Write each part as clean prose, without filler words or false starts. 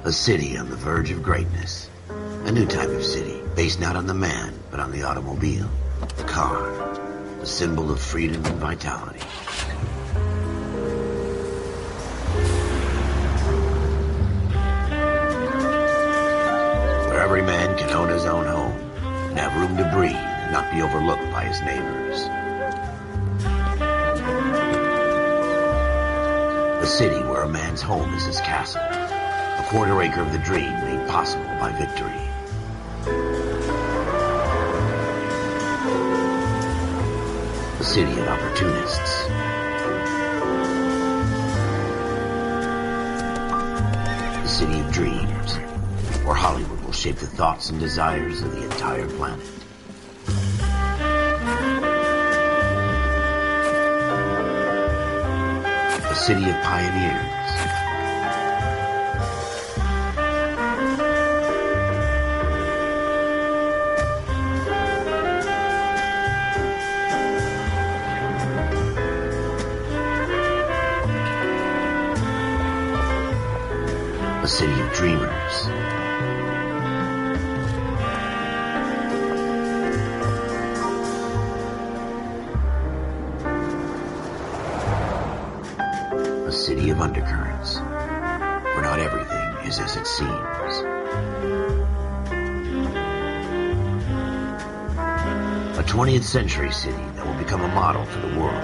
A city on the verge of greatness. A new type of city, based not on the man, but on the automobile. The car. The symbol of freedom and vitality. Where every man can own his own home, and have room to breathe, and not be overlooked by his neighbors. A city where a man's home is his castle. A quarter acre of the dream made possible by victory. A city of opportunists. A city of dreams, where Hollywood will shape the thoughts and desires of the entire planet. A city of pioneers. A city of dreamers. A city of undercurrents, where not everything is as it seems. A 20th century city that will become a model for the world.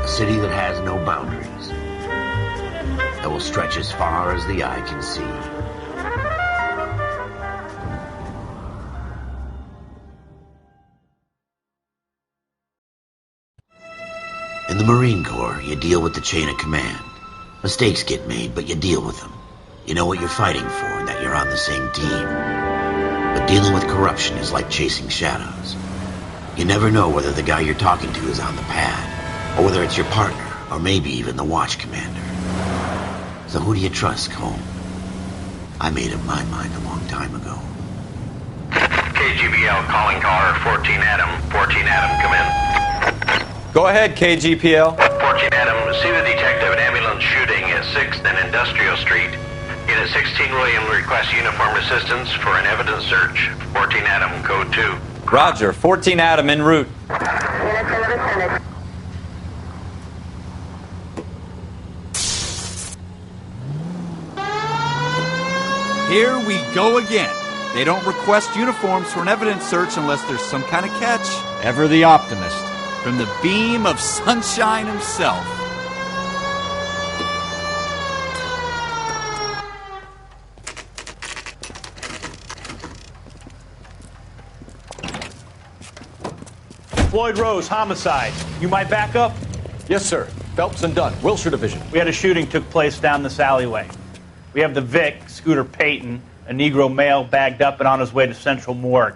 A city that has no boundaries, that will stretch as far as the eye can see. In the Marine Corps, you deal with the chain of command. Mistakes get made, but you deal with them. You know what you're fighting for and that you're on the same team. But dealing with corruption is like chasing shadows. You never know whether the guy you're talking to is on the pad, or whether it's your partner, or maybe even the watch commander. So who do you trust, Cole? I made up my mind a long time ago. KGBL calling caller 14 Adam. 14 Adam, come in. Go ahead, KGPL. 14 Adam, see the detective, an ambulance shooting at 6th and Industrial Street. Unit 16 William requests uniformed assistance for an evidence search. 14 Adam, code 2. Roger, 14 Adam en route. Here we go again. They don't request uniforms for an evidence search unless there's some kind of catch. Ever the optimist. From the beam of sunshine himself. Floyd Rose, homicide. You might back up? Yes, sir. Phelps and Dunn, Wilshire Division. We had a shooting took place down this alleyway. We have the Vic, Scooter Payton, a Negro male bagged up and on his way to Central Morgue.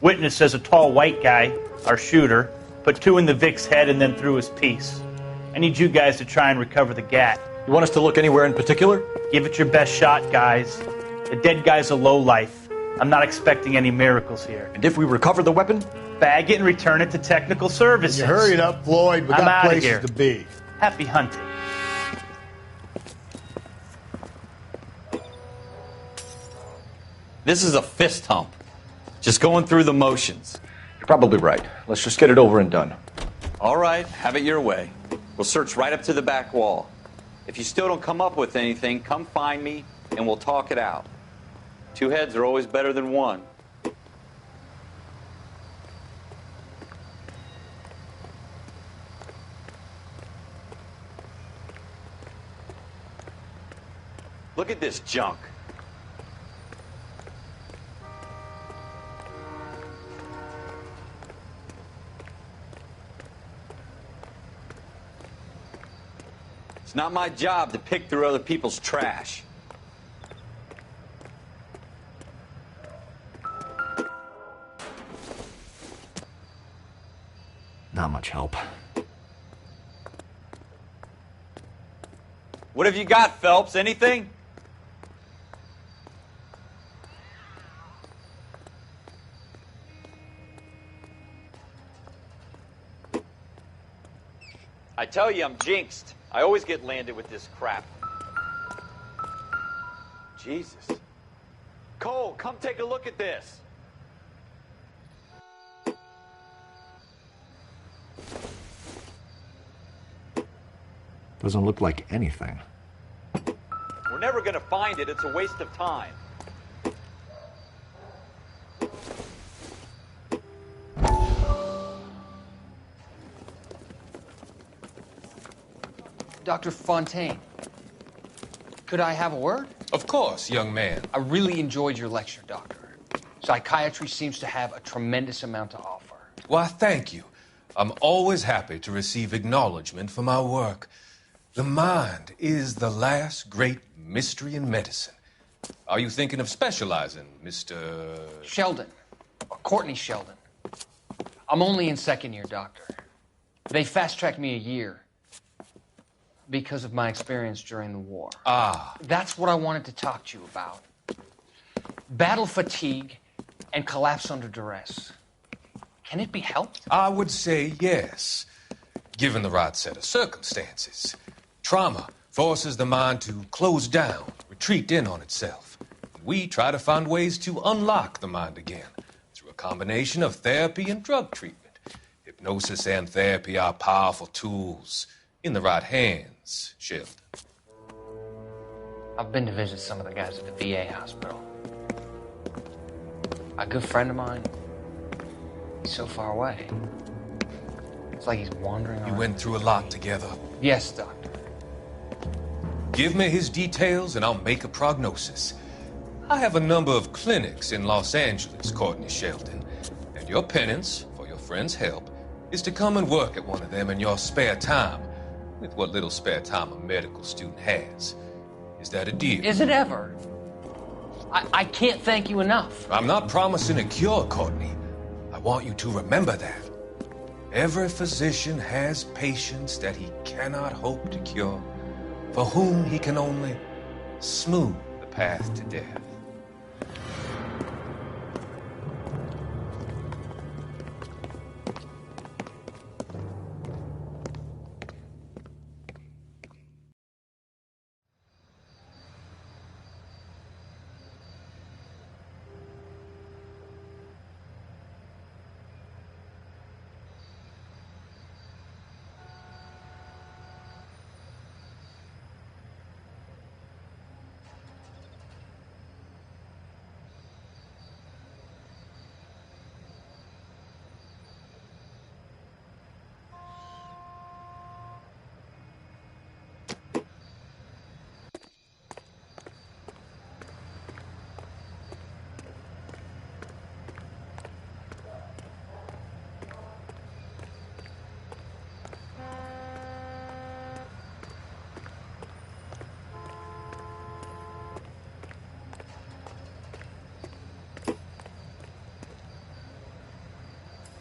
Witness says a tall white guy, our shooter, put 2 in the Vic's head and then threw his piece. I need you guys to try and recover the gat. You want us to look anywhere in particular? Give it your best shot, guys. The dead guy's a lowlife. I'm not expecting any miracles here. And if we recover the weapon? Bag it and return it to technical services. You hurry it up, Floyd. We got places here. to be. Happy hunting. This is a fist hump. Just going through the motions. You're probably right. Let's just get it over and done. All right, have it your way. We'll search right up to the back wall. If you still don't come up with anything, come find me and we'll talk it out. 2 heads are always better than 1. Look at this junk. It's not my job to pick through other people's trash. Not much help. What have you got, Phelps? Anything? I tell you, I'm jinxed. I always get landed with this crap. Jesus. Cole, come take a look at this. Doesn't look like anything. We're never gonna find it. It's a waste of time. Dr. Fontaine, could I have a word? Of course, young man. I really enjoyed your lecture, Doctor. Psychiatry seems to have a tremendous amount to offer. Why, thank you. I'm always happy to receive acknowledgement for my work. The mind is the last great mystery in medicine. Are you thinking of specializing, Mr. Sheldon. Courtney Sheldon. I'm only in second year, Doctor. They fast-tracked me a year because of my experience during the war. Ah. That's what I wanted to talk to you about. Battle fatigue and collapse under duress. Can it be helped? I would say yes, given the right set of circumstances. Trauma forces the mind to close down, retreat in on itself. We try to find ways to unlock the mind again through a combination of therapy and drug treatment. Hypnosis and therapy are powerful tools in the right hands, Sheldon. I've been to visit some of the guys at the VA hospital. A good friend of mine, he's so far away. It's like he's wandering around. You went through a lot together. Yes, Doctor. Give me his details and I'll make a prognosis. I have a number of clinics in Los Angeles, Courtney Sheldon, and your penance, for your friend's help, is to come and work at one of them in your spare time, with what little spare time a medical student has. Is that a deal? Is it ever? I can't thank you enough. I'm not promising a cure, Courtney. I want you to remember that. Every physician has patients that he cannot hope to cure, for whom he can only smooth the path to death.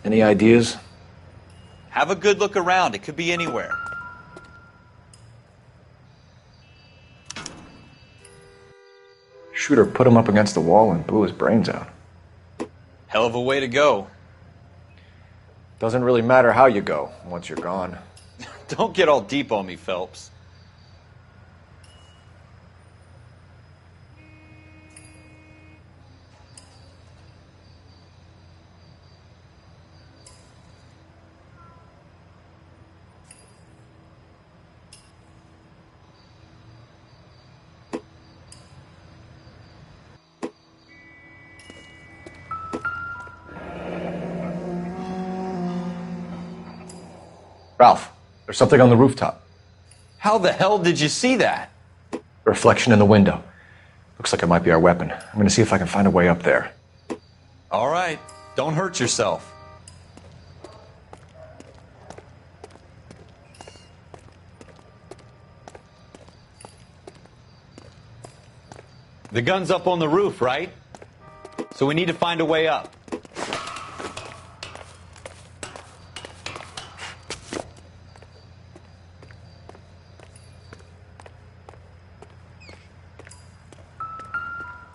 Any ideas? Have a good look around. It could be anywhere. Shooter put him up against the wall and blew his brains out. Hell of a way to go. Doesn't really matter how you go once you're gone. Don't get all deep on me, Phelps. Ralph, there's something on the rooftop. How the hell did you see that? A reflection in the window. Looks like it might be our weapon. I'm going to see if I can find a way up there. All right. Don't hurt yourself. The gun's up on the roof, right? So we need to find a way up.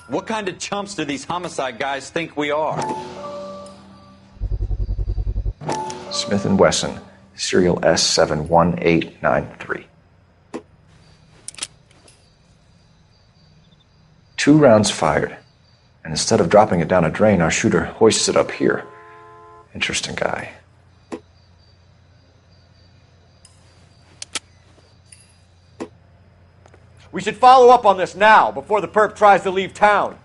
What kind of chumps do these homicide guys think we are? Smith & Wesson, Serial S71893. 2 rounds fired. And instead of dropping it down a drain, our shooter hoists it up here. Interesting guy. We should follow up on this now, before the perp tries to leave town.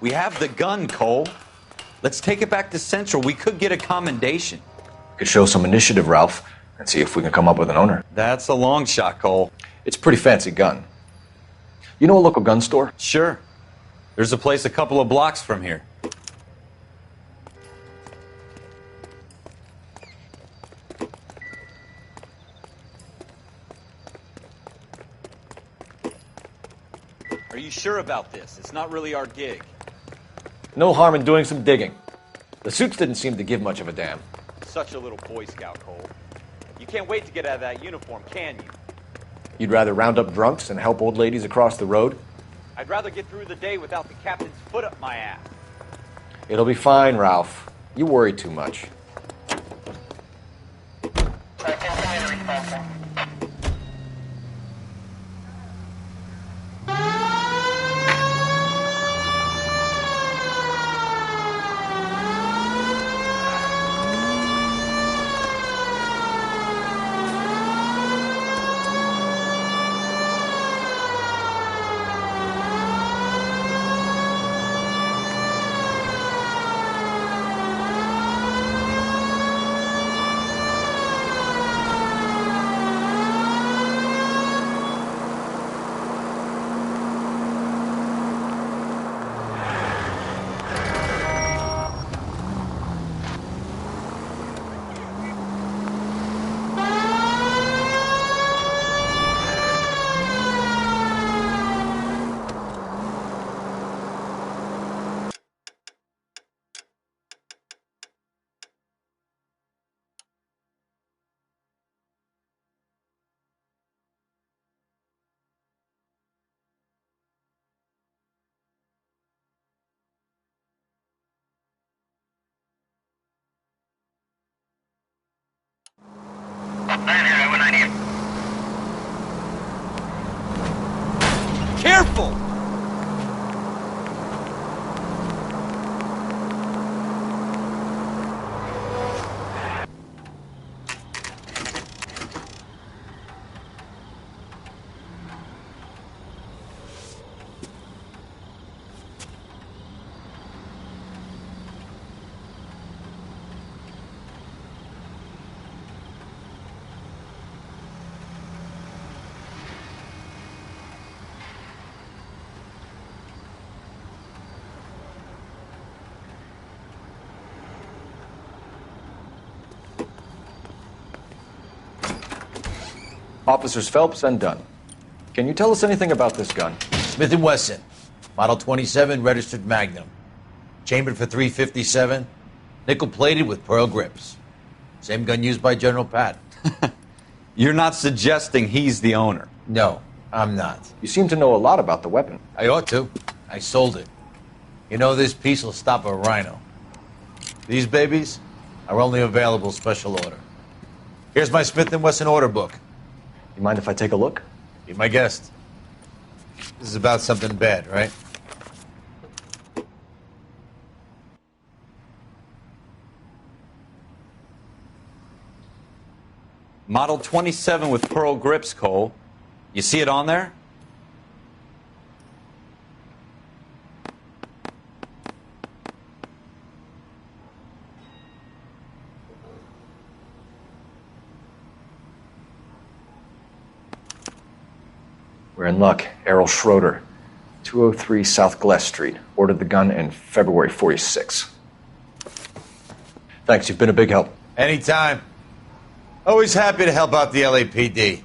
We have the gun, Cole. Let's take it back to Central. We could get a commendation. Could show some initiative, Ralph, and see if we can come up with an owner. That's a long shot, Cole. It's a pretty fancy gun. You know a local gun store? Sure. There's a place a couple of blocks from here. Are you sure about this? It's not really our gig. No harm in doing some digging. The suits didn't seem to give much of a damn. Such a little Boy Scout, Cole. You can't wait to get out of that uniform, can you? You'd rather round up drunks and help old ladies across the road? I'd rather get through the day without the captain's foot up my ass. It'll be fine, Ralph. You worry too much. Careful! Officers Phelps and Dunn. Can you tell us anything about this gun? Smith & Wesson, Model 27, registered Magnum. Chambered for .357, nickel-plated with pearl grips. Same gun used by General Patton. You're not suggesting he's the owner? No, I'm not. You seem to know a lot about the weapon. I ought to. I sold it. You know, this piece will stop a rhino. These babies are only available special order. Here's my Smith & Wesson order book. You mind if I take a look? Be my guest. This is about something bad, right? Model 27 with pearl grips, Cole. You see it on there? We're in luck. Errol Schroeder, 203 South Glass Street. Ordered the gun in February 46. Thanks, you've been a big help. Anytime. Always happy to help out the LAPD.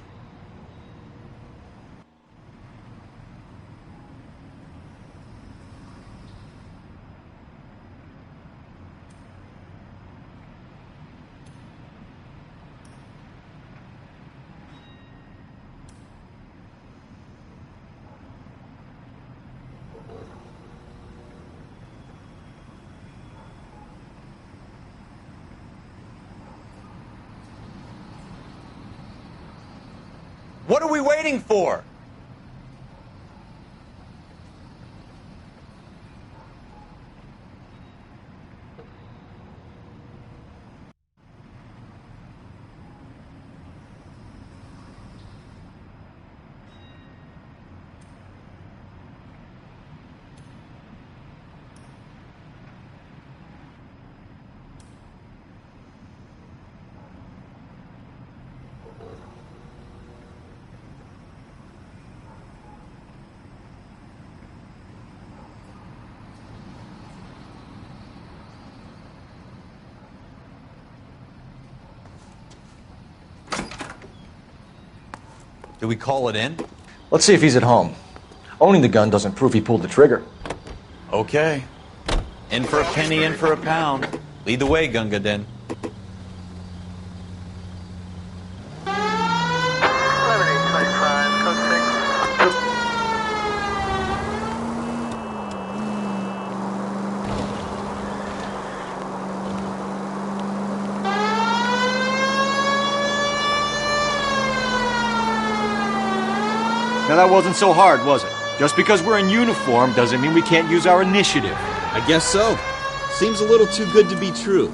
What are we waiting for? Do we call it in? Let's see if he's at home. Owning the gun doesn't prove he pulled the trigger. Okay. In for a penny, in for a pound. Lead the way, Gunga Din. Now that wasn't so hard, was it? Just because we're in uniform doesn't mean we can't use our initiative. I guess so. Seems a little too good to be true.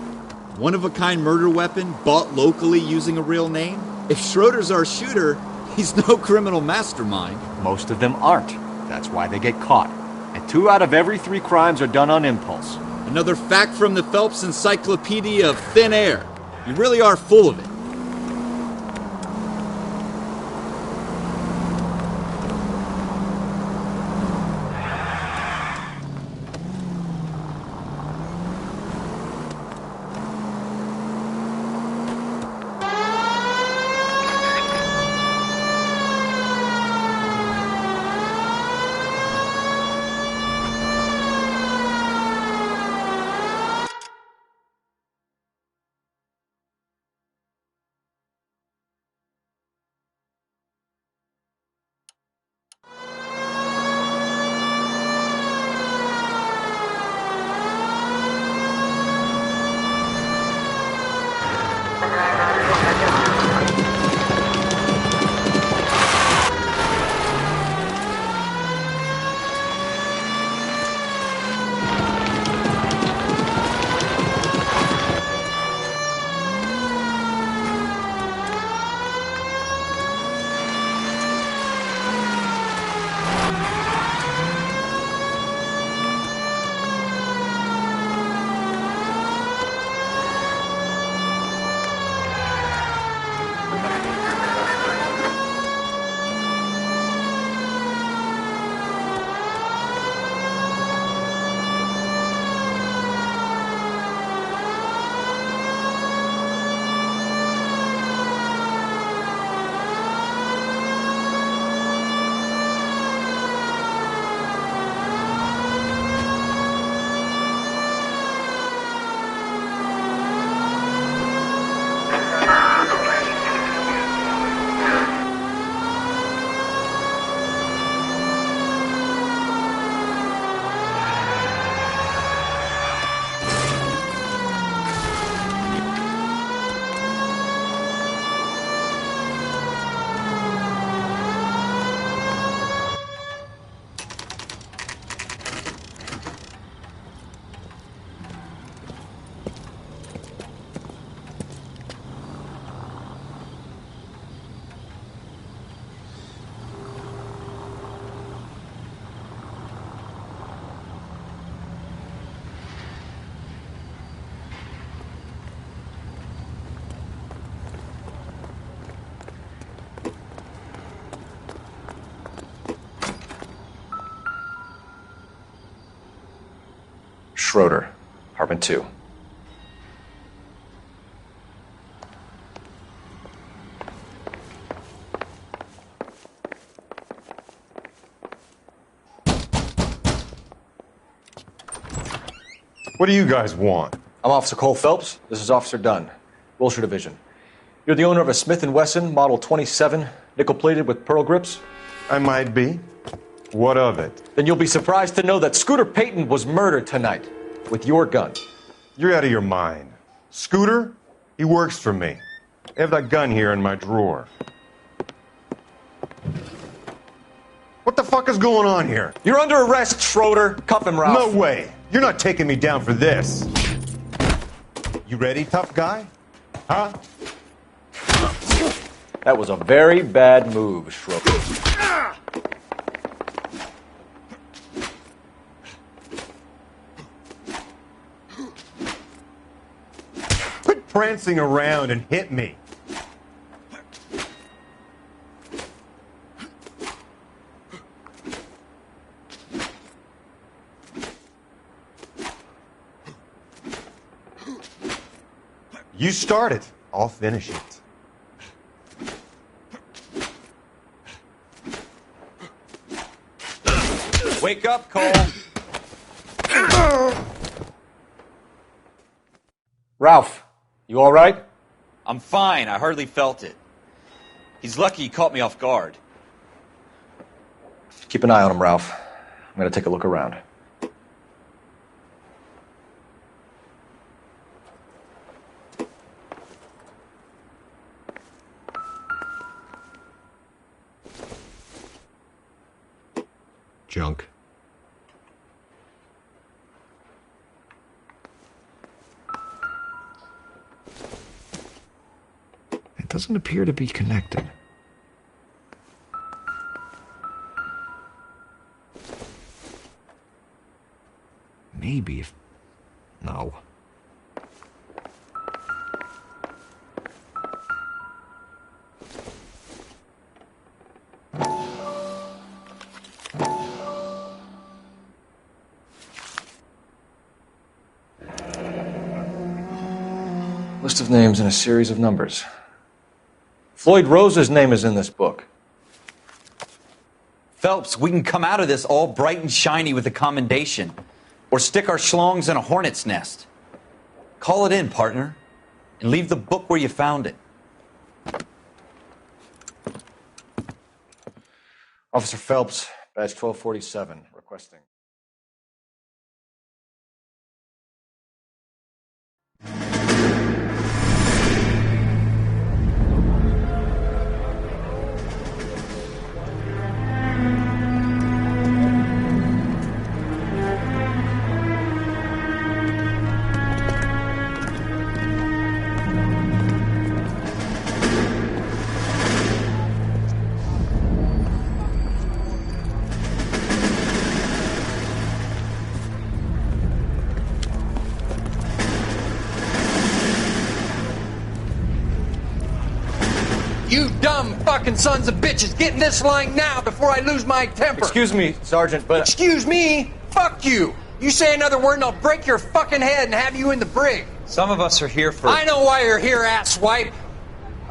One-of-a-kind murder weapon bought locally using a real name? If Schroeder's our shooter, he's no criminal mastermind. Most of them aren't. That's why they get caught. And 2 out of every 3 crimes are done on impulse. Another fact from the Phelps Encyclopedia of Thin Air. You really are full of it. Schroeder, Apartment 2. What do you guys want? I'm Officer Cole Phelps. This is Officer Dunn, Wilshire Division. You're the owner of a Smith & Wesson Model 27, nickel-plated with pearl grips? I might be. What of it? Then you'll be surprised to know that Scooter Payton was murdered tonight with your gun. You're out of your mind. Scooter? He works for me. I have that gun here in my drawer. What the fuck is going on here? You're under arrest, Schroeder. Cuff him, Ralph. No way. You're not taking me down for this. You ready, tough guy? Huh? That was a very bad move, Schroeder. Quit prancing around and hit me. You start it. I'll finish it. Wake up, Cole. Ralph, you all right? I'm fine. I hardly felt it. He's lucky he caught me off guard. Keep an eye on him, Ralph. I'm going to take a look around. Junk. It doesn't appear to be connected. Maybe if... No. List of names and a series of numbers. Floyd Rose's name is in this book. Phelps, we can come out of this all bright and shiny with a commendation. Or stick our schlongs in a hornet's nest. Call it in, partner. And leave the book where you found it. Officer Phelps, badge 1247, requesting. You dumb fucking sons of bitches, get in this line now before I lose my temper. Excuse me, Sergeant, but... Excuse me? Fuck you. You say another word and I'll break your fucking head and have you in the brig. Some of us are here for... I know why you're here, asswipe.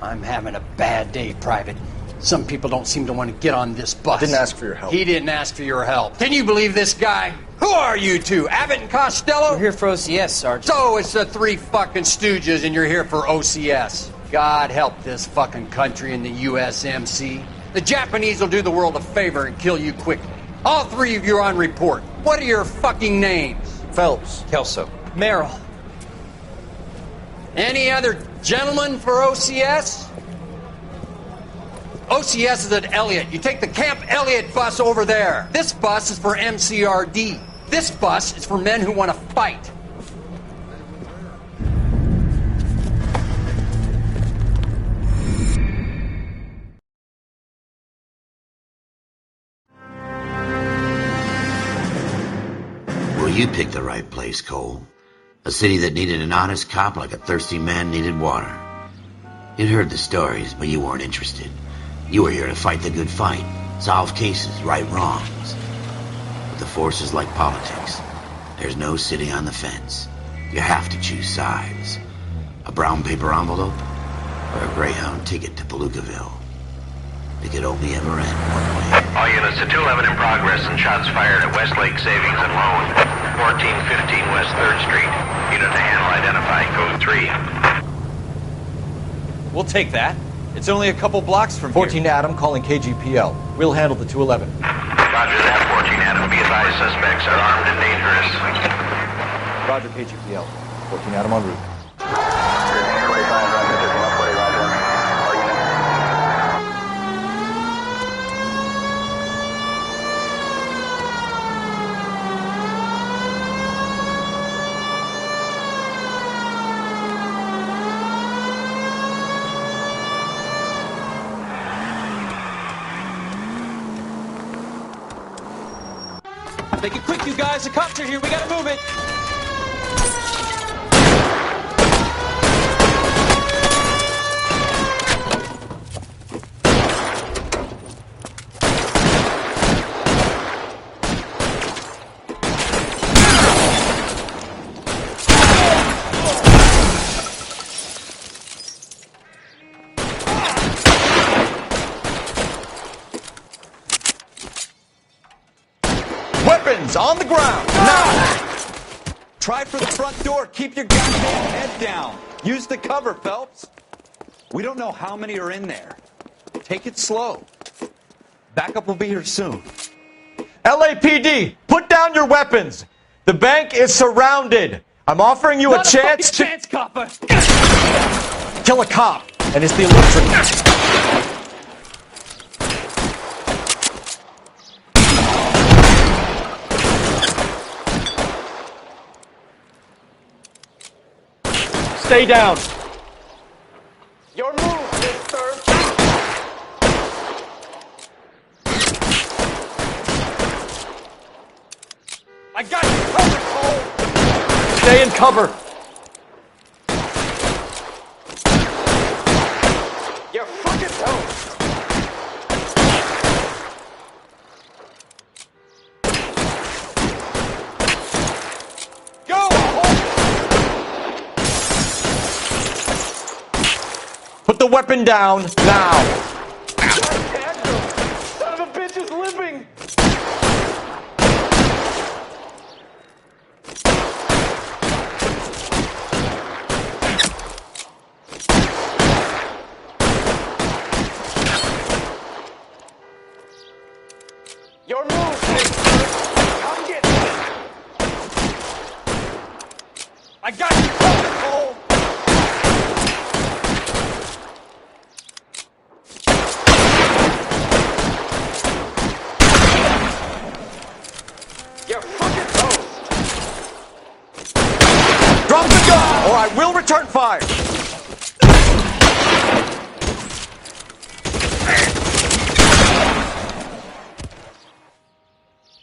I'm having a bad day, Private. Some people don't seem to want to get on this bus. Didn't ask for your help. He didn't ask for your help. Can you believe this guy? Who are you two? Abbott and Costello? We're here for OCS, Sergeant. So it's the three fucking stooges and you're here for OCS. God help this fucking country and the USMC. The Japanese will do the world a favor and kill you quickly. All three of you are on report. What are your fucking names? Phelps. Kelso. Merrill. Any other gentlemen for OCS? OCS is at Elliott. You take the Camp Elliott bus over there. This bus is for MCRD. This bus is for men who want to fight. Well, you picked the right place, Cole. A city that needed an honest cop like a thirsty man needed water. You'd heard the stories, but you weren't interested. You were here to fight the good fight, solve cases, right wrongs. But the force is like politics. There's no sitting on the fence. You have to choose sides. A brown paper envelope or a Greyhound ticket to Palookaville. It could only ever end one way. All units to 211 in progress and shots fired at Westlake Savings and Loan, 1415 West 3rd Street. Unit to handle identified, code 3. We'll take that. It's only a couple blocks from 14 Adam calling KGPL. We'll handle the 211. Roger that, 14 Adam. Be advised, suspects are armed and dangerous. Roger, KGPL. 14 Adam en route. Make it quick, you guys. The cops are here. We gotta move it. Weapons on the ground! Now! Try for the front door. Keep your goddamn head down. Use the cover, Phelps. We don't know how many are in there. Take it slow. Backup will be here soon. LAPD, put down your weapons. The bank is surrounded. I'm offering you a chance to... chance, copper. Kill a cop, and it's the electric... Stay down. Your move, mister. I got you covered, Cole. Stay in cover. You're fucking toast. Put the weapon down, now! Son of a bitch is limping! Your move, come get me! I got you covered, Cole! Drop the gun, or I will return fire!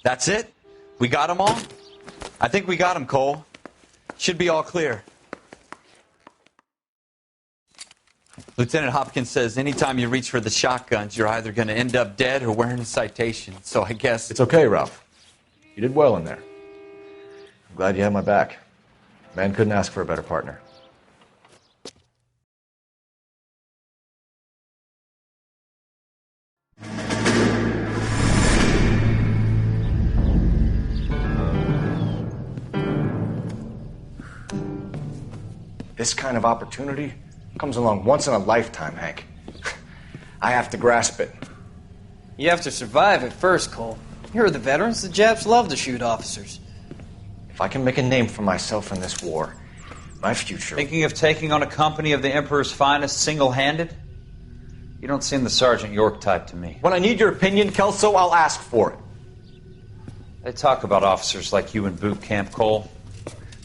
That's it? We got them all? I think we got them, Cole. Should be all clear. Lieutenant Hopkins says anytime you reach for the shotguns, you're either going to end up dead or wearing a citation. So I guess... It's okay, Ralph. You did well in there. I'm glad you had my back. Man couldn't ask for a better partner. This kind of opportunity comes along once in a lifetime, Hank. I have to grasp it. You have to survive it first, Cole. Here are the veterans. The Japs love to shoot officers. If I can make a name for myself in this war, my future... Thinking of taking on a company of the Emperor's finest single-handed? You don't seem the Sergeant York type to me. When I need your opinion, Kelso, I'll ask for it. They talk about officers like you in boot camp, Cole.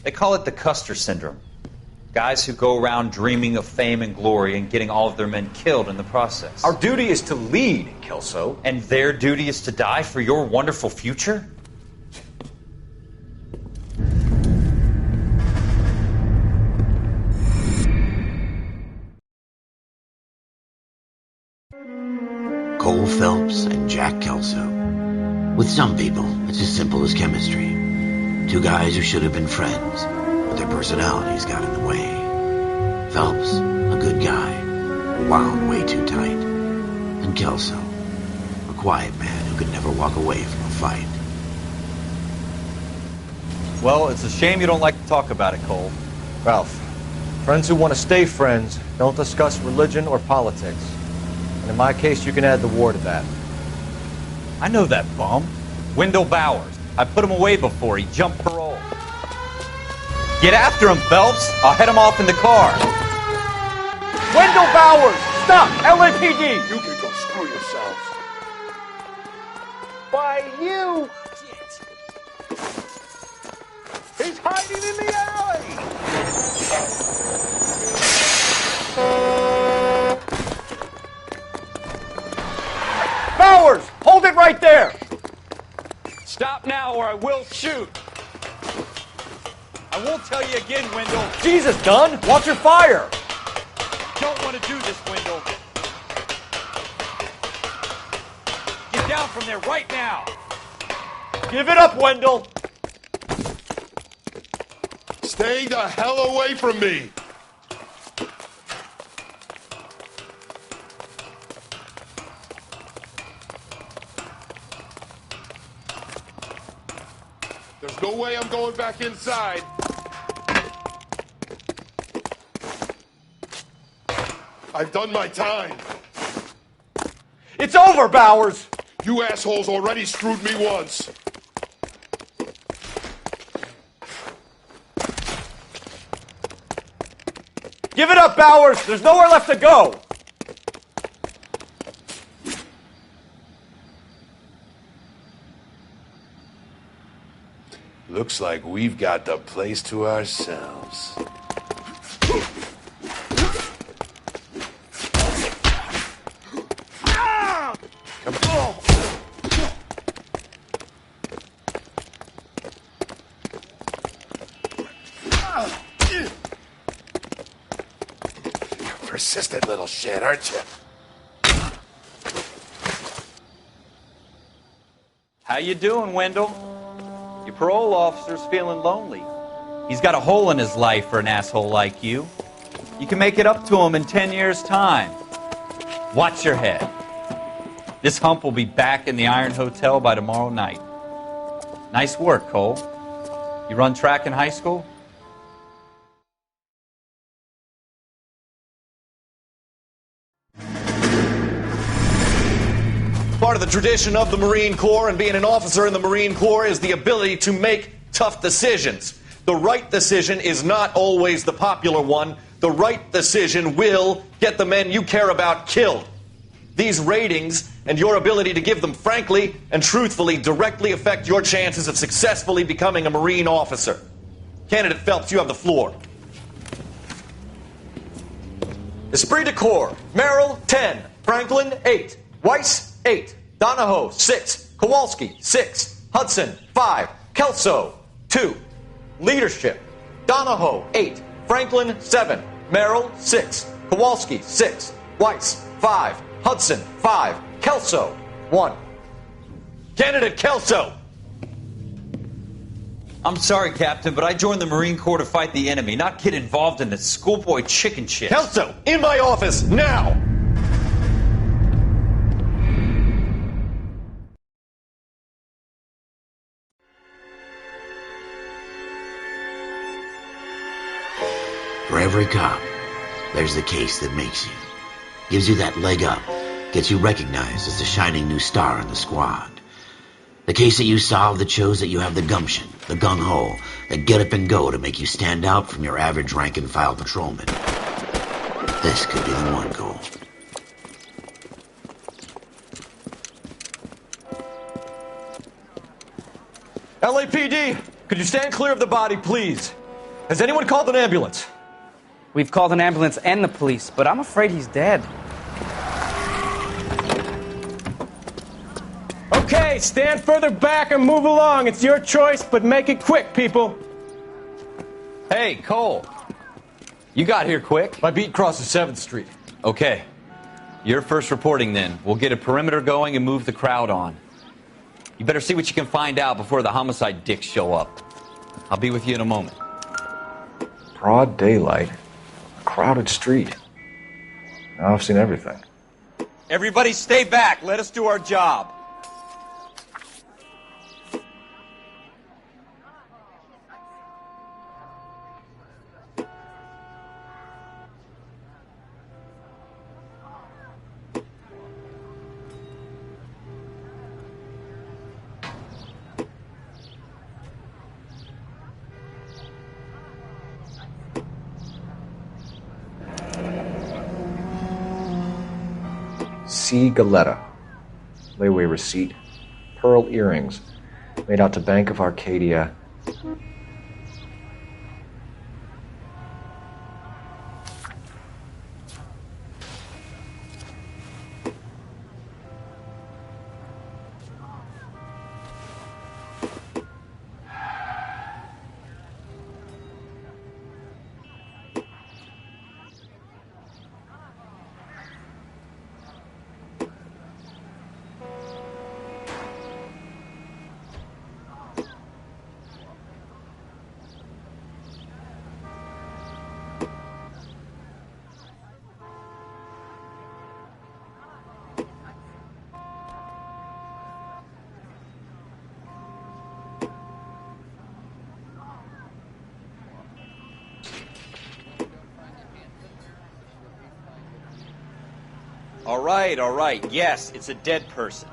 They call it the Custer Syndrome. Guys who go around dreaming of fame and glory and getting all of their men killed in the process. Our duty is to lead, Kelso. And their duty is to die for your wonderful future? Cole Phelps and Jack Kelso. With some people, it's as simple as chemistry. Two guys who should have been friends, but their personalities got in the way. Phelps, a good guy, wound way too tight. And Kelso, a quiet man who could never walk away from a fight. Well, it's a shame you don't like to talk about it, Cole. Ralph, friends who want to stay friends don't discuss religion or politics. And in my case, you can add the war to that. I know that bum. Wendell Bowers. I put him away before. He jumped parole. Get after him, Phelps. I'll head him off in the car. Wendell Bowers! Stop! LAPD! You can go screw yourselves. By you! He's hiding in the alley! Bowers! Hold it right there! Stop now or I will shoot. I won't tell you again, Wendell. Jesus, Dunn! Watch your fire! Don't want to do this, Wendell. Get down from there right now. Give it up, Wendell! Stay the hell away from me! There's no way I'm going back inside. I've done my time. It's over, Bowers! You assholes already screwed me once. Give it up, Bowers! There's nowhere left to go! Looks like we've got the place to ourselves. Come on. Persistent little shit, aren't you? How you doing, Wendell? Your parole officer's feeling lonely. He's got a hole in his life for an asshole like you. You can make it up to him in 10 years' time. Watch your head. This hump will be back in the Iron Hotel by tomorrow night. Nice work, Cole. You run track in high school? Part of the tradition of the Marine Corps and being an officer in the Marine Corps is the ability to make tough decisions. The right decision is not always the popular one. The right decision will get the men you care about killed. These ratings and your ability to give them frankly and truthfully directly affect your chances of successfully becoming a Marine officer. Candidate Phelps, you have the floor. Esprit de Corps, Merrill, 10. Franklin, 8. Weiss, 8. Donahoe, 6. Kowalski, 6. Hudson, 5. Kelso, 2. Leadership, Donahoe, 8. Franklin, 7. Merrill, 6. Kowalski, 6. Weiss, 5. Hudson, 5. Kelso, 1. Candidate Kelso! I'm sorry, Captain, but I joined the Marine Corps to fight the enemy, not get involved in the schoolboy chicken shit. Kelso, in my office, now! For every cop, there's the case that makes you. Gives you that leg up. Gets you recognized as the shining new star in the squad. The case that you solve that shows that you have the gumption, the gung-ho, the get up and go to make you stand out from your average rank-and-file patrolman. This could be the one, Cole. LAPD, could you stand clear of the body, please? Has anyone called an ambulance? We've called an ambulance and the police, but I'm afraid he's dead. Okay, stand further back and move along. It's your choice, but make it quick, people. Hey, Cole. You got here quick. My beat crosses 7th Street. Okay. You're first reporting then. We'll get a perimeter going and move the crowd on. You better see what you can find out before the homicide dicks show up. I'll be with you in a moment. Broad daylight. A crowded street. Now I've seen everything. Everybody stay back. Let us do our job. C. Galetta. Layaway receipt. Pearl earrings. Made out to Bank of Arcadia. All right. Yes, it's a dead person.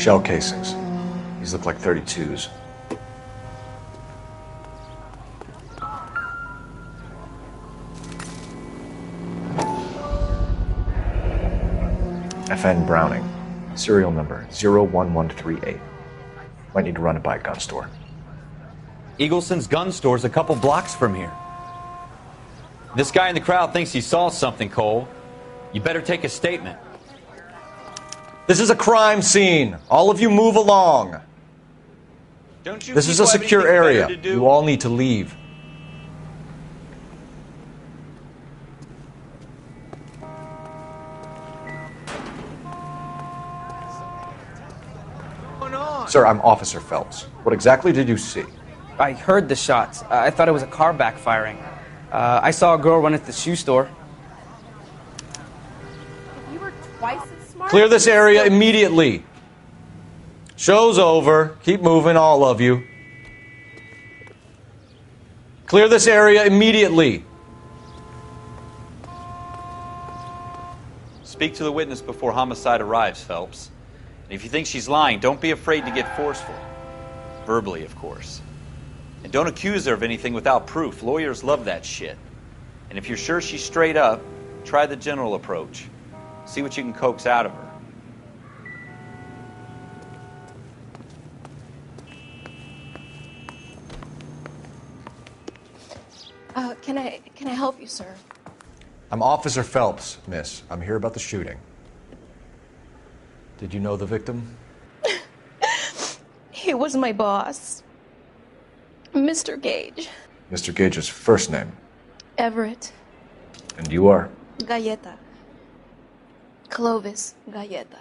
Shell casings. These look like 32s. FN Browning. Serial number 01138. Might need to run it by a gun store. Eagleson's gun store's a couple blocks from here. This guy in the crowd thinks he saw something, Cole. You better take a statement. This is a crime scene. All of you move along. Don't you This is a secure area. You all need to leave. Sir, I'm Officer Phelps. What exactly did you see? I heard the shots. I thought it was a car backfiring. I saw a girl run at the shoe store. You were twice as smart. Clear this area immediately. Show's over. Keep moving, all of you. Clear this area immediately. Speak to the witness before homicide arrives, Phelps. And if you think she's lying, don't be afraid to get forceful. Verbally, of course. And don't accuse her of anything without proof. Lawyers love that shit. And if you're sure she's straight up, try the general approach. See what you can coax out of her. Can I help you, sir? I'm Officer Phelps, miss. I'm here about the shooting. Did you know the victim? He was my boss, Mr. Gage. Mr. Gage's first name. Everett. And you are? Galleta. Clovis Galleta.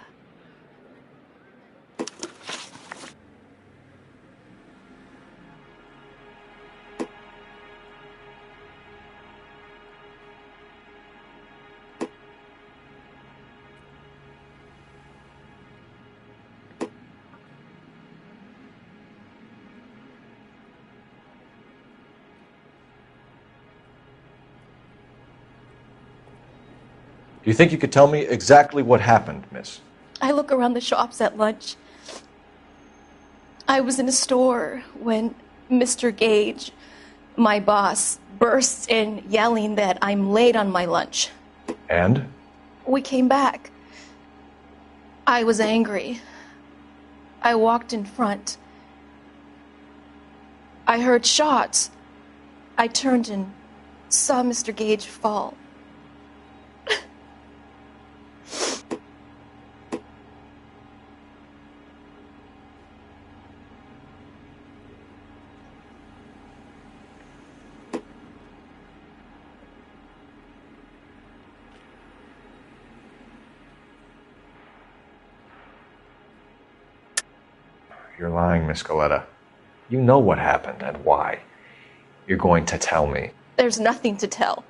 Do you think you could tell me exactly what happened, miss? I look around the shops at lunch. I was in a store when Mr. Gage, my boss, bursts in yelling that I'm late on my lunch. And? We came back. I was angry. I walked in front. I heard shots. I turned and saw Mr. Gage fall. You're lying, Miss Coletta. You know what happened and why. You're going to tell me. There's nothing to tell.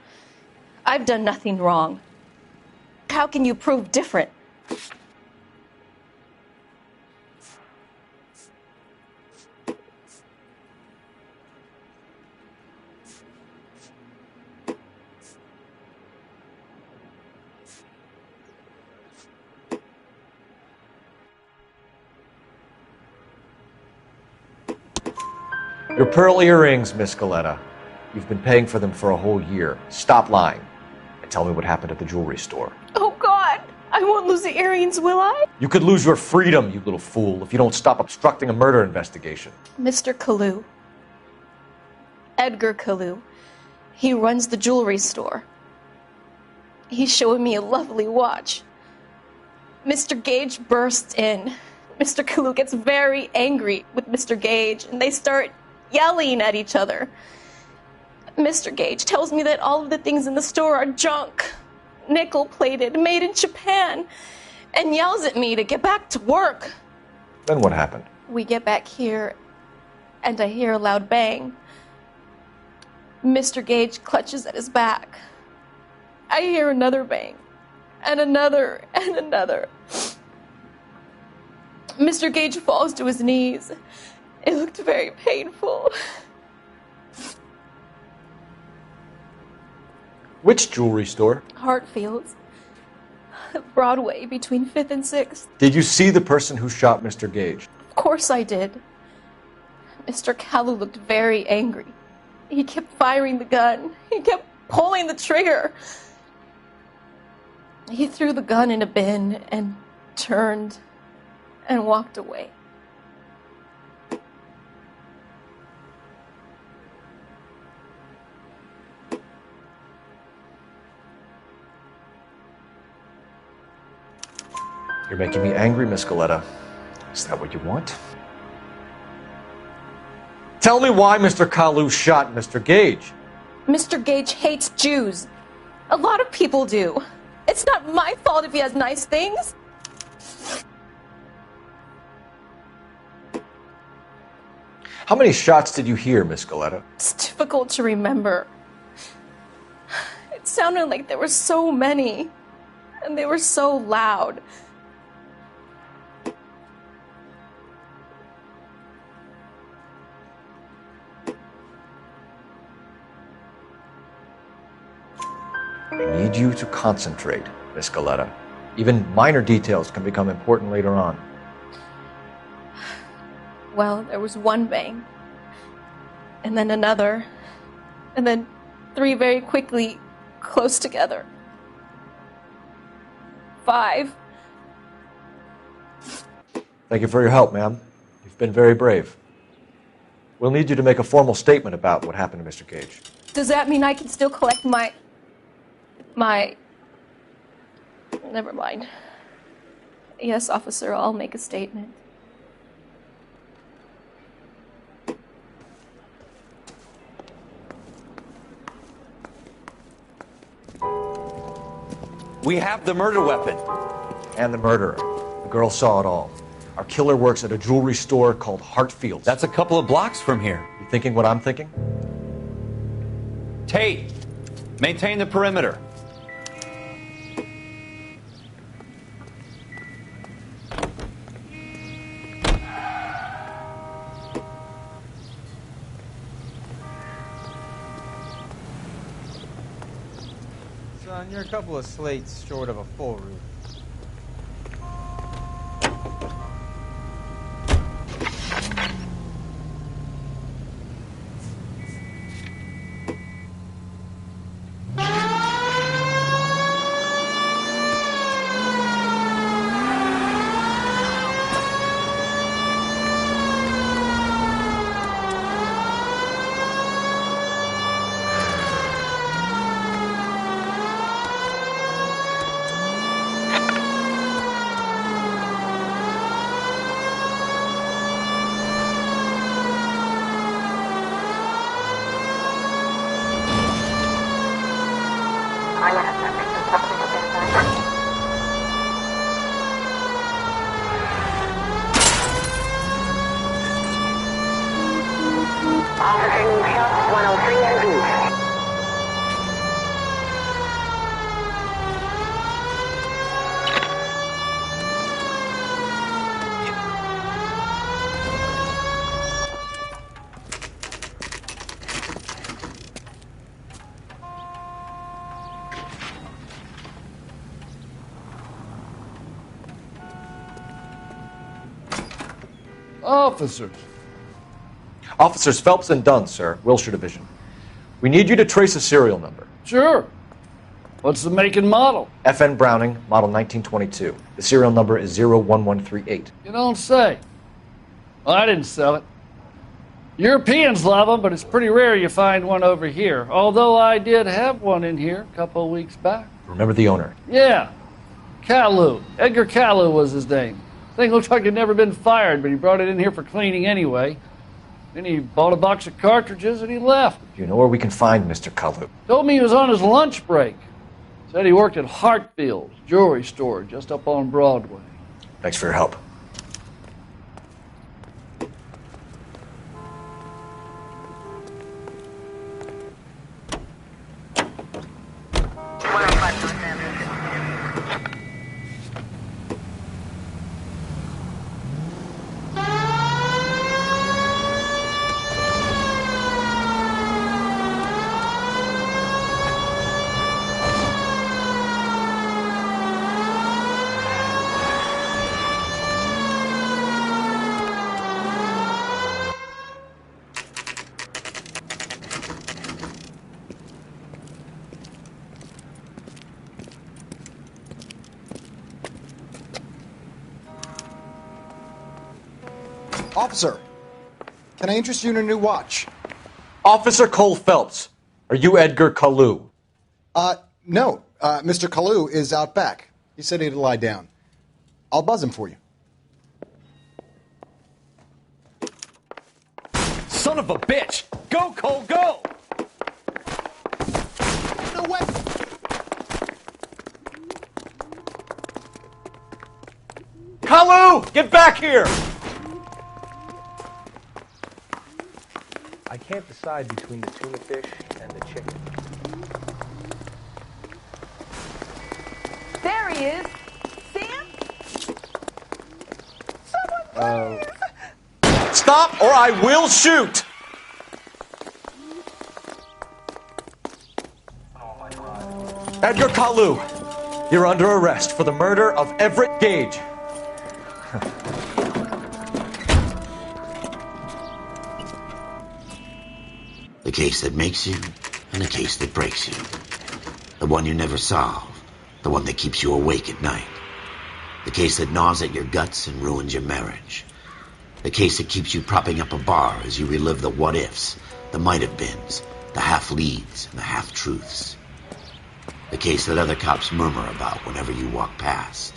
I've done nothing wrong. How can you prove different? Your pearl earrings, Miss Coletta. You've been paying for them for a whole year. Stop lying and tell me what happened at the jewelry store. Oh, God! I won't lose the earrings, will I? You could lose your freedom, you little fool, if you don't stop obstructing a murder investigation. Mr. Kalu. Edgar Kalu. He runs the jewelry store. He's showing me a lovely watch. Mr. Gage bursts in. Mr. Kalu gets very angry with Mr. Gage, and they start yelling at each other. Mr. Gage tells me that all of the things in the store are junk, nickel-plated, made in Japan, and yells at me to get back to work. Then what happened? We get back here, and I hear a loud bang. Mr. Gage clutches at his back. I hear another bang, and another, and another. Mr. Gage falls to his knees. It looked very painful. Which jewelry store? Hartfield's. Broadway, between 5th and 6th. Did you see the person who shot Mr. Gage? Of course I did. Mr. Kalu looked very angry. He kept firing the gun. He kept pulling the trigger. He threw the gun in a bin and turned and walked away. You're making me angry, Miss Coletta. Is that what you want? Tell me why Mr. Kalu shot Mr. Gage. Mr. Gage hates Jews. A lot of people do. It's not my fault if he has nice things. How many shots did you hear, Miss Coletta? It's difficult to remember. It sounded like there were so many, and they were so loud. I need you to concentrate, Miss Coletta. Even minor details can become important later on. Well, there was one bang, and then another, and then 3 very quickly, close together. 5. Thank you for your help, ma'am. You've been very brave. We'll need you to make a formal statement about what happened to Mr. Gage. Does that mean I can still collect my... Never mind. Yes, officer, I'll make a statement. We have the murder weapon. And the murderer. The girl saw it all. Our killer works at a jewelry store called Hartfield's. That's a couple of blocks from here. You thinking what I'm thinking? Tate, maintain the perimeter. Son, you're a couple of slates short of a full roof. Officers. Officers Phelps and Dunn, sir, Wilshire Division. We need you to trace a serial number. Sure. What's the make and model? FN Browning, model 1922. The serial number is 01138. You don't say. Well, I didn't sell it. Europeans love them, but it's pretty rare you find one over here. Although I did have one in here a couple of weeks back. Remember the owner? Yeah. Kalu. Edgar Kalu was his name. Thing looked like he'd never been fired, but he brought it in here for cleaning anyway. Then he bought a box of cartridges and he left. Do you know where we can find Mr. Kalu? Told me he was on his lunch break. Said he worked at Hartfield's jewelry store just up on Broadway. Thanks for your help. Officer, can I interest you in a new watch? Officer Cole Phelps, are you Edgar Kalu? No. Mr. Kalu is out back. He said he'd lie down. I'll buzz him for you. Son of a bitch! Go, Cole, go! No way! Kalu! Get back here! I can't decide between the tuna fish and the chicken. There he is. Sam? Someone please! Stop or I will shoot! Edgar Kalu, you're under arrest for the murder of Everett Gage. The case that makes you, and the case that breaks you. The one you never solve, the one that keeps you awake at night. The case that gnaws at your guts and ruins your marriage. The case that keeps you propping up a bar as you relive the what-ifs, the might-have-beens, the half-leads, and the half-truths. The case that other cops murmur about whenever you walk past.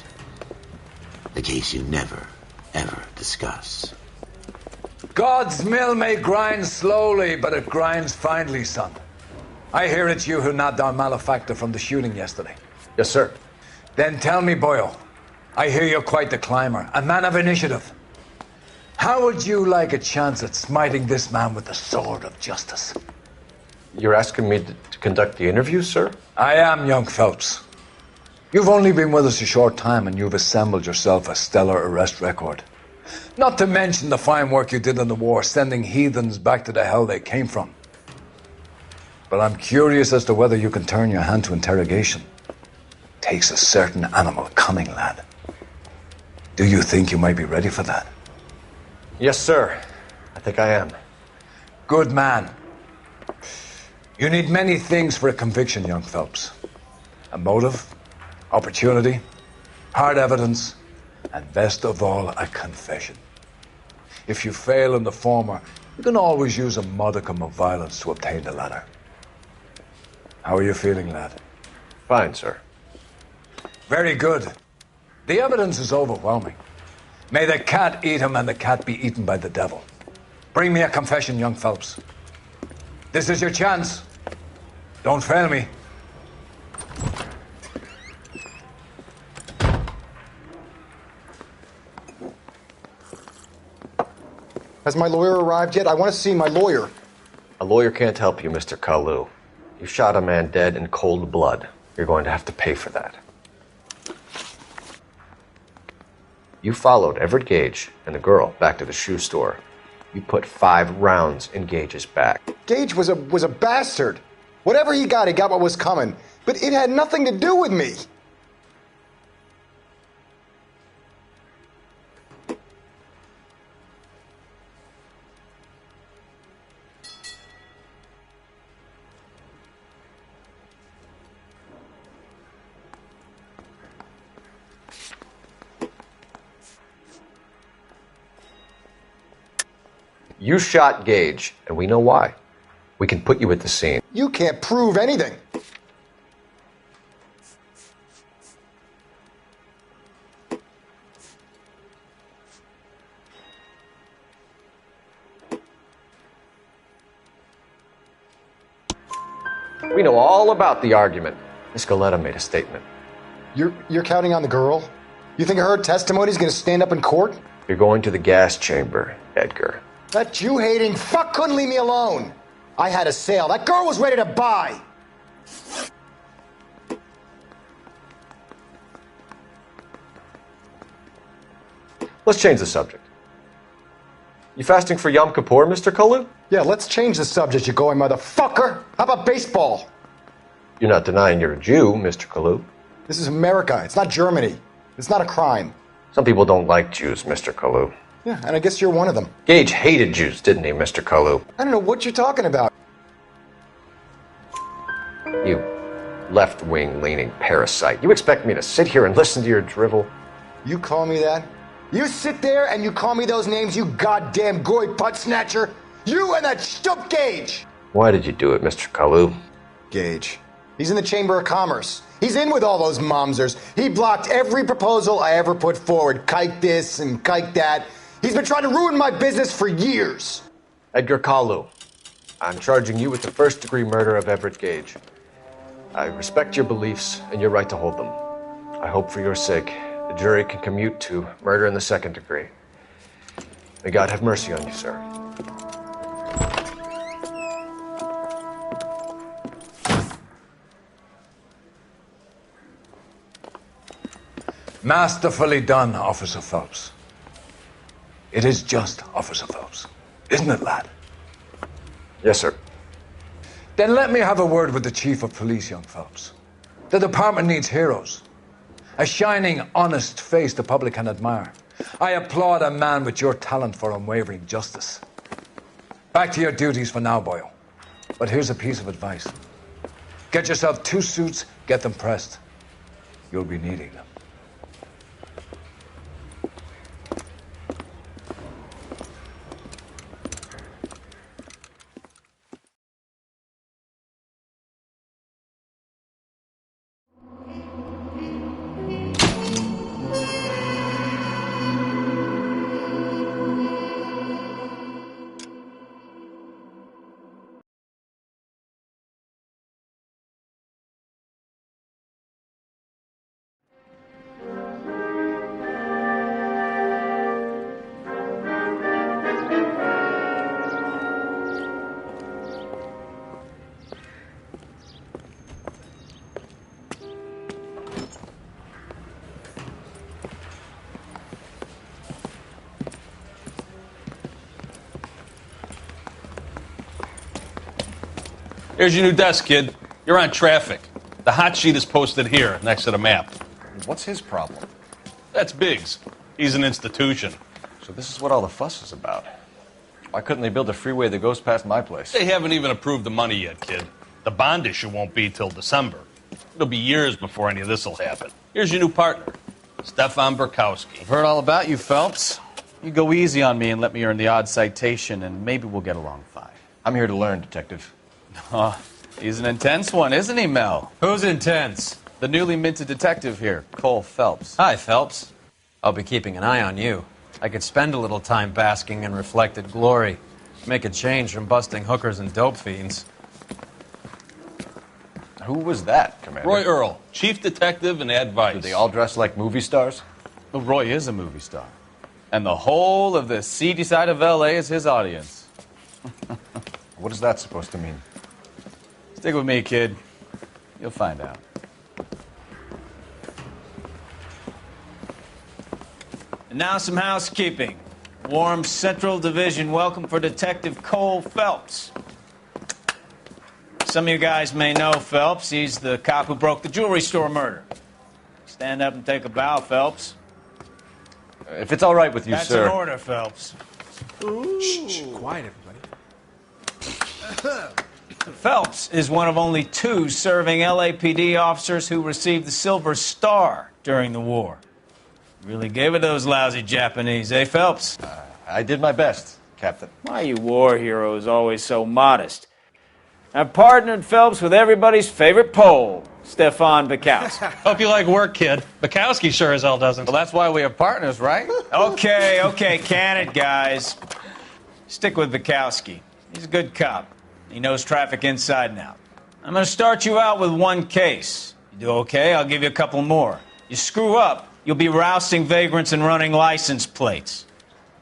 The case you never, ever discuss. God's mill may grind slowly, but it grinds finely, son. I hear it's you who nabbed our malefactor from the shooting yesterday. Yes, sir. Then tell me, Boyle, I hear you're quite the climber, a man of initiative. How would you like a chance at smiting this man with the sword of justice? You're asking me to conduct the interview, sir? I am, young Phelps. You've only been with us a short time and you've assembled yourself a stellar arrest record. Not to mention the fine work you did in the war, sending heathens back to the hell they came from. But I'm curious as to whether you can turn your hand to interrogation. Takes a certain animal cunning, lad. Do you think you might be ready for that? Yes, sir. I think I am. Good man. You need many things for a conviction, young Phelps. A motive, opportunity, hard evidence, and best of all, a confession. If you fail in the former, you can always use a modicum of violence to obtain the latter. How are you feeling, lad? Fine, sir. Very good. The evidence is overwhelming. May the cat eat him and the cat be eaten by the devil. Bring me a confession, young Phelps. This is your chance. Don't fail me. Has my lawyer arrived yet? I want to see my lawyer. A lawyer can't help you, Mr. Kalu. You shot a man dead in cold blood. You're going to have to pay for that. You followed Everett Gage and the girl back to the shoe store. You put 5 rounds in Gage's back. Gage was a bastard. Whatever he got what was coming. But it had nothing to do with me. You shot Gage, and we know why. We can put you at the scene. You can't prove anything. We know all about the argument. Miss Galetta made a statement. You're counting on the girl? You think her testimony's gonna stand up in court? You're going to the gas chamber, Edgar. That Jew-hating fuck couldn't leave me alone. I had a sale. That girl was ready to buy. Let's change the subject. You fasting for Yom Kippur, Mr. Kalu? Yeah, let's change the subject, you going motherfucker. How about baseball? You're not denying you're a Jew, Mr. Kalu. This is America. It's not Germany. It's not a crime. Some people don't like Jews, Mr. Kalu. Yeah, and I guess you're one of them. Gage hated Jews, didn't he, Mr. Kalu? I don't know what you're talking about. You left-wing leaning parasite. You expect me to sit here and listen to your drivel? You call me that? You sit there and you call me those names, you goddamn goy putt snatcher? You and that stup Gage! Why did you do it, Mr. Kalu? Gage. He's in the Chamber of Commerce. He's in with all those momsers. He blocked every proposal I ever put forward. Kike this and kike that. He's been trying to ruin my business for years. Edgar Kalu, I'm charging you with the first-degree murder of Everett Gage. I respect your beliefs and your right to hold them. I hope for your sake the jury can commute to murder in the second degree. May God have mercy on you, sir. Masterfully done, Officer Phelps. It is just, Officer Phelps. Isn't it, lad? Yes, sir. Then let me have a word with the Chief of Police, young Phelps. The department needs heroes. A shining, honest face the public can admire. I applaud a man with your talent for unwavering justice. Back to your duties for now, Boyle. But here's a piece of advice. Get yourself 2 suits, get them pressed. You'll be needing them. Here's your new desk, kid. You're on traffic. The hot sheet is posted here, next to the map. What's his problem? That's Biggs. He's an institution. So this is what all the fuss is about. Why couldn't they build a freeway that goes past my place? They haven't even approved the money yet, kid. The bond issue won't be till December. It'll be years before any of this will happen. Here's your new partner, Stefan Burkowski. I've heard all about you, Phelps. You go easy on me and let me earn the odd citation, and maybe we'll get along fine. I'm here to learn, Detective. Oh, he's an intense one, isn't he, Mel? Who's intense? The newly minted detective here, Cole Phelps. Hi, Phelps. I'll be keeping an eye on you. I could spend a little time basking in reflected glory. Make a change from busting hookers and dope fiends. Who was that, Commander? Roy Earl, chief detective and advice. Do they all dress like movie stars? Well, Roy is a movie star. And the whole of the seedy side of L.A. is his audience. What is that supposed to mean? Stick with me, kid. You'll find out. And now some housekeeping. Warm Central Division welcome for Detective Cole Phelps. Some of you guys may know Phelps. He's the cop who broke the jewelry store murder. Stand up and take a bow, Phelps. If it's all right with you, That's sir. That's an order, Phelps. Shh, quiet, everybody. Phelps is one of only 2 serving LAPD officers who received the Silver Star during the war. Really gave it those lousy Japanese, eh, Phelps? I did my best, Captain. Why you war heroes always so modest? I've partnered Phelps with everybody's favorite Pole, Stefan Burkowski. Hope you like work, kid. Burkowski sure as hell doesn't. Well, that's why we have partners, right? Okay, can it, guys. Stick with Burkowski. He's a good cop. He knows traffic inside and out. I'm going to start you out with 1 case. You do okay, I'll give you a couple more. You screw up, you'll be rousting vagrants and running license plates.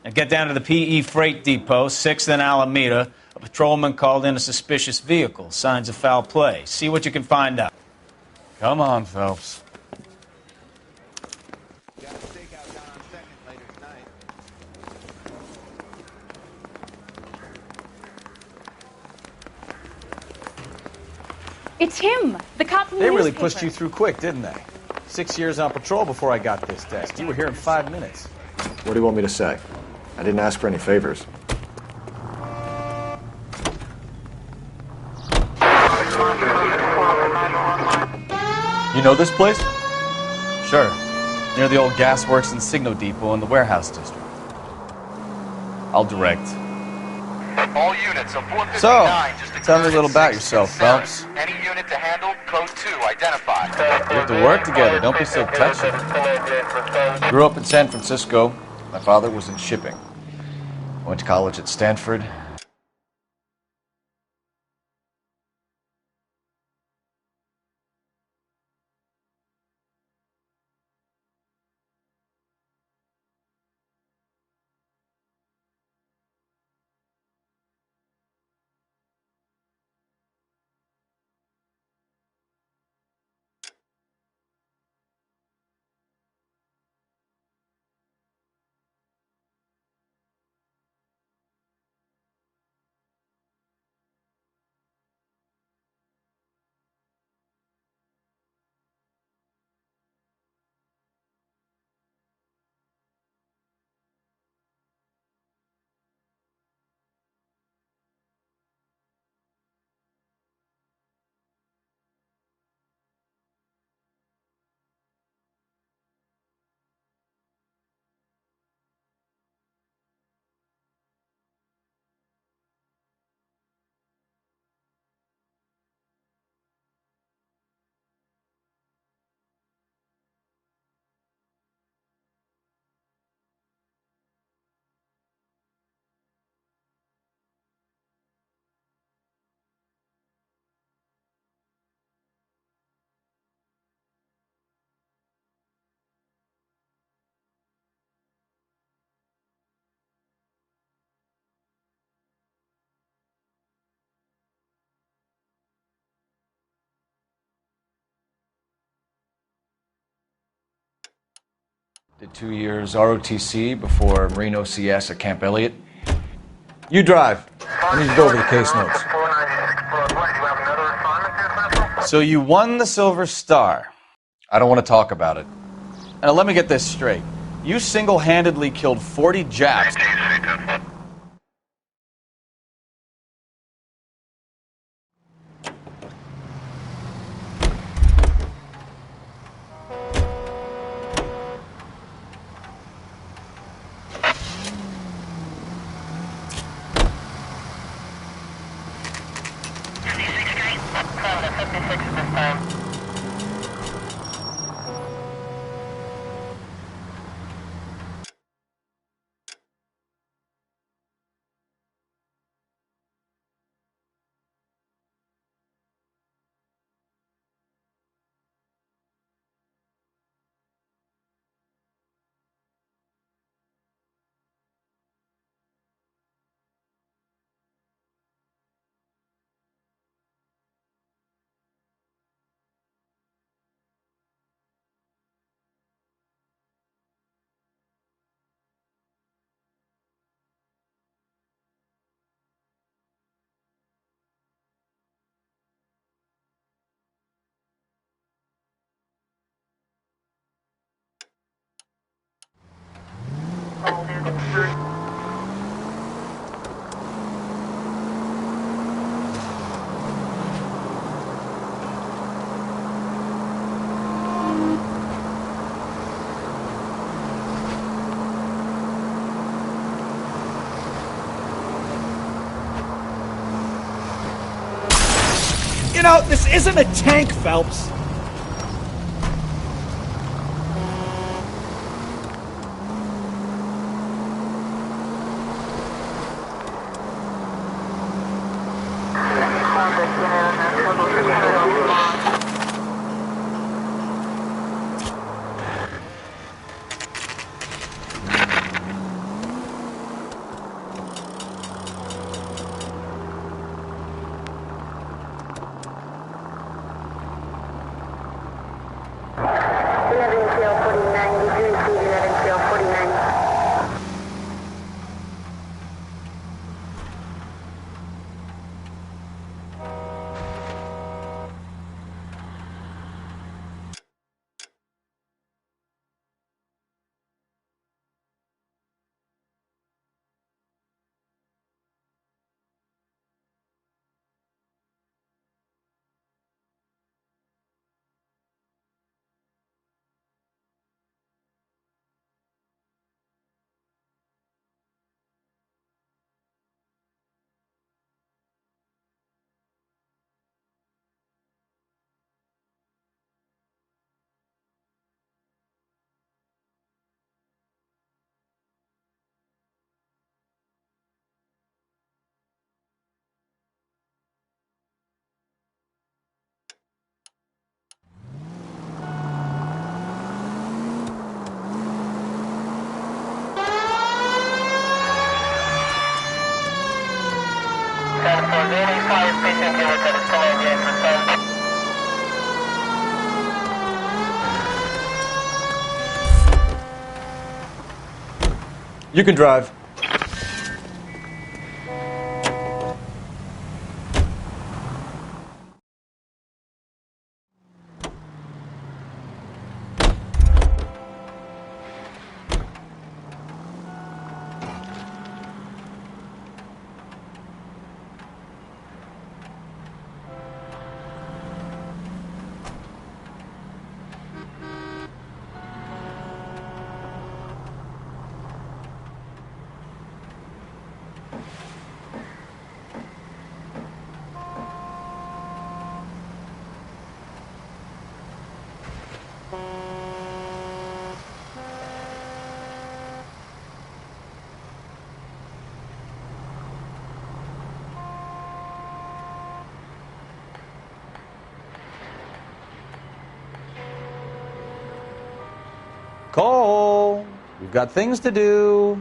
Now get down to the PE Freight Depot, 6th and Alameda. A patrolman called in a suspicious vehicle. Signs of foul play. See what you can find out. Come on, Phelps. It's him, the cop from the They really newspaper. pushed you through quick, didn't they? 6 years on patrol before I got this desk. You were here in 5 minutes. What do you want me to say? I didn't ask for any favors. You know this place? Sure. Near the old gasworks and Signo Depot in the warehouse district. I'll direct. All units of 459 So, tell me a little about yourself, Phelps. Any unit to handle, code 2, identify. We have to work together. Don't be so touchy. Grew up in San Francisco. My father was in shipping. I went to college at Stanford. Did 2 years ROTC before Marine OCS at Camp Elliott. You drive. I need to go over the case notes. So you won the Silver Star. I don't want to talk about it. Now let me get this straight. You single-handedly killed 40 Japs. You know, this isn't a tank, Phelps. You can drive. Cole, we've got things to do.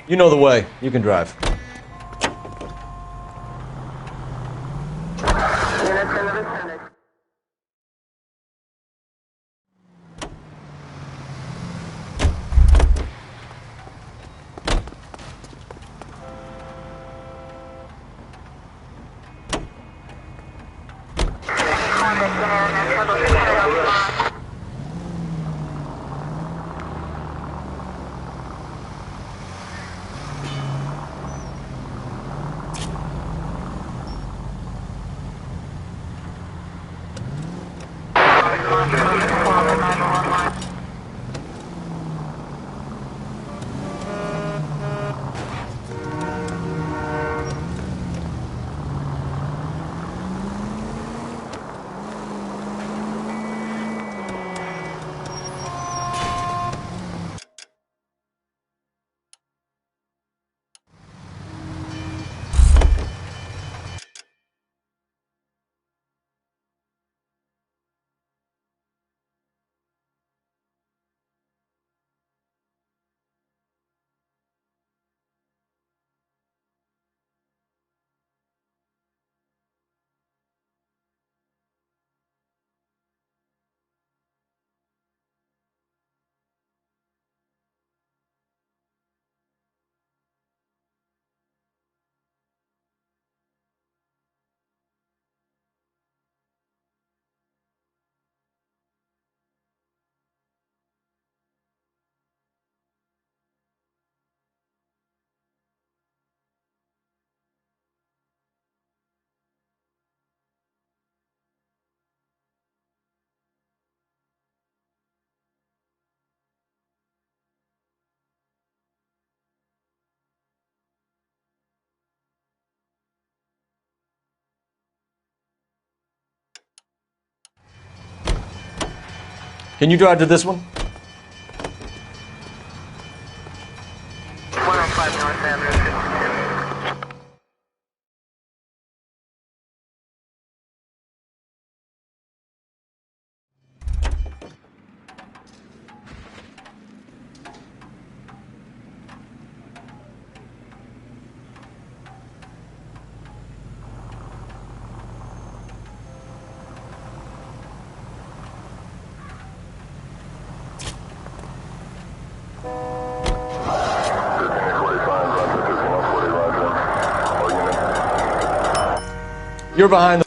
You know the way. You can drive. Can you drive to this one? 105 North Avenue. You're behind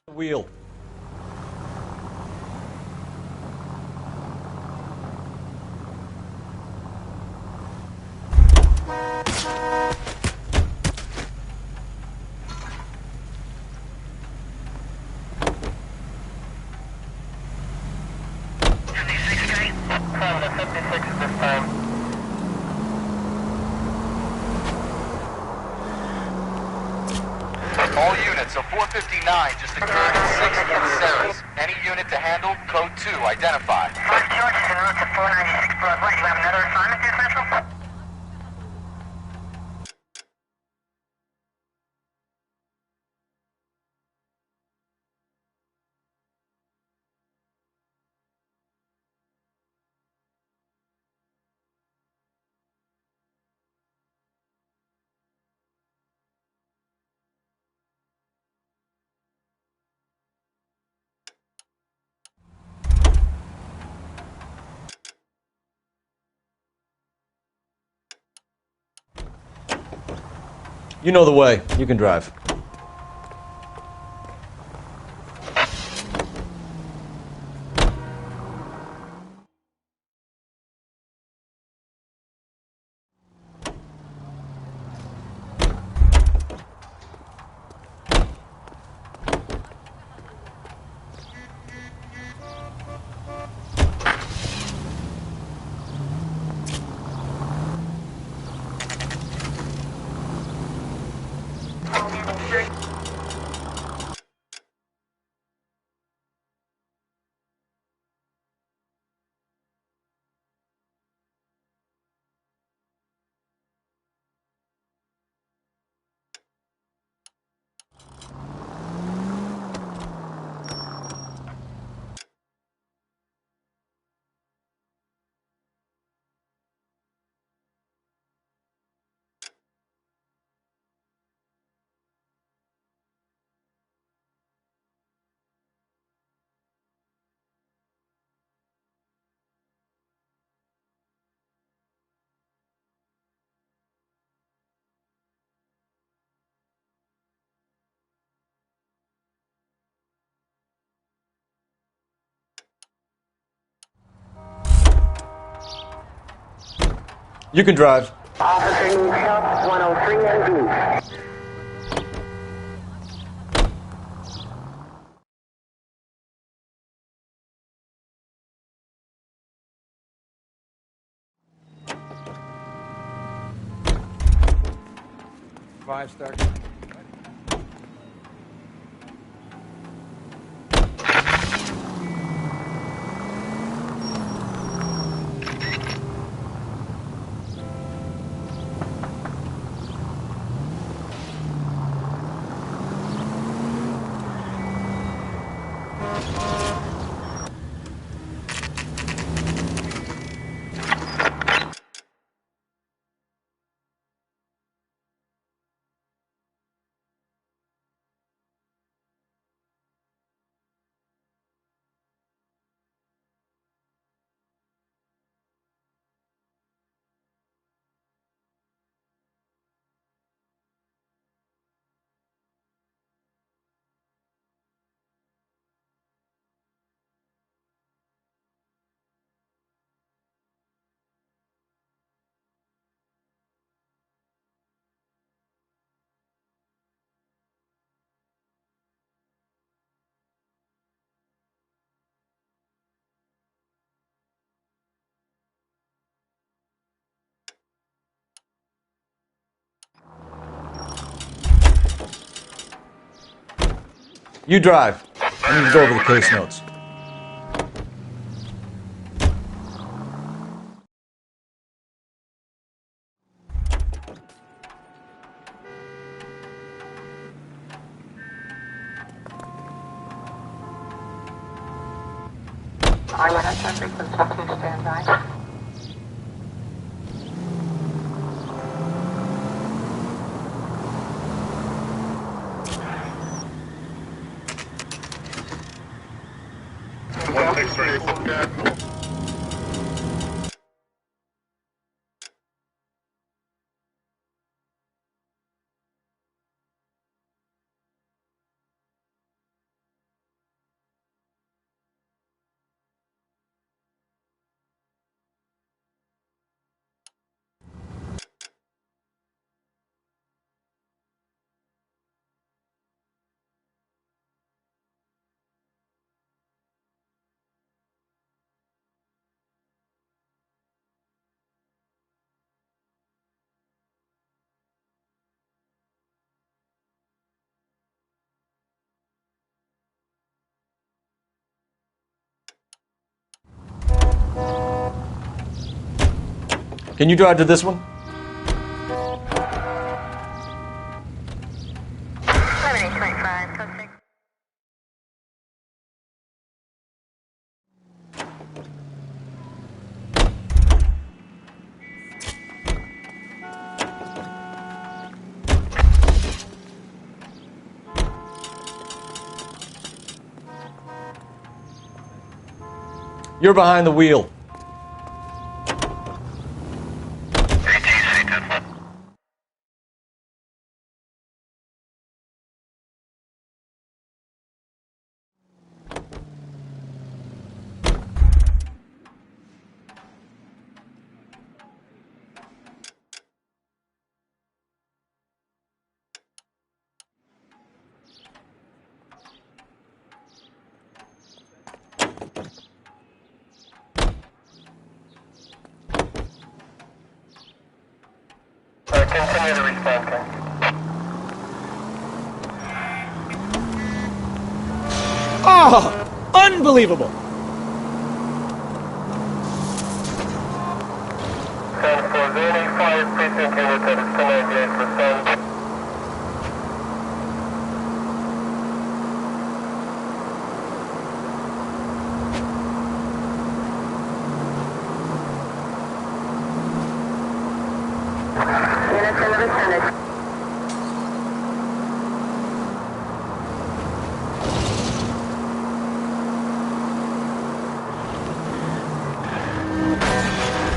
the wheel. All units, a 459 just occurred at 6th and Sarah's. Any unit to handle, code 2, identify. First George is en route to 496 Broadway. Do you have another assignment there, Central? You know the way. You can drive. You can drive. Officer needs help, 103 and B. Five-star. You drive. I need to go over the case notes. I'm going to frequency 2 standby. Can you drive to this one? You're behind the wheel. Continue to respond, sir. Oh, unbelievable! 10-4, is there any fire precinct unit that is still engaged with them? Units in the vicinity.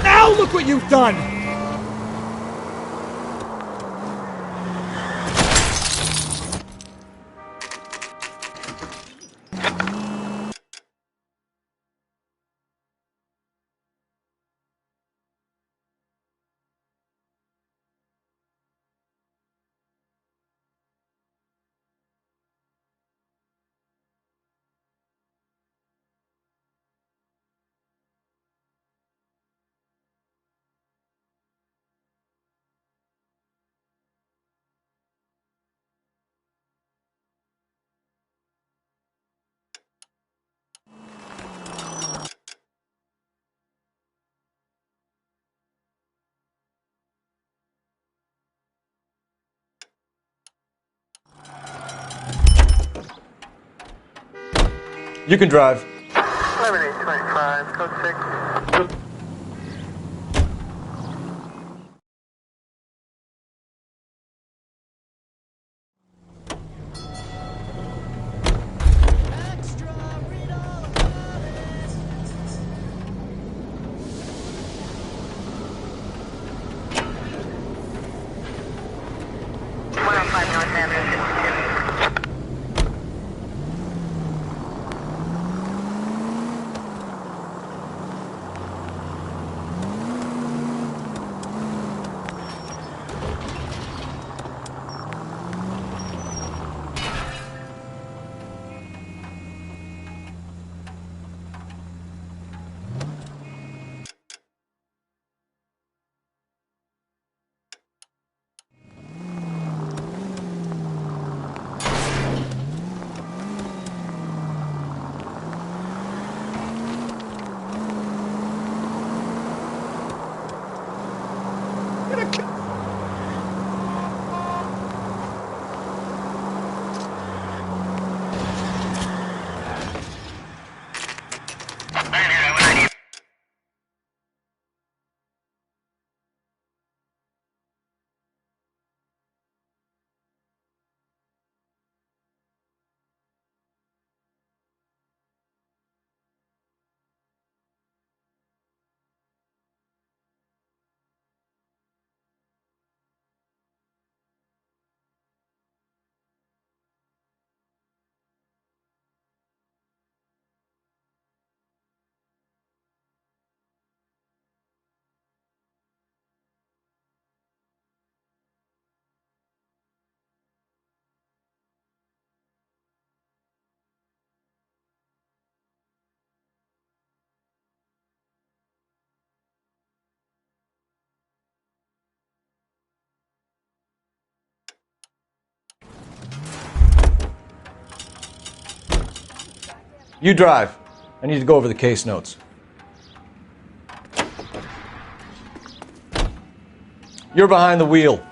Now look what you've done! You can drive. 11825, code 6. You drive. I need to go over the case notes. You're behind the wheel.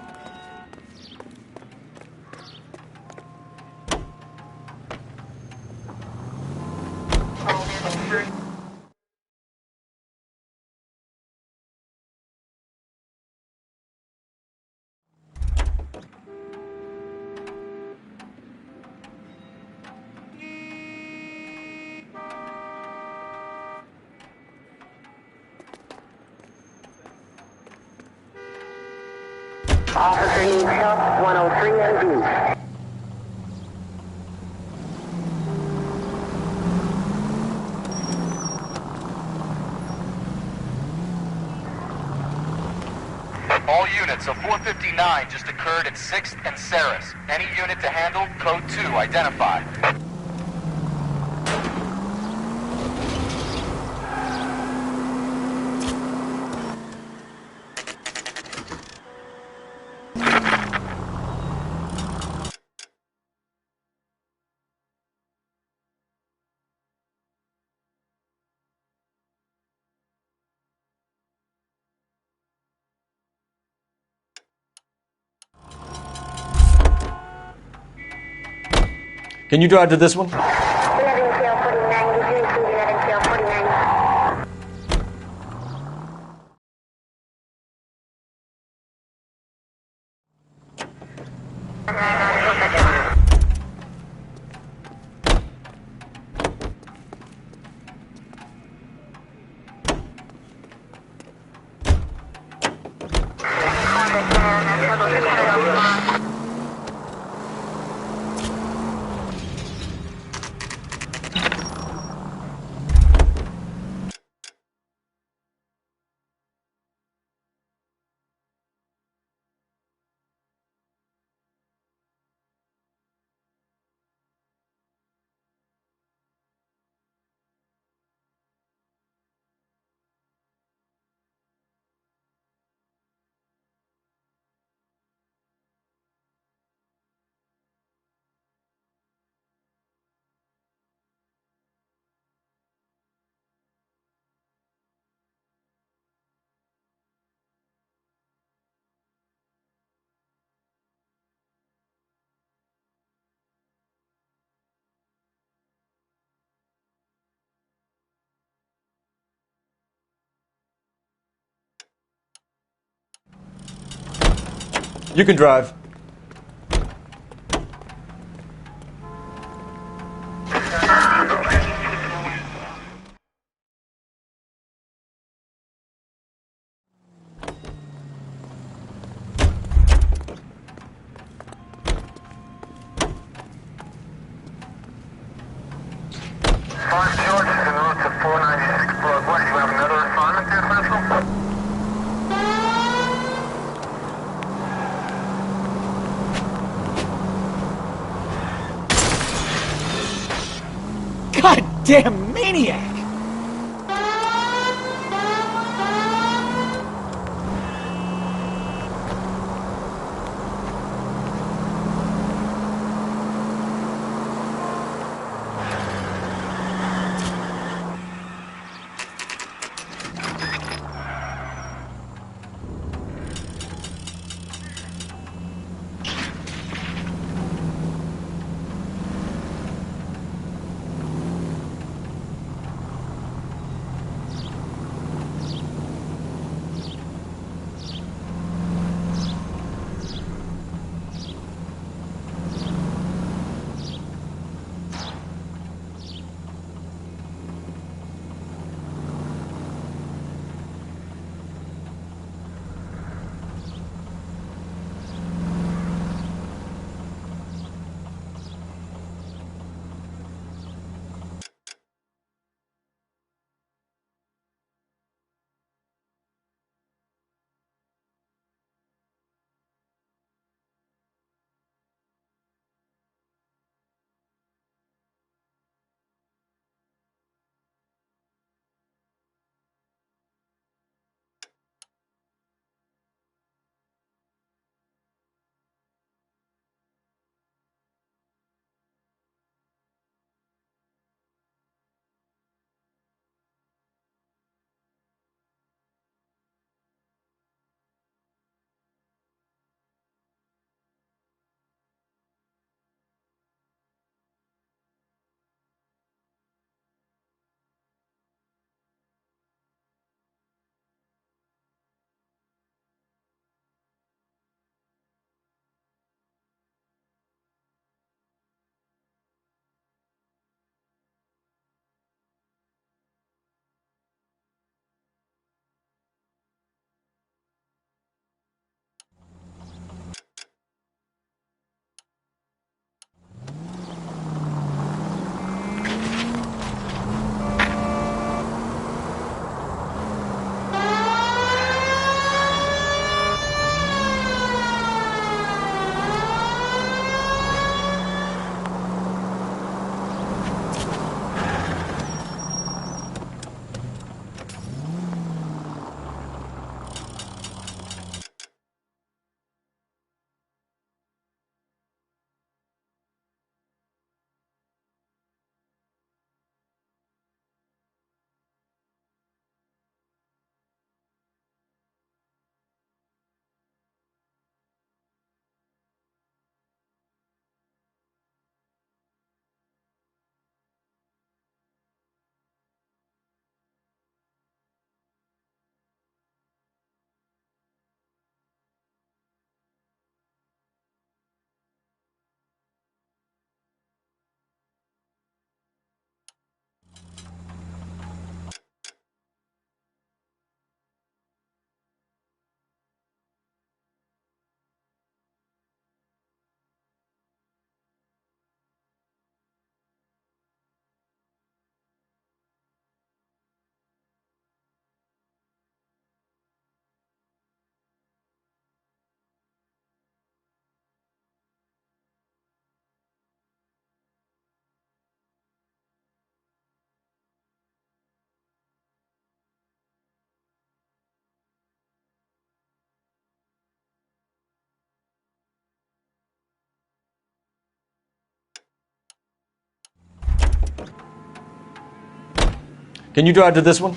Officer needs help, 103 AD. All units, a 459 just occurred at 6th and Saris. Any unit to handle, code 2, identify. Can you drive to this one? 11 tail 49, did you include 11 tail 49? You can drive. Goddamn maniac! Can you drive to this one?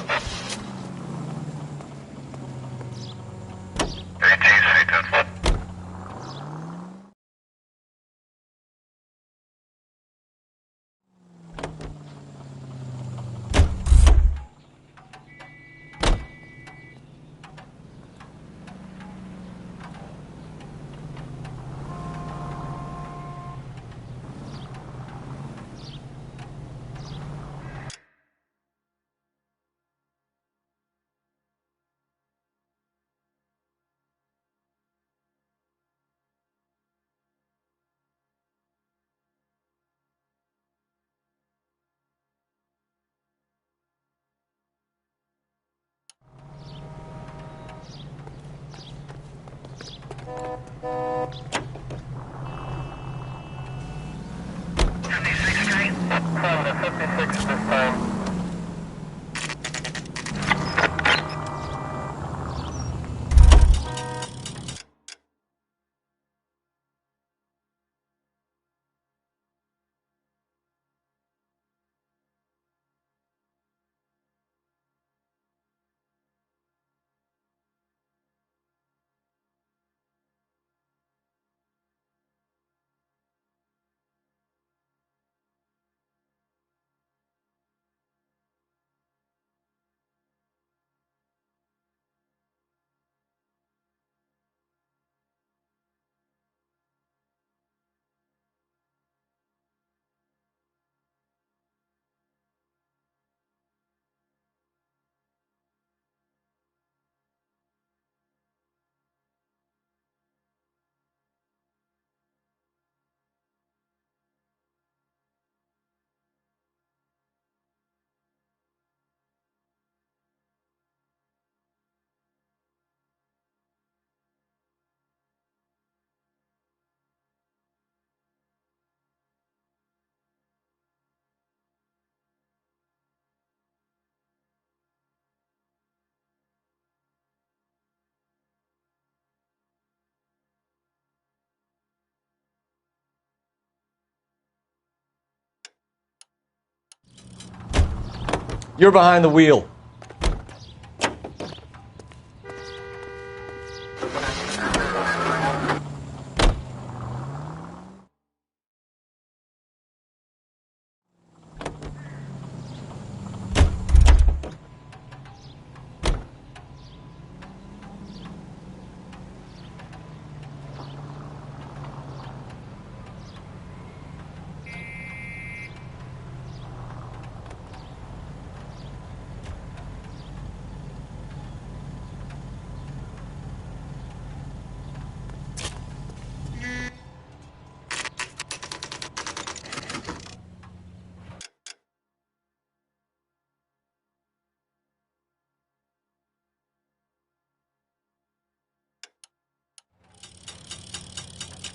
You're behind the wheel.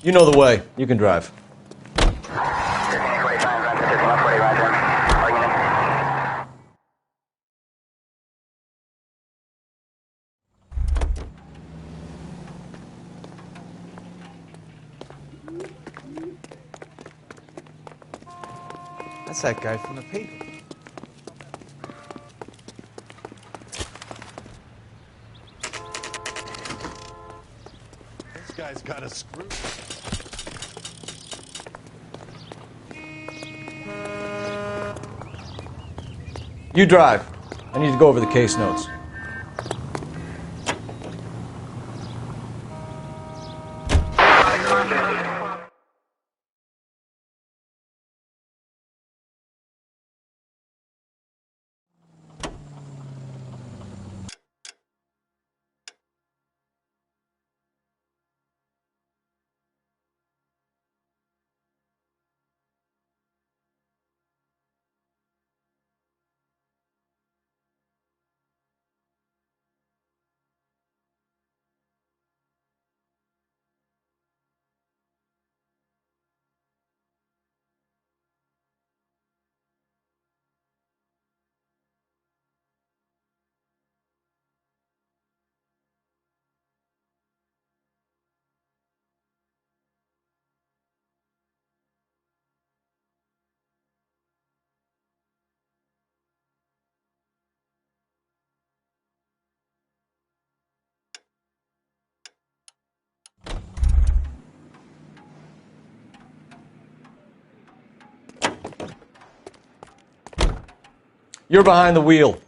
You know the way. You can drive. That's that guy from the paper. This guy's got a screw. You drive. I need to go over the case notes. You're behind the wheel.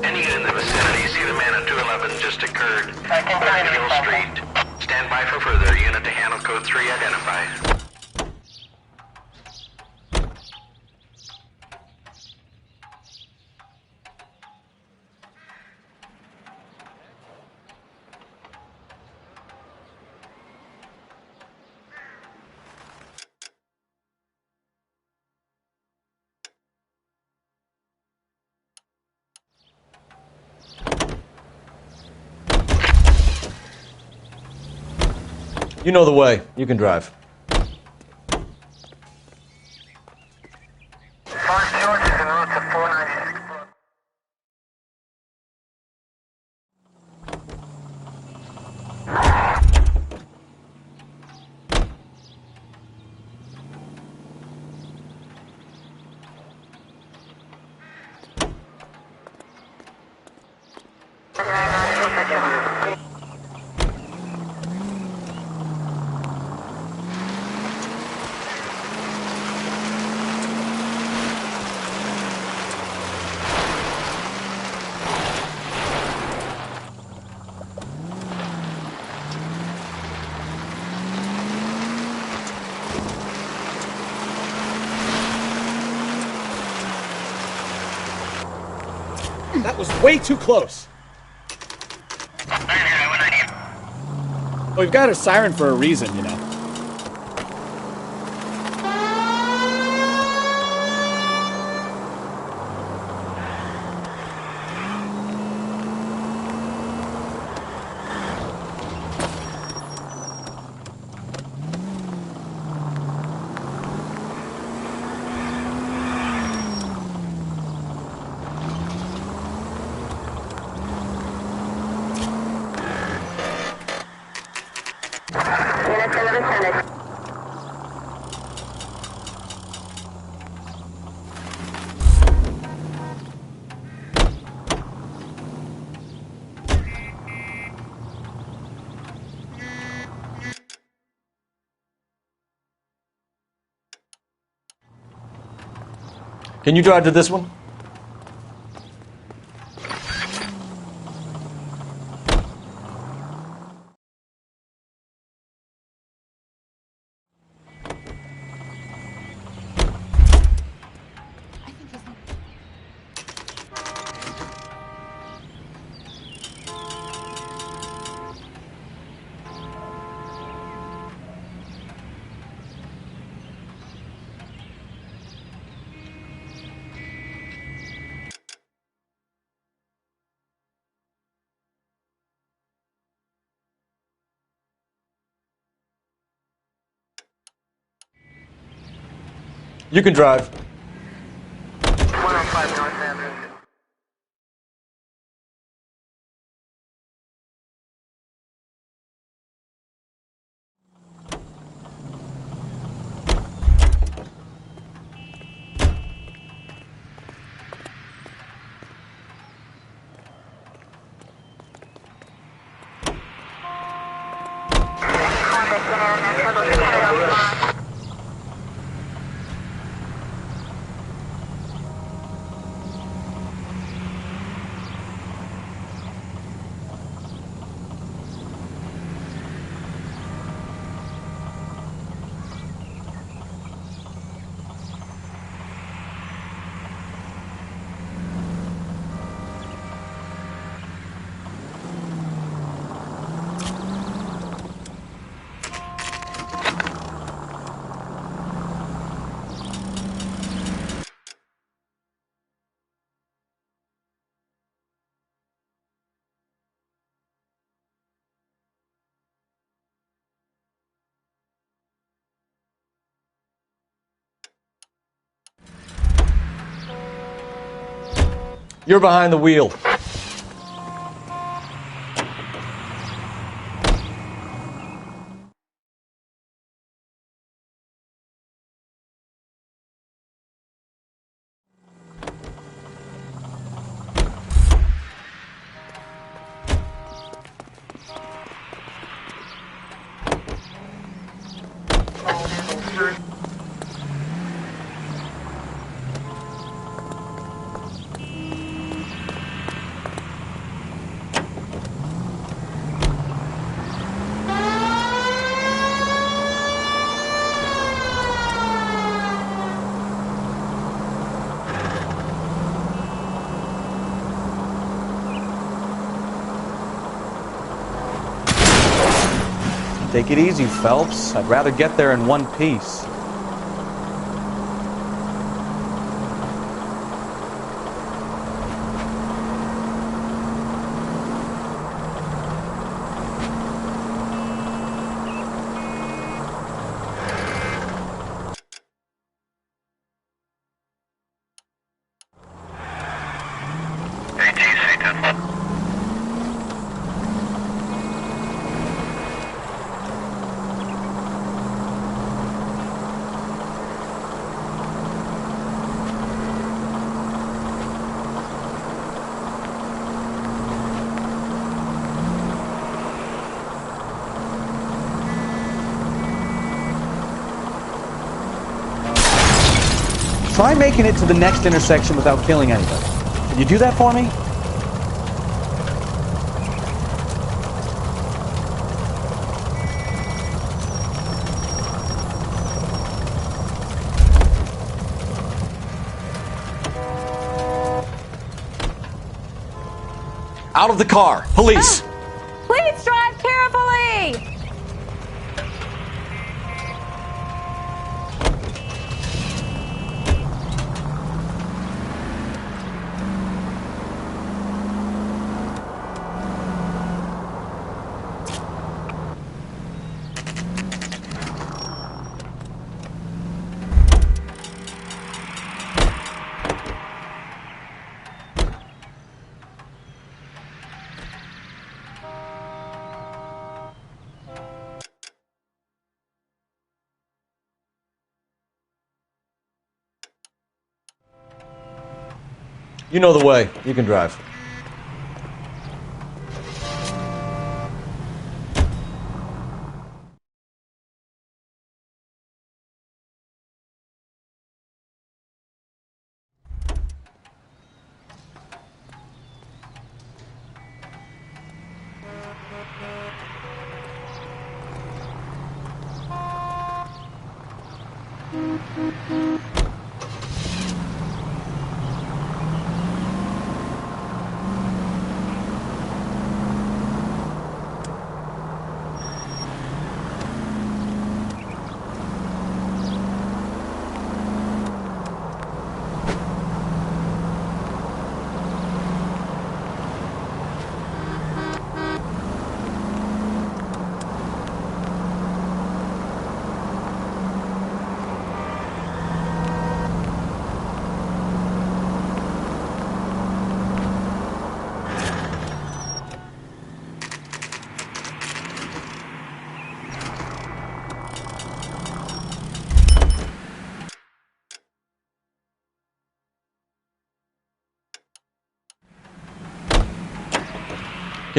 Any unit in the vicinity, see them man at 211 just occurred. Hill Street. Stand by for further. Unit to handle code 3 identified. You know the way. You can drive. First George is en route to 496. That was way too close. We've got a siren for a reason, you know. Can you drive to this one? You can drive. 105 North Avenue. You're behind the wheel. Take it easy, Phelps. I'd rather get there in one piece. Try making it to the next intersection without killing anybody. Can you do that for me? Out of the car. Police. Please drive carefully! You know the way. You can drive.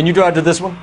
Can you drive to this one?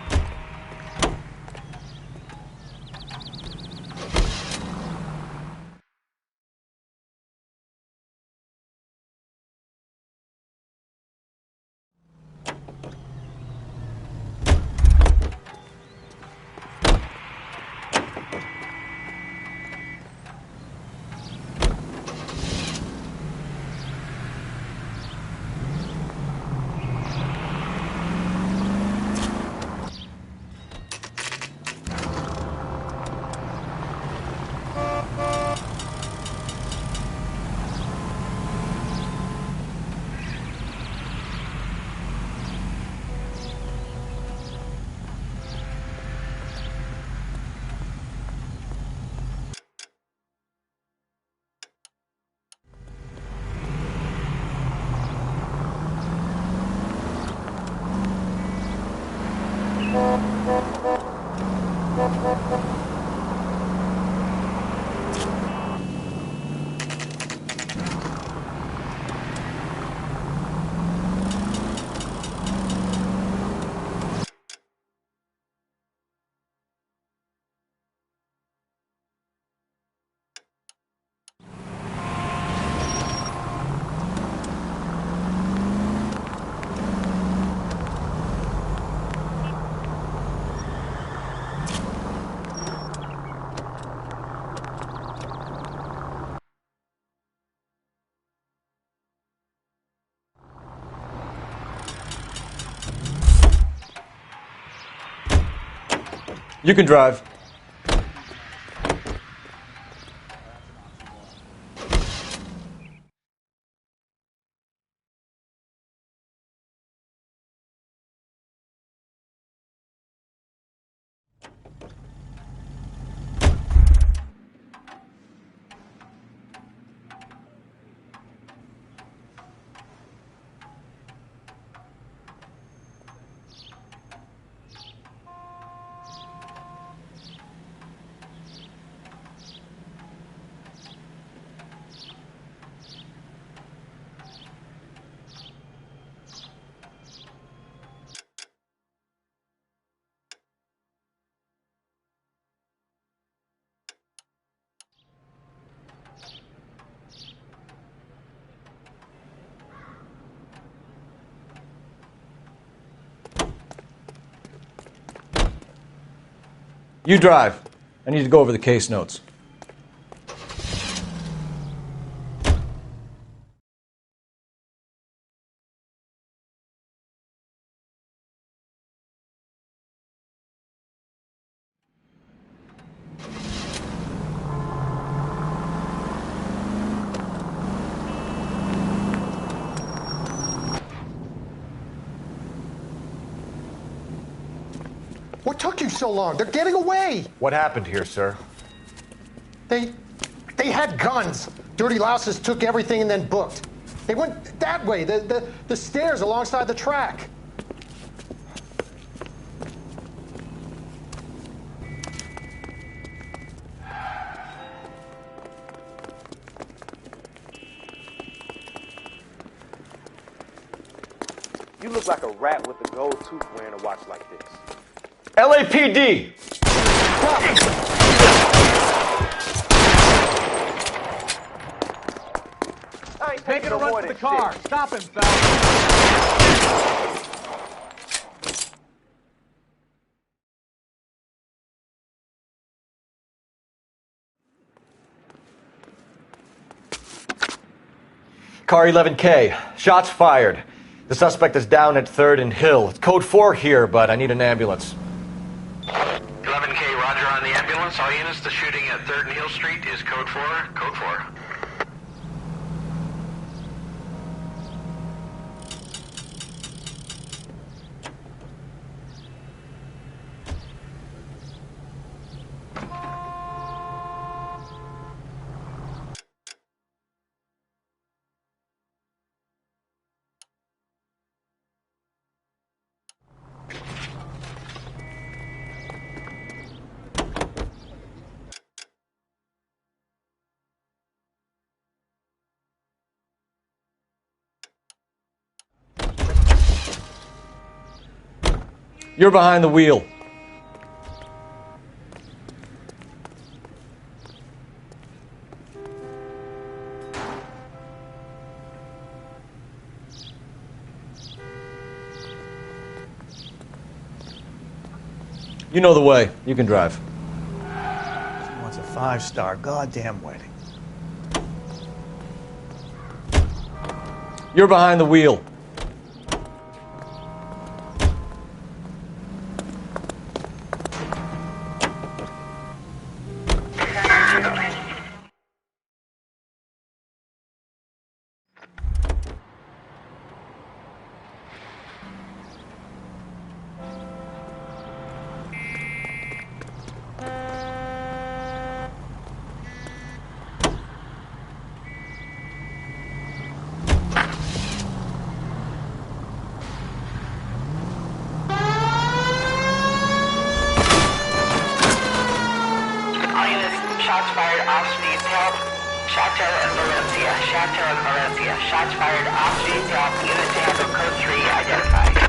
You can drive. You drive. I need to go over the case notes. What took you so long? They're getting away. What happened here, sir? They had guns. Dirty louses took everything and then booked. They went that way, the stairs alongside the track. You look like a rat with a gold tooth wearing a watch like this. LAPD! I ain't Making a no run more for the than car. shit. Stop him, fella. Car 11K. Shots fired. The suspect is down at 3rd and Hill. It's code 4 here, but I need an ambulance. 11K, roger on the ambulance. All units, the shooting at 3rd and Hill Street is code 4. Code 4. You're behind the wheel. You know the way. You can drive. She wants a 5-star goddamn wedding. You're behind the wheel. Shots fired off-speed help. Chateau and Valencia. Chateau and Valencia. Shots fired off-speed help. Unit to handle code 3 identified.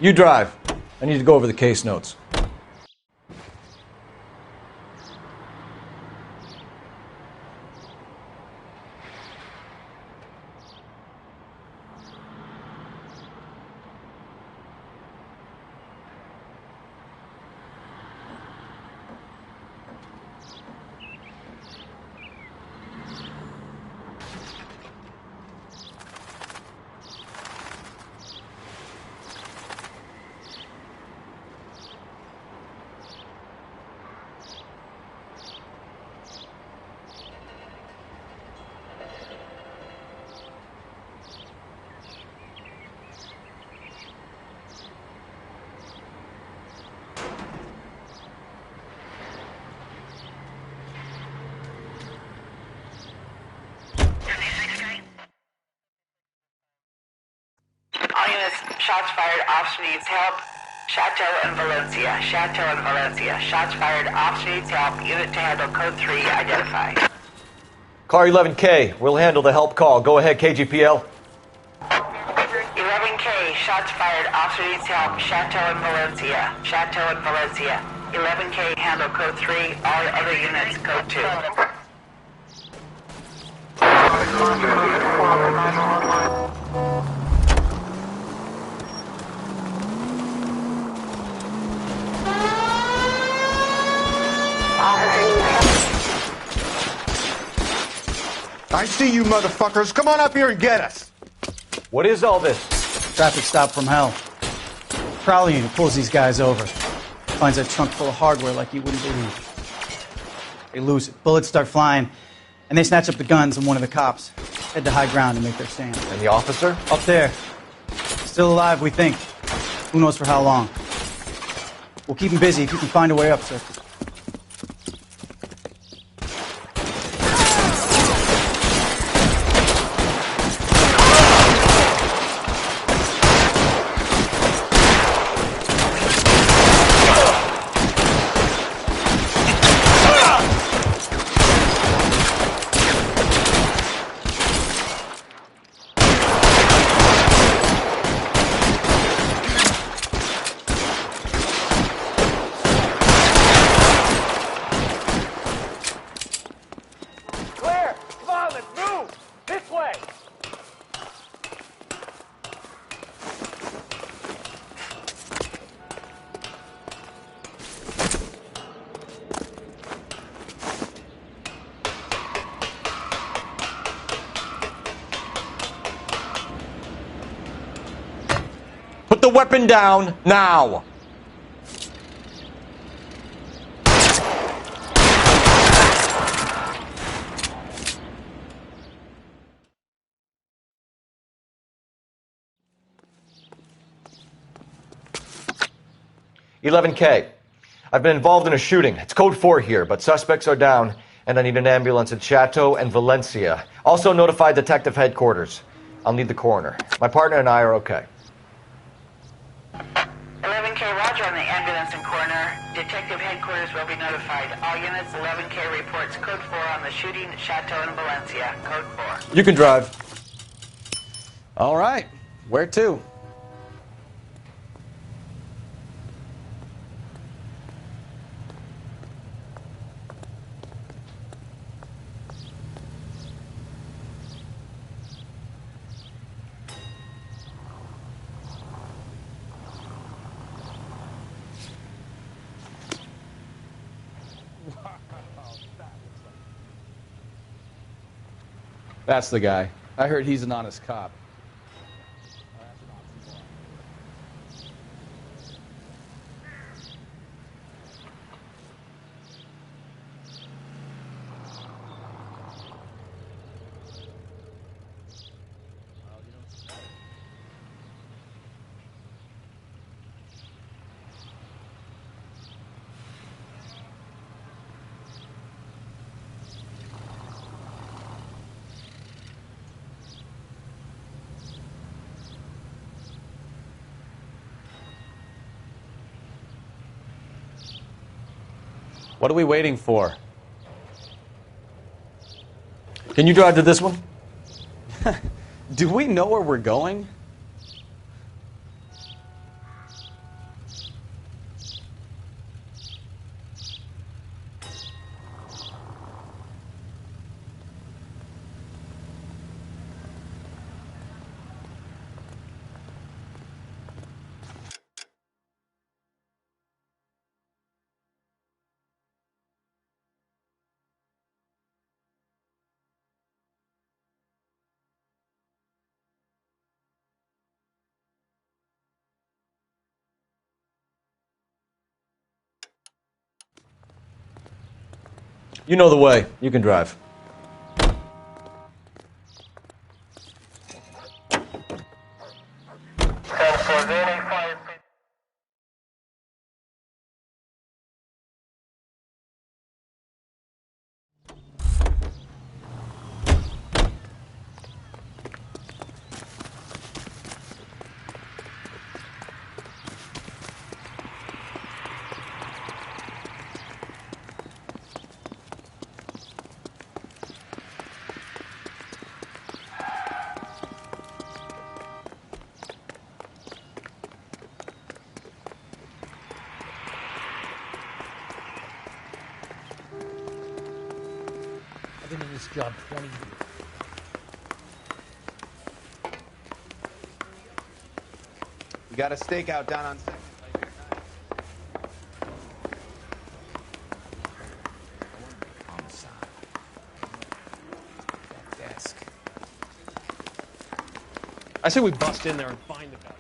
You drive. I need to go over the case notes. Shots fired. Officer needs help. Chateau and Valencia. Chateau and Valencia. Shots fired. Officer needs help. Unit to handle code 3 identified. Car 11K, we'll handle the help call. Go ahead, KGPL. 11K. Shots fired. Officer needs help. Chateau and Valencia. Chateau and Valencia. 11K handle code 3. All other units code 2. I see you motherfuckers. Come on up here and get us. What is all this? Traffic stop from hell. Prowler unit pulls these guys over. Finds a trunk full of hardware like you wouldn't believe. They lose it. Bullets start flying, and they snatch up the guns and one of the cops. Head to high ground and make their stand. And the officer? Up there. Still alive, we think. Who knows for how long. We'll keep him busy if you can find a way up, sir. Put the weapon down, now! "11K. I've been involved in a shooting. It's code 4 here, but suspects are down, and I need an ambulance in Chateau and Valencia. Also notify Detective Headquarters. I'll need the coroner. My partner and I are okay." 11K, roger on the ambulance and coroner. Detective Headquarters will be notified. All units, 11K reports code 4 on the shooting at Chateau and Valencia. Code 4. You can drive. All right. Where to? That's the guy. I heard he's an honest cop. What are we waiting for? Can you drive to this one? Do we know where we're going? You know the way. You can drive. I've been in this job 20 years. We got a stakeout down on second. Desk. I say we bust in there and find the guy.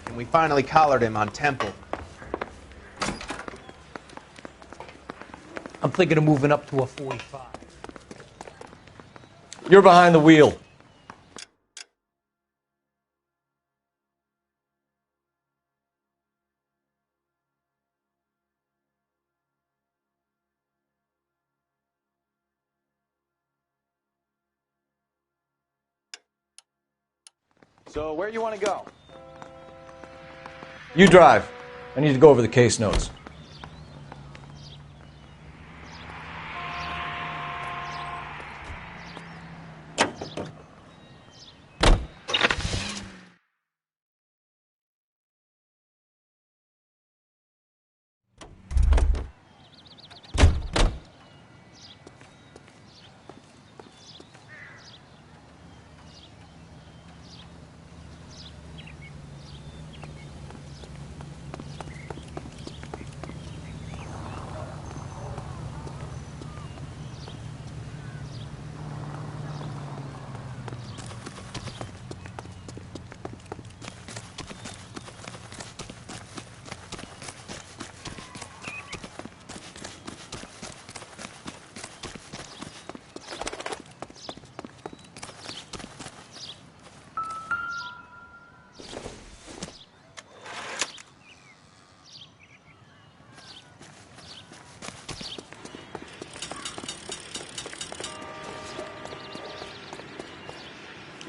And we finally collared him on Temple. I'm thinking of moving up to a 45. You're behind the wheel. So where you want to go? You drive. I need to go over the case notes.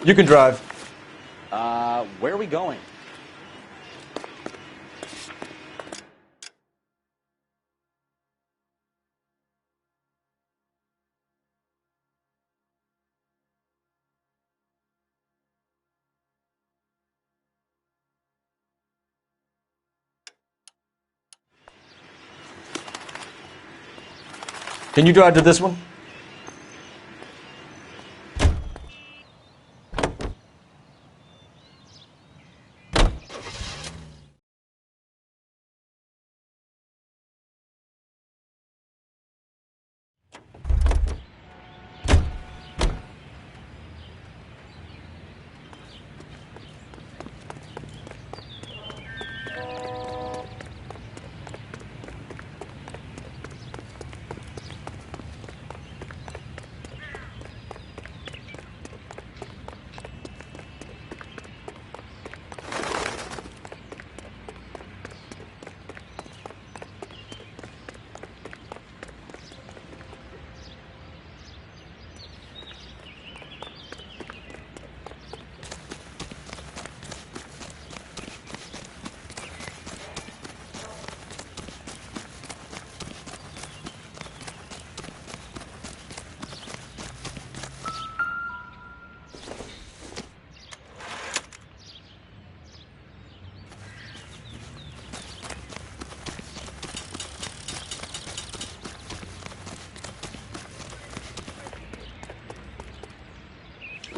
You can drive. Where are we going? Can you drive to this one?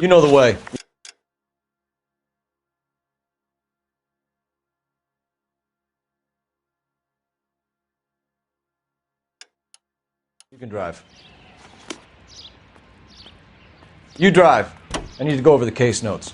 You know the way. You can drive. You drive. I need to go over the case notes.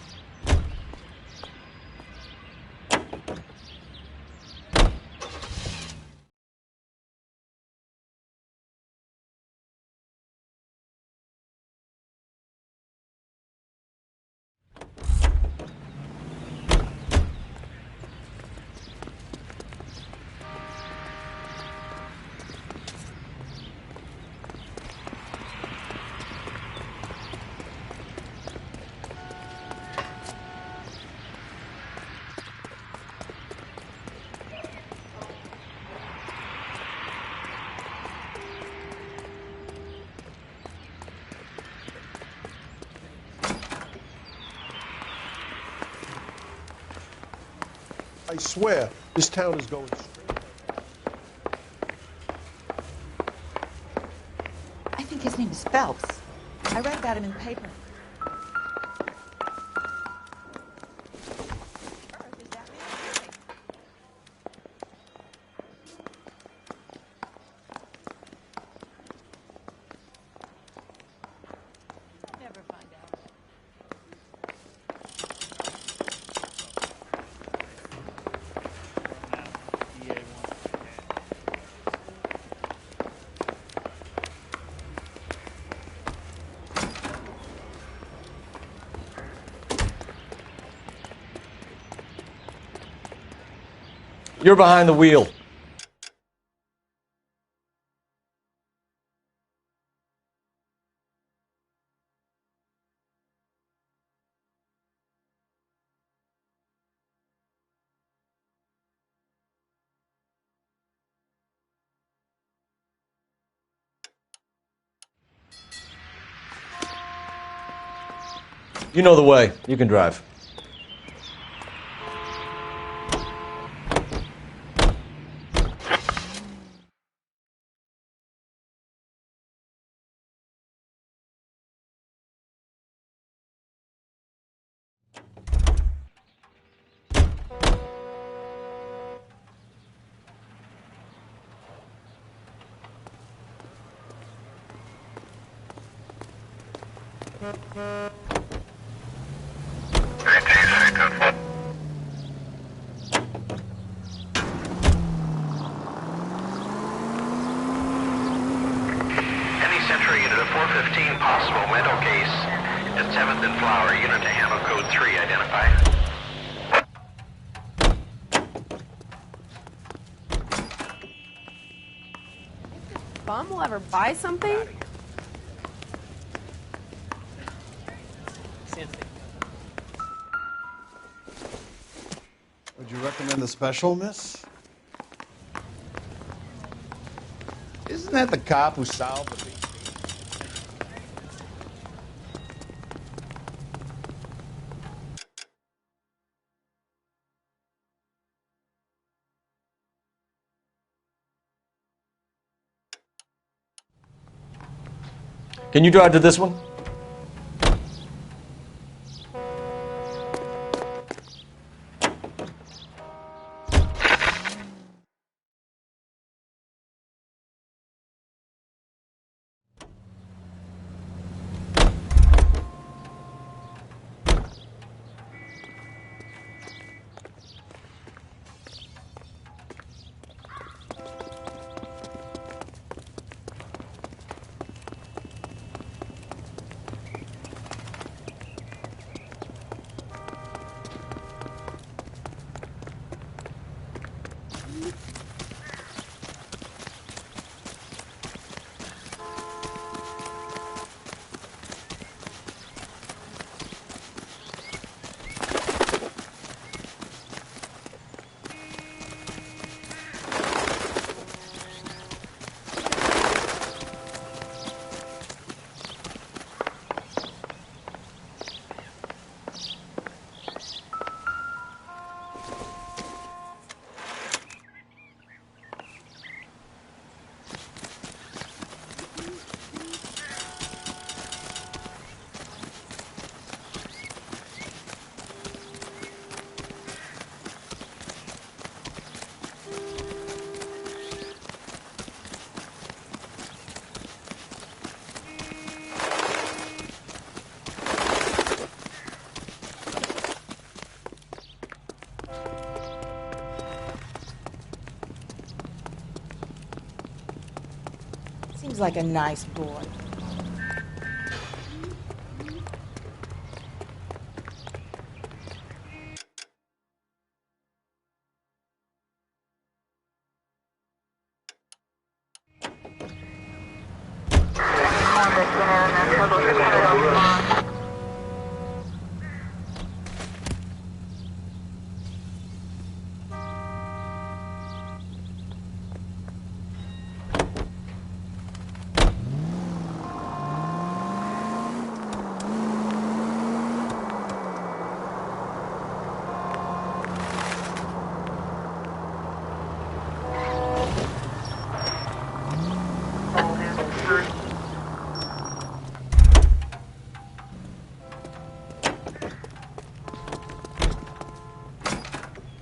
I swear, this town is going straight. I think his name is Phelps. I read about him in the paper. You're behind the wheel. You know the way. You can drive. Any Century unit of 415 possible mental case at 7th and Flower. Unit to handle code 3 identified. Bum will ever buy something? Would you recommend the special, miss? Isn't that the cop who solved the big Can you drive to this one? Seems like a nice boy.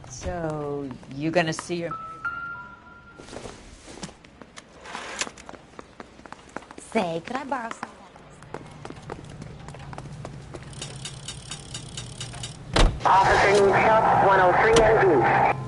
So, you gonna see your... Say, could I borrow some? Officer needs help, 103 and B.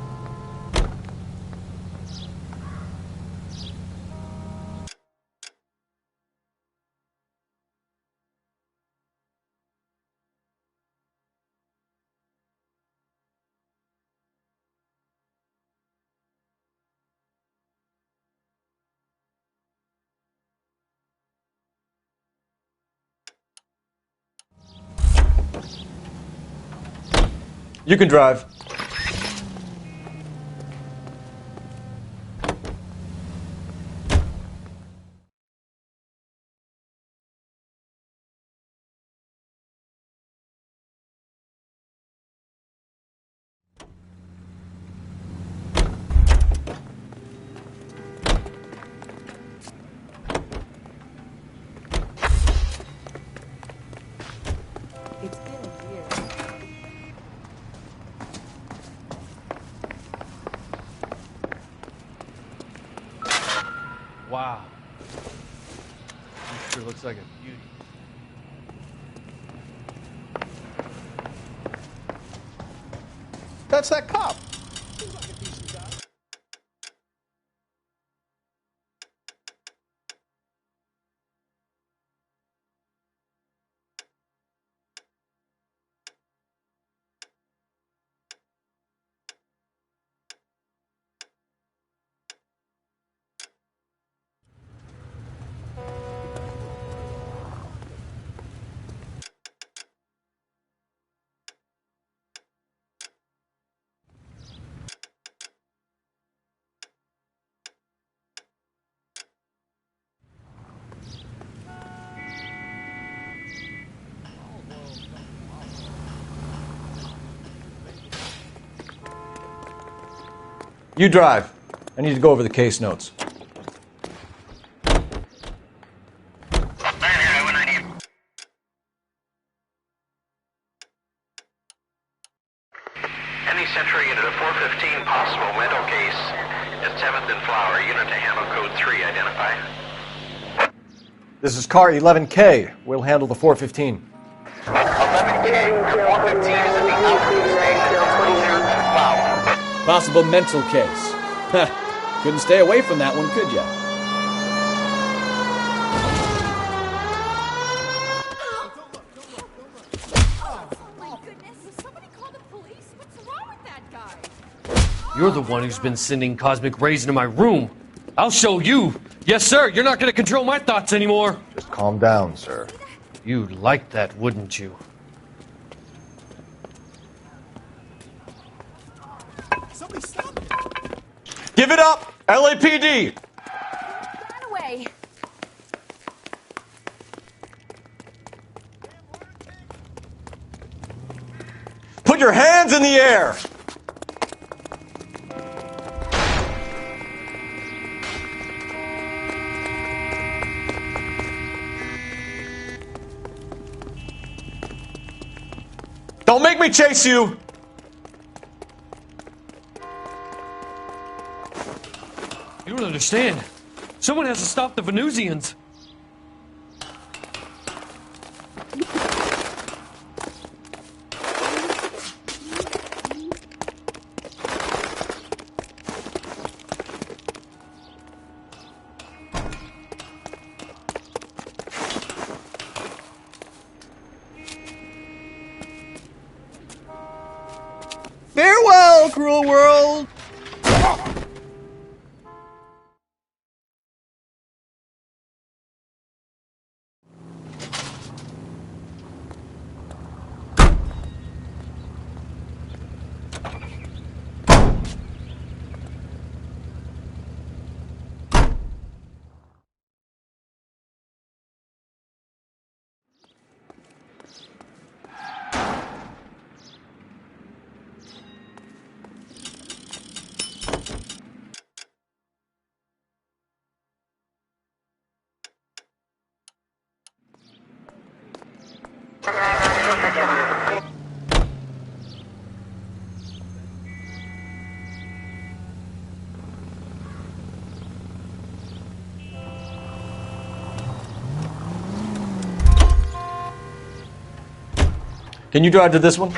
You can drive. It's been a year. Wow. He sure looks like a beauty. That's that cop. You drive. I need to go over the case notes. Any Century unit of 415, possible mental case at 7th and Flower. Unit to handle code 3, identify. This is car 11K. We'll handle the 415. 11K, 415 is at the outfield station. It's closer to Flower. Possible mental case. Couldn't stay away from that one, could ya? You're the one who's been sending cosmic rays into my room. I'll show you. Yes, sir. You're not going to control my thoughts anymore. Just calm down, sir. You'd like that, wouldn't you? Give it up! LAPD! Run away. Put your hands in the air! Don't make me chase you! You don't understand. Someone has to stop the Venusians. Farewell, cruel world! Can you drive to this one?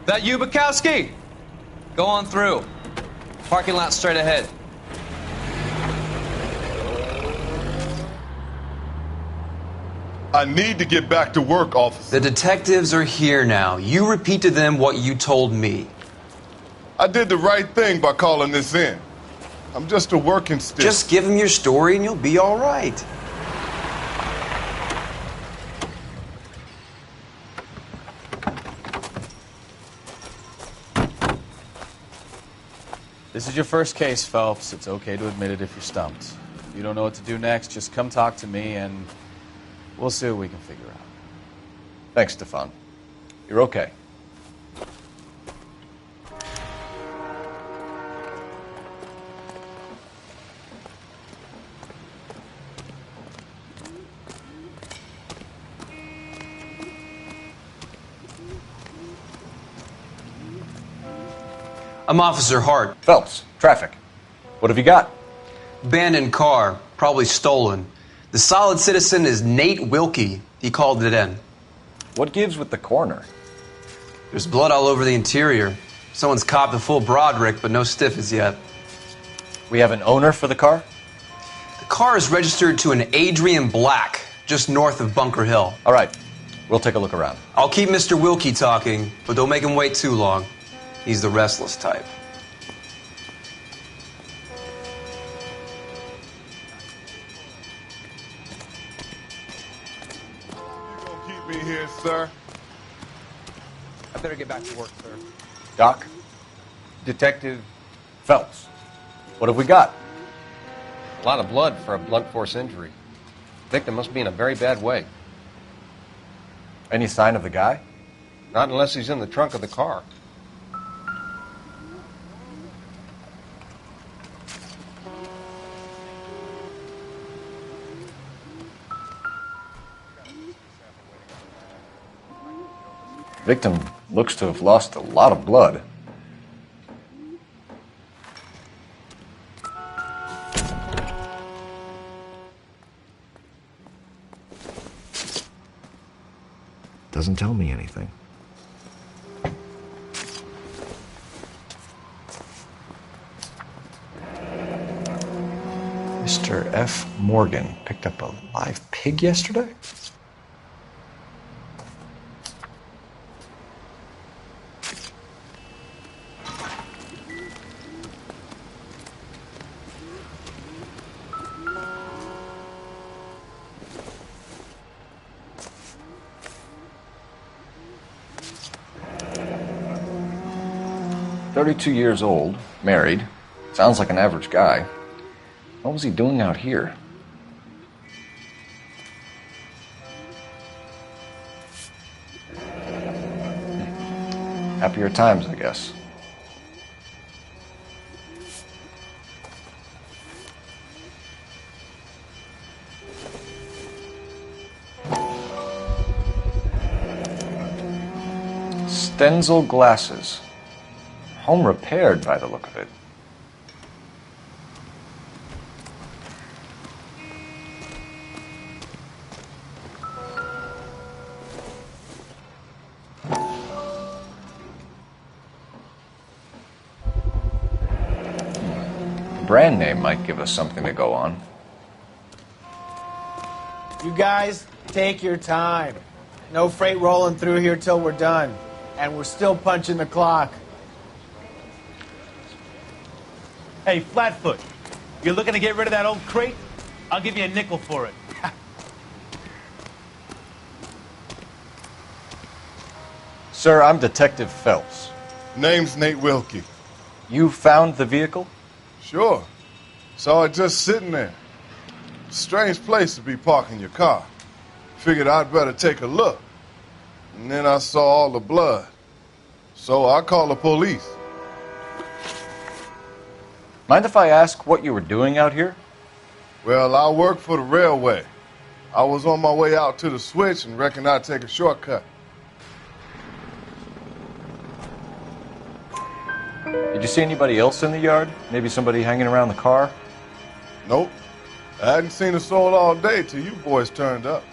That you, Bukowski? Go on through. Parking lot straight ahead. I need to get back to work, officer. The detectives are here now. You repeat to them what you told me. I did the right thing by calling this in. I'm just a working stick. Just give them your story and you'll be all right. This is your first case, Phelps. It's okay to admit it if you're stumped. If you don't know what to do next, just come talk to me and we'll see what we can figure out. Thanks, Stefan. You're okay. I'm Officer Hart. Phelps, traffic. What have you got? Abandoned car, probably stolen. The solid citizen is Nate Wilkie. He called it in. What gives with the coroner? There's blood all over the interior. Someone's copped a full Broderick, but no stiff as yet. We have an owner for the car? The car is registered to an Adrian Black, just north of Bunker Hill. All right, we'll take a look around. I'll keep Mr. Wilkie talking, but don't make him wait too long. He's the restless type. You gonna keep me here, sir? I better get back to work, sir. Doc? Detective Phelps. What have we got? A lot of blood for a blunt force injury. Victim must be in a very bad way. Any sign of the guy? Not unless he's in the trunk of the car. Victim looks to have lost a lot of blood. Doesn't tell me anything. Mr. F. Morgan picked up a live pig yesterday? $32 old, married, sounds like an average guy. What was he doing out here? Happier times, I guess. Stenzel glasses. Home repaired by the look of it. Brand name might give us something to go on. You guys, take your time. No freight rolling through here till we're done. And we're still punching the clock. Hey, Flatfoot, you're looking to get rid of that old crate? I'll give you a nickel for it. Sir, I'm Detective Phelps. Name's Nate Wilkie. You found the vehicle? Sure. Saw it just sitting there. Strange place to be parking your car. Figured I'd better take a look. And then I saw all the blood. So I called the police. Mind if I ask what you were doing out here? Well, I work for the railway. I was on my way out to the switch and reckoned I'd take a shortcut. Did you see anybody else in the yard? Maybe somebody hanging around the car? Nope. I hadn't seen a soul all day till you boys turned up.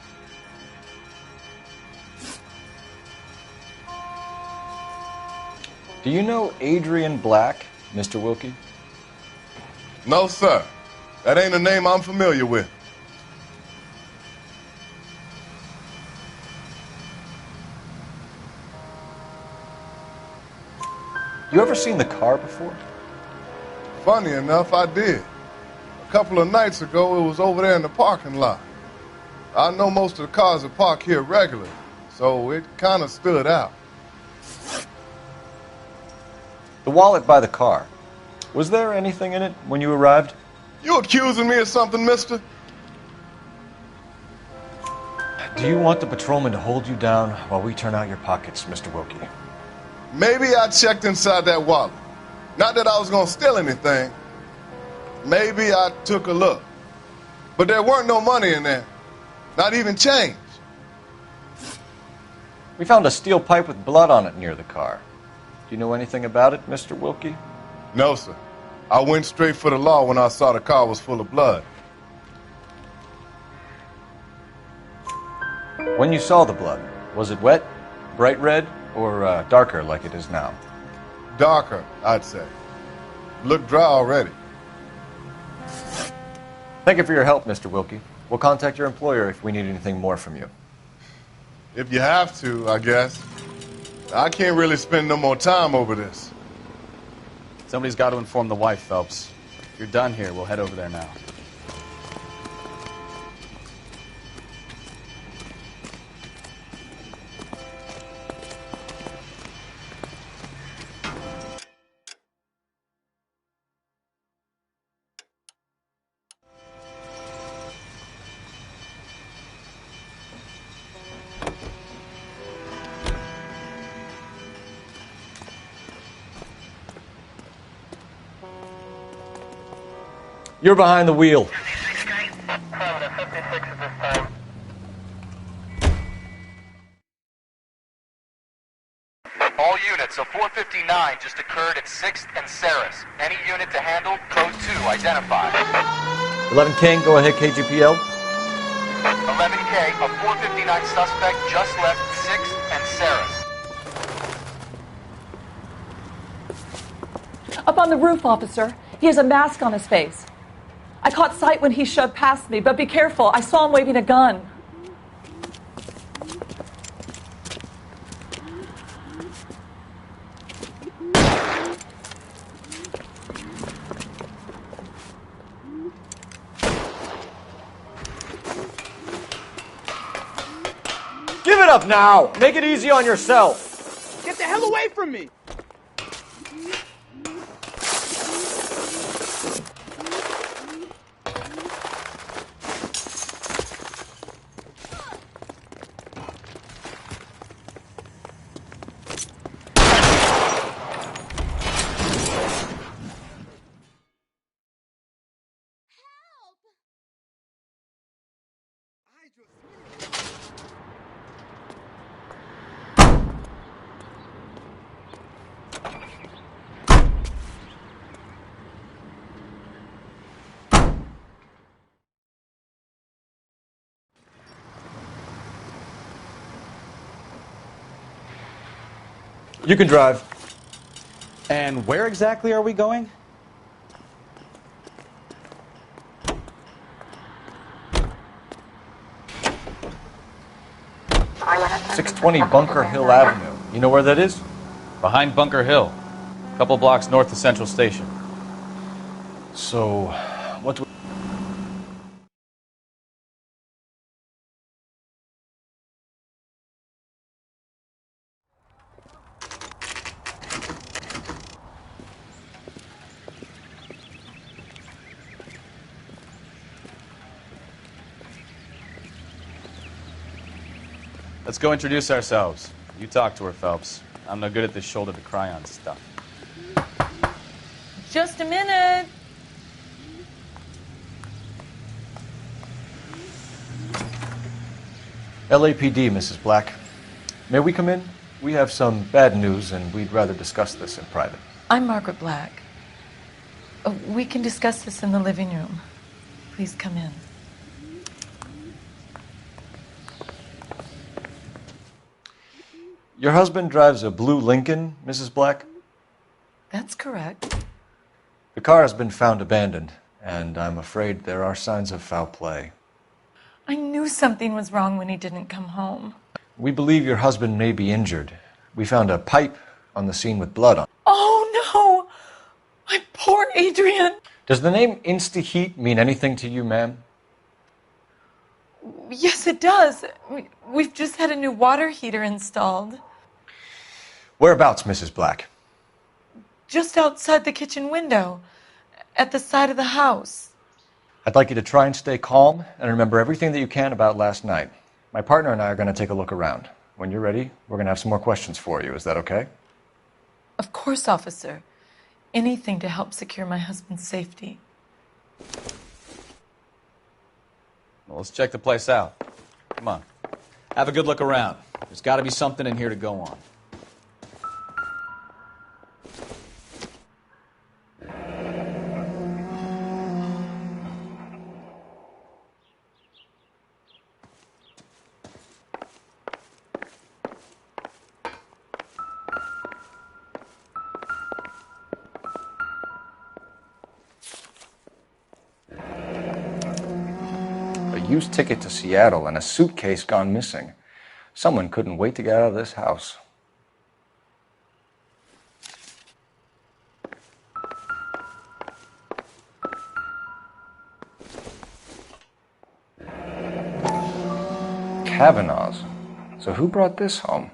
Do you know Adrian Black, Mr. Wilkie? No, sir. That ain't a name I'm familiar with. You ever seen the car before? Funny enough, I did. A couple of nights ago, it was over there in the parking lot. I know most of the cars that park here regularly, so it kind of stood out. The wallet by the car. Was there anything in it when you arrived? You accusing me of something, mister? Do you want the patrolman to hold you down while we turn out your pockets, Mr. Wilkie? Maybe I checked inside that wallet. Not that I was going to steal anything. Maybe I took a look. But there weren't no money in there. Not even change. We found a steel pipe with blood on it near the car. Do you know anything about it, Mr. Wilkie? No, sir. I went straight for the law when I saw the car was full of blood. When you saw the blood, was it wet, bright red, or darker like it is now? Darker, I'd say. Looked dry already. Thank you for your help, Mr. Wilkie. We'll contact your employer if we need anything more from you. If you have to, I guess. I can't really spend no more time over this. Somebody's got to inform the wife, Phelps. If you're done here, we'll head over there now. You're behind the wheel. All units, a 459 just occurred at 6th and Saris. Any unit to handle, code 2, identify. 11 King, go ahead, KGPL. 11K, a 459 suspect just left 6th and Saris. Up on the roof, officer. He has a mask on his face. I caught sight when he shoved past me, but be careful. I saw him waving a gun. Give it up now! Make it easy on yourself! Get the hell away from me! You can drive. And where exactly are we going? .620 Bunker Hill Avenue. You know where that is? Behind Bunker Hill. A couple blocks north of Central Station. So, what do Let's go introduce ourselves. You talk to her, Phelps. I'm no good at this shoulder to cry on stuff. Just a minute. LAPD, Mrs. Black. May we come in? We have some bad news, and we'd rather discuss this in private. I'm Margaret Black. We can discuss this in the living room. Please come in. Your husband drives a blue Lincoln, Mrs. Black? That's correct. The car has been found abandoned, and I'm afraid there are signs of foul play. I knew something was wrong when he didn't come home. We believe your husband may be injured. We found a pipe on the scene with blood on it. Oh, no! My poor Adrian! Does the name Insta-Heat mean anything to you, ma'am? Yes, it does. We've just had a new water heater installed. Whereabouts, Mrs. Black? Just outside the kitchen window, at the side of the house. I'd like you to try and stay calm and remember everything that you can about last night. My partner and I are going to take a look around. When you're ready, we're going to have some more questions for you. Is that okay? Of course, officer. Anything to help secure my husband's safety. Well, let's check the place out. Come on. Have a good look around. There's got to be something in here to go on. Used ticket to Seattle and a suitcase gone missing. Someone couldn't wait to get out of this house. Kavanaugh's. So who brought this home?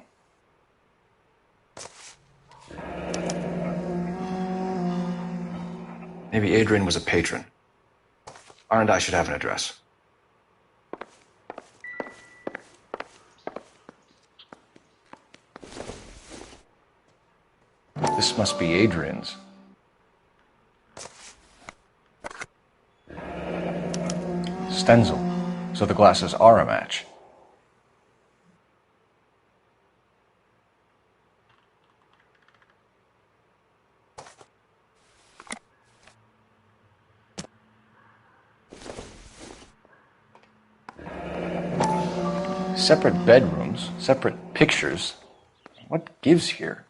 Maybe Adrian was a patron. R&I should have an address. This must be Adrian's. Stenzel. So the glasses are a match. Separate bedrooms, separate pictures. What gives here?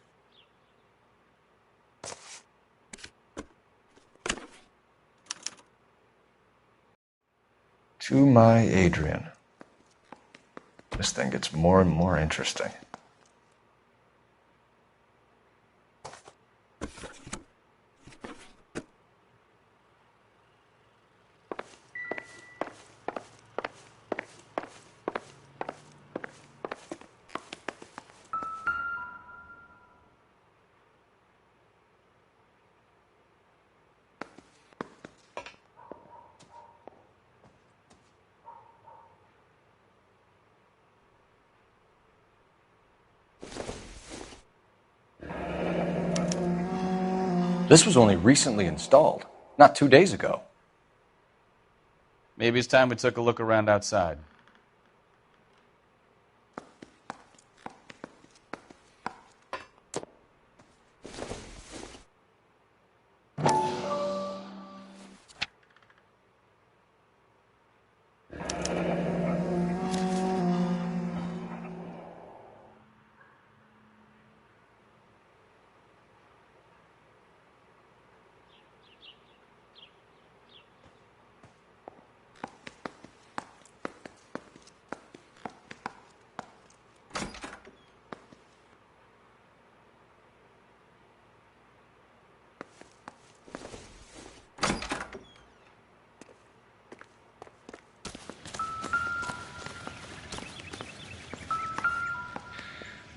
To my Adrian. This thing gets more and more interesting. This was only recently installed, not 2 days ago. Maybe it's time we took a look around outside.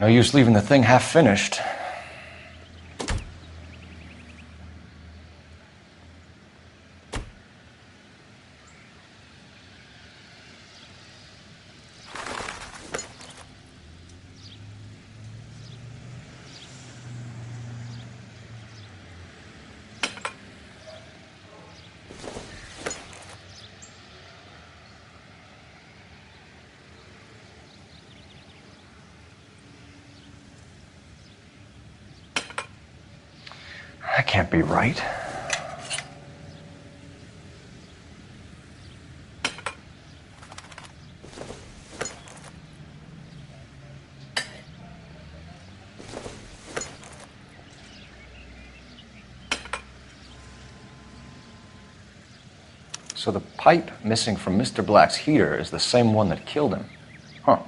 No use leaving the thing half finished. That can't be right. So the pipe missing from Mr. Black's heater is the same one that killed him. Huh.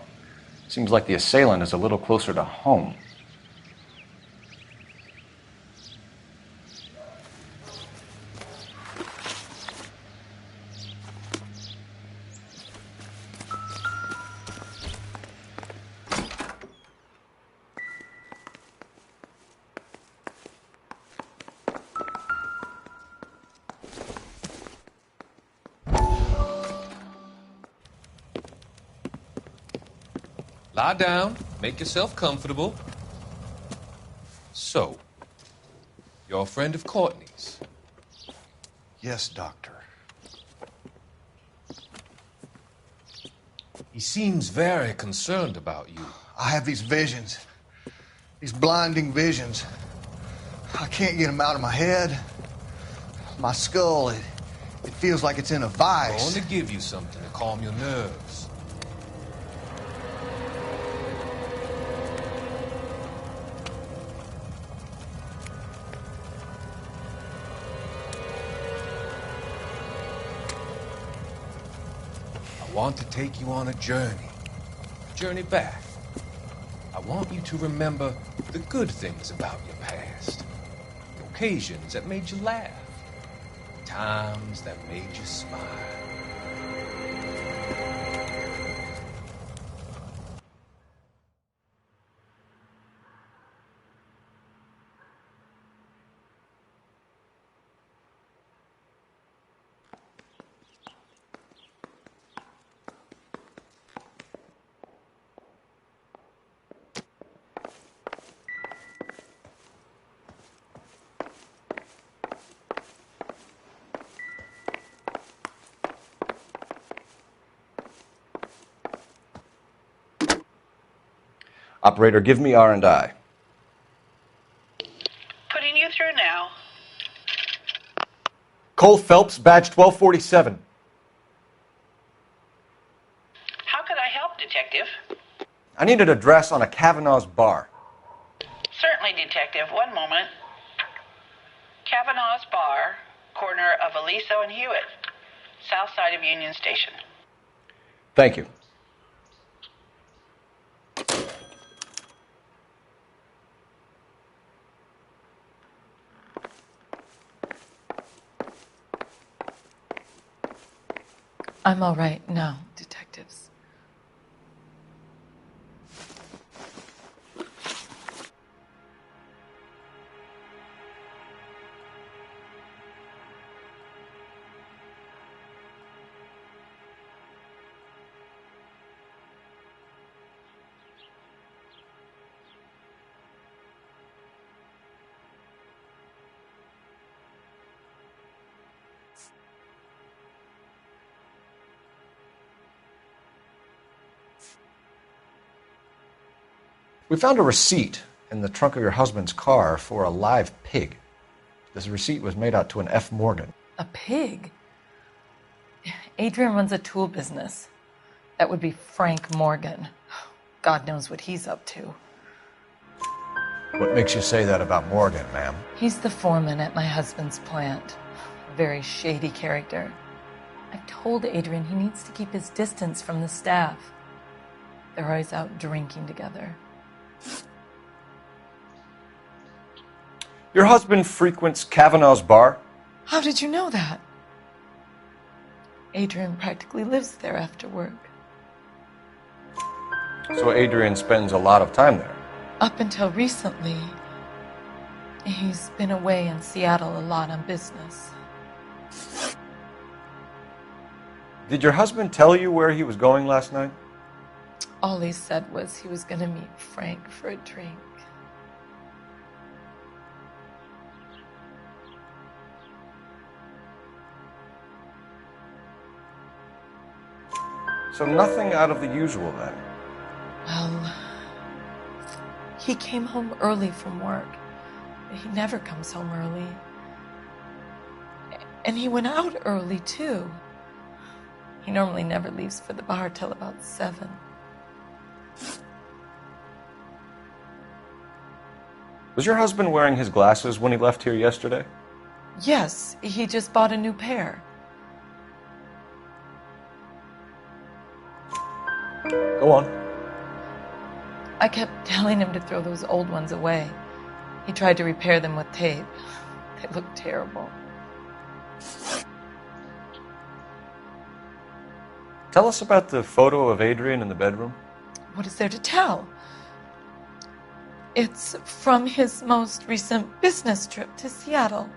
Seems like the assailant is a little closer to home. Lie down, make yourself comfortable. So, you're a friend of Courtney's? Yes, Doctor. He seems very concerned about you. I have these visions. These blinding visions. I can't get them out of my head. My skull, it feels like it's in a vice. I'm going to give you something to calm your nerves. I want to take you on a journey back. I want you to remember the good things about your past, the occasions that made you laugh, the times that made you smile. Operator, give me R&I. Putting you through now. Cole Phelps, badge 1247. How could I help, Detective? I need an address on a Kavanaugh's bar. Certainly, Detective. One moment. Kavanaugh's Bar, corner of Aliso and Hewitt, south side of Union Station. Thank you. I'm all right now, detectives. We found a receipt in the trunk of your husband's car for a live pig. This receipt was made out to an F. Morgan. A pig? Adrian runs a tool business. That would be Frank Morgan. God knows what he's up to. What makes you say that about Morgan, ma'am? He's the foreman at my husband's plant. A very shady character. I've told Adrian he needs to keep his distance from the staff. They're always out drinking together. Your husband frequents Kavanaugh's bar? How did you know that? Adrian practically lives there after work. So Adrian spends a lot of time there. Up until recently, he's been away in Seattle a lot on business. Did your husband tell you where he was going last night? All he said was he was going to meet Frank for a drink. So nothing out of the usual then? Well, he came home early from work. He never comes home early. And he went out early, too. He normally never leaves for the bar till about 7. Was your husband wearing his glasses when he left here yesterday? Yes, he just bought a new pair. Go on. I kept telling him to throw those old ones away. He tried to repair them with tape. They looked terrible. Tell us about the photo of Adrian in the bedroom. What is there to tell? It's from his most recent business trip to Seattle.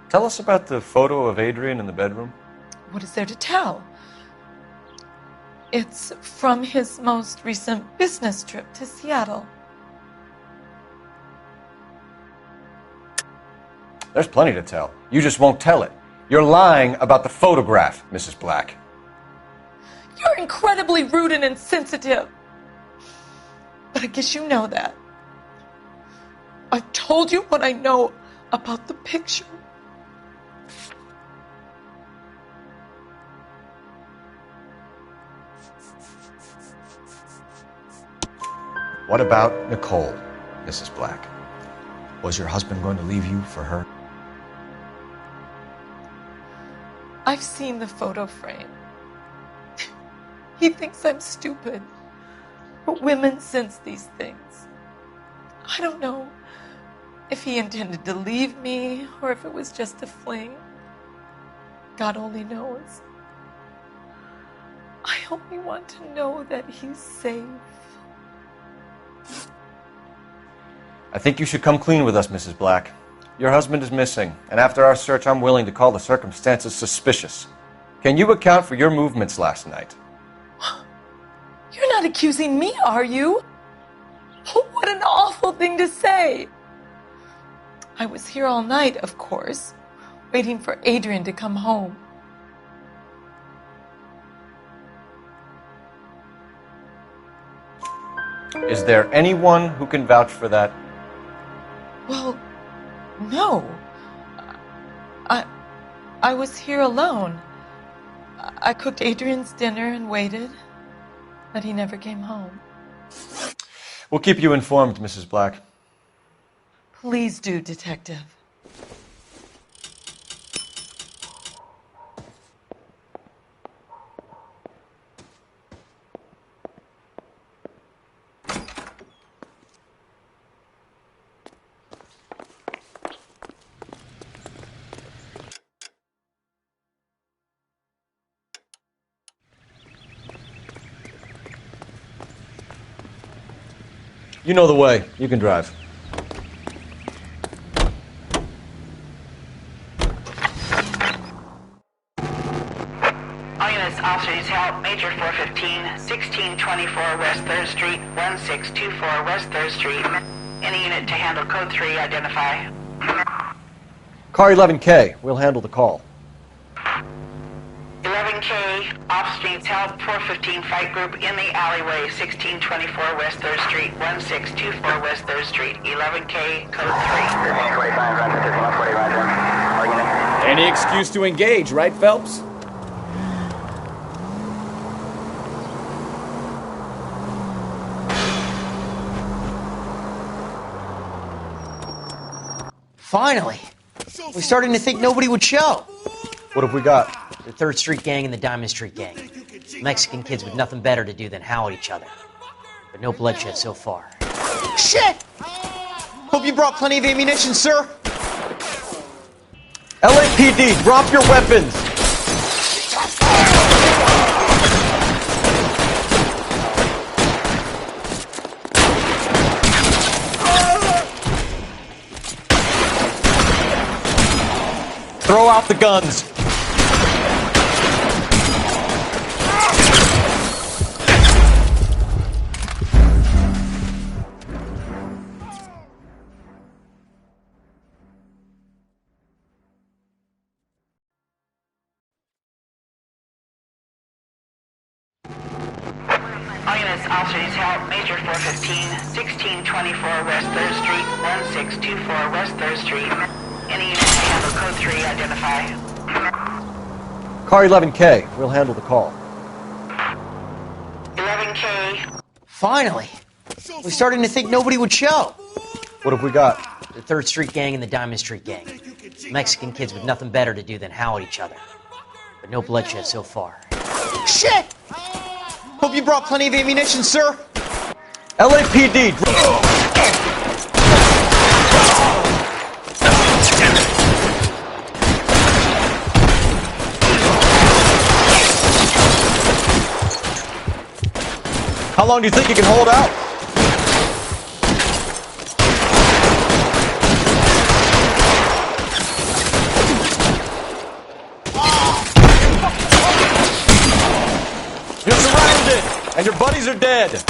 Tell us about the photo of Adrian in the bedroom. What is there to tell? It's from his most recent business trip to Seattle. There's plenty to tell. You just won't tell it. You're lying about the photograph, Mrs. Black. You're incredibly rude and insensitive. But I guess you know that. I've told you what I know about the picture. What about Nicole, Mrs. Black? Was your husband going to leave you for her? I've seen the photo frame. He thinks I'm stupid. But women sense these things. I don't know if he intended to leave me or if it was just a fling. God only knows. I only want to know that he's safe. I think you should come clean with us, Mrs. Black. Your husband is missing, and after our search, I'm willing to call the circumstances suspicious. Can you account for your movements last night? You're not accusing me, are you? Oh, what an awful thing to say. I was here all night, of course, waiting for Adrian to come home. Is there anyone who can vouch for that? Well, no. I was here alone. I cooked Adrian's dinner and waited, but he never came home. We'll keep you informed, Mrs. Black. Please do, Detective. You know the way. You can drive. All units, officer detail, Major 415, 1624 West 3rd Street, 1624 West 3rd Street. Any unit to handle code 3, identify. Car 11K. We'll handle the call. 11K, officer detail, 415 fight group in the alleyway, 1624 West 3rd Street, 1624 West 3rd Street. 11K, code 3. Any excuse to engage, right, Phelps? Finally! We're starting to think nobody would show. What have we got? The 3rd Street Gang and the Diamond Street Gang. Mexican kids with nothing better to do than howl at each other. But no bloodshed so far. Shit! Hope you brought plenty of ammunition, sir. LAPD, drop your weapons! Throw out the guns. All units, officers help. Major 415, 1624 West 3rd Street, 1624 West 3rd Street. Any unit to handle code 3, identify. Car 11K, we'll handle the call. 11K. Finally. We're starting to think nobody would show. What have we got? The 3rd Street Gang and the Diamond Street Gang. Mexican kids with nothing better to do than howl at each other. But no bloodshed so far. Shit! Hope you brought plenty of ammunition, sir. LAPD. How long do you think you can hold out? You're surrounded, and your buddies are dead.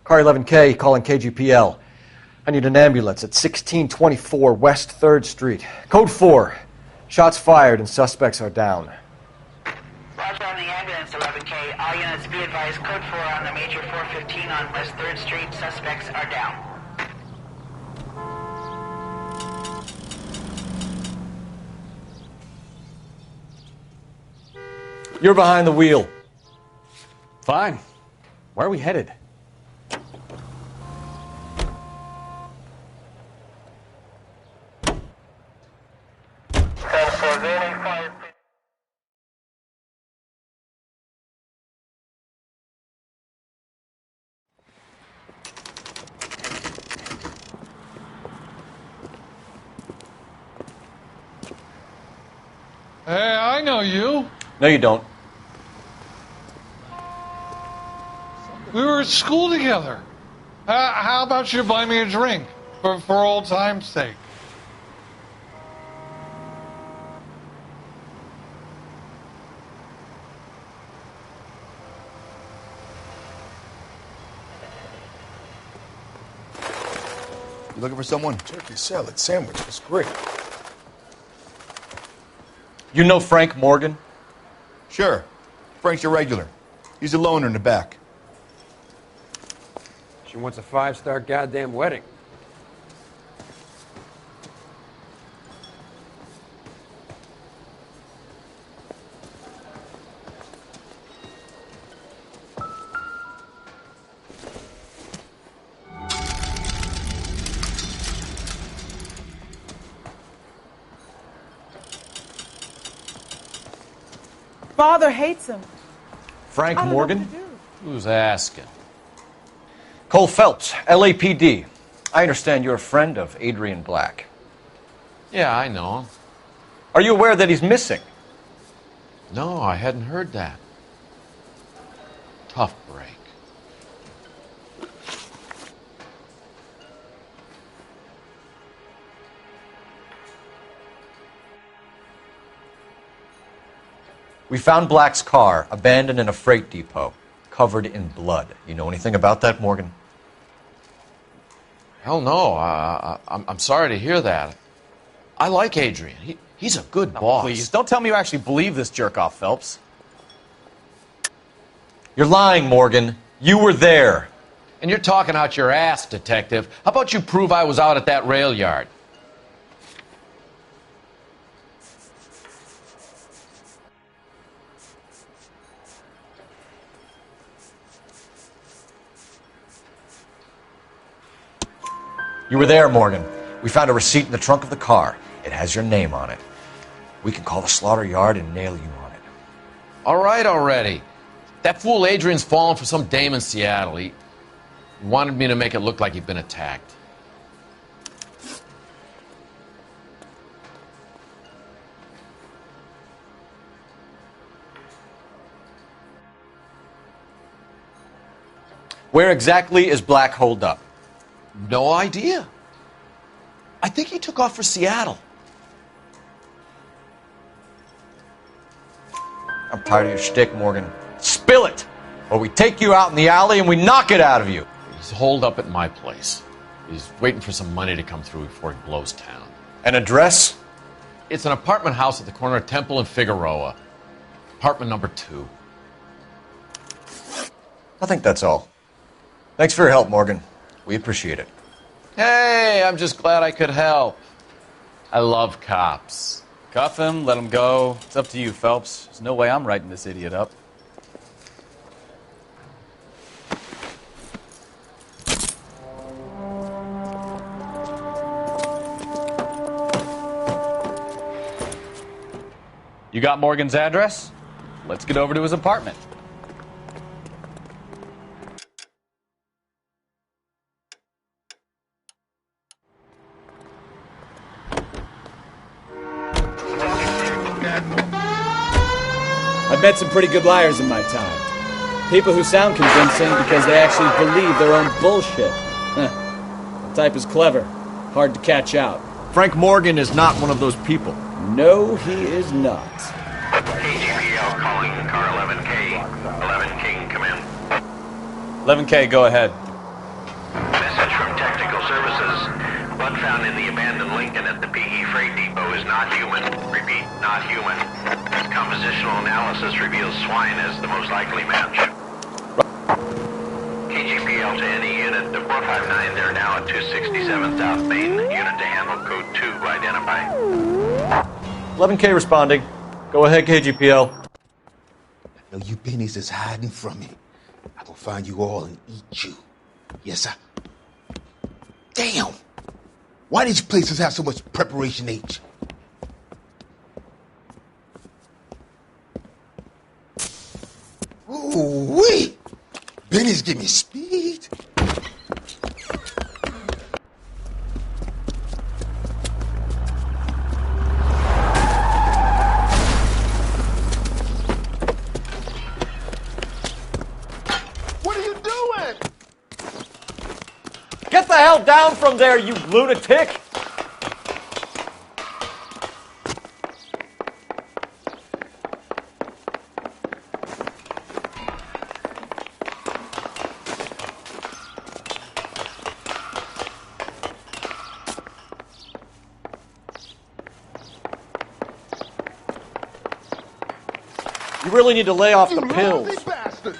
Car 11K, calling KGPL. I need an ambulance at 1624 West 3rd Street. Code 4. Shots fired and suspects are down. Roger on the ambulance, 11K. All units be advised, code 4 on the Major 415 on West 3rd Street. Suspects are down. You're behind the wheel. Fine. Where are we headed? Hey, I know you. No, you don't. We were at school together. How about you buy me a drink for old time's sake? You looking for someone? Turkey salad sandwich was great. You know Frank Morgan? Sure. Frank's your regular. He's a loner in the back. She wants a 5-star goddamn wedding. Father hates him. Frank I don't know Morgan? what to do. Who's asking? Cole Phelps, LAPD. I understand you're a friend of Adrian Black. Yeah, I know him. Are you aware that he's missing? No, I hadn't heard that. Tough break. We found Black's car, abandoned in a freight depot. covered in blood. You know anything about that, Morgan? Hell no. I'm sorry to hear that. I like Adrian. He's a good boss. Please, don't tell me you actually believe this jerk-off, Phelps. You're lying, Morgan. You were there. And you're talking out your ass, detective. How about you prove I was out at that rail yard? You were there, Morgan. We found a receipt in the trunk of the car. It has your name on it. We can call the slaughter yard and nail you on it. All right already. That fool Adrian's fallen for some dame in Seattle. He wanted me to make it look like he'd been attacked. Where exactly is Black holed up? No idea. I think he took off for Seattle. I'm tired of your shtick, Morgan. Spill it! Or we take you out in the alley and we knock it out of you. He's holed up at my place. He's waiting for some money to come through before he blows town. An address? It's an apartment house at the corner of Temple and Figueroa. Apartment number 2. I think that's all. Thanks for your help, Morgan. We appreciate it. Hey, I'm just glad I could help. I love cops. Cuff him, let him go. It's up to you, Phelps. There's no way I'm writing this idiot up. You got Morgan's address? Let's get over to his apartment. I've met some pretty good liars in my time. People who sound convincing because they actually believe their own bullshit. The type is clever, hard to catch out. Frank Morgan is not one of those people. No, he is not. KGPL calling car 11K. 11K, come in. 11K, go ahead. Message from Technical Services. Blood found in the abandoned Lincoln at the PE Freight Depot is not human. Repeat, not human. Compositional analysis reveals swine as the most likely match. KGPL to any unit. The 459, they're now at 267 South Main. Unit to handle code 2, identify. 11K responding. Go ahead, KGPL. I know you pennies is hiding from me. I will find you all and eat you. Yes, sir. Damn! Why these places have so much preparation H? Ooh-wee! Benny's give me speed. What are you doing? Get the hell down from there, you lunatic! You really need to lay off the pills. Bastard!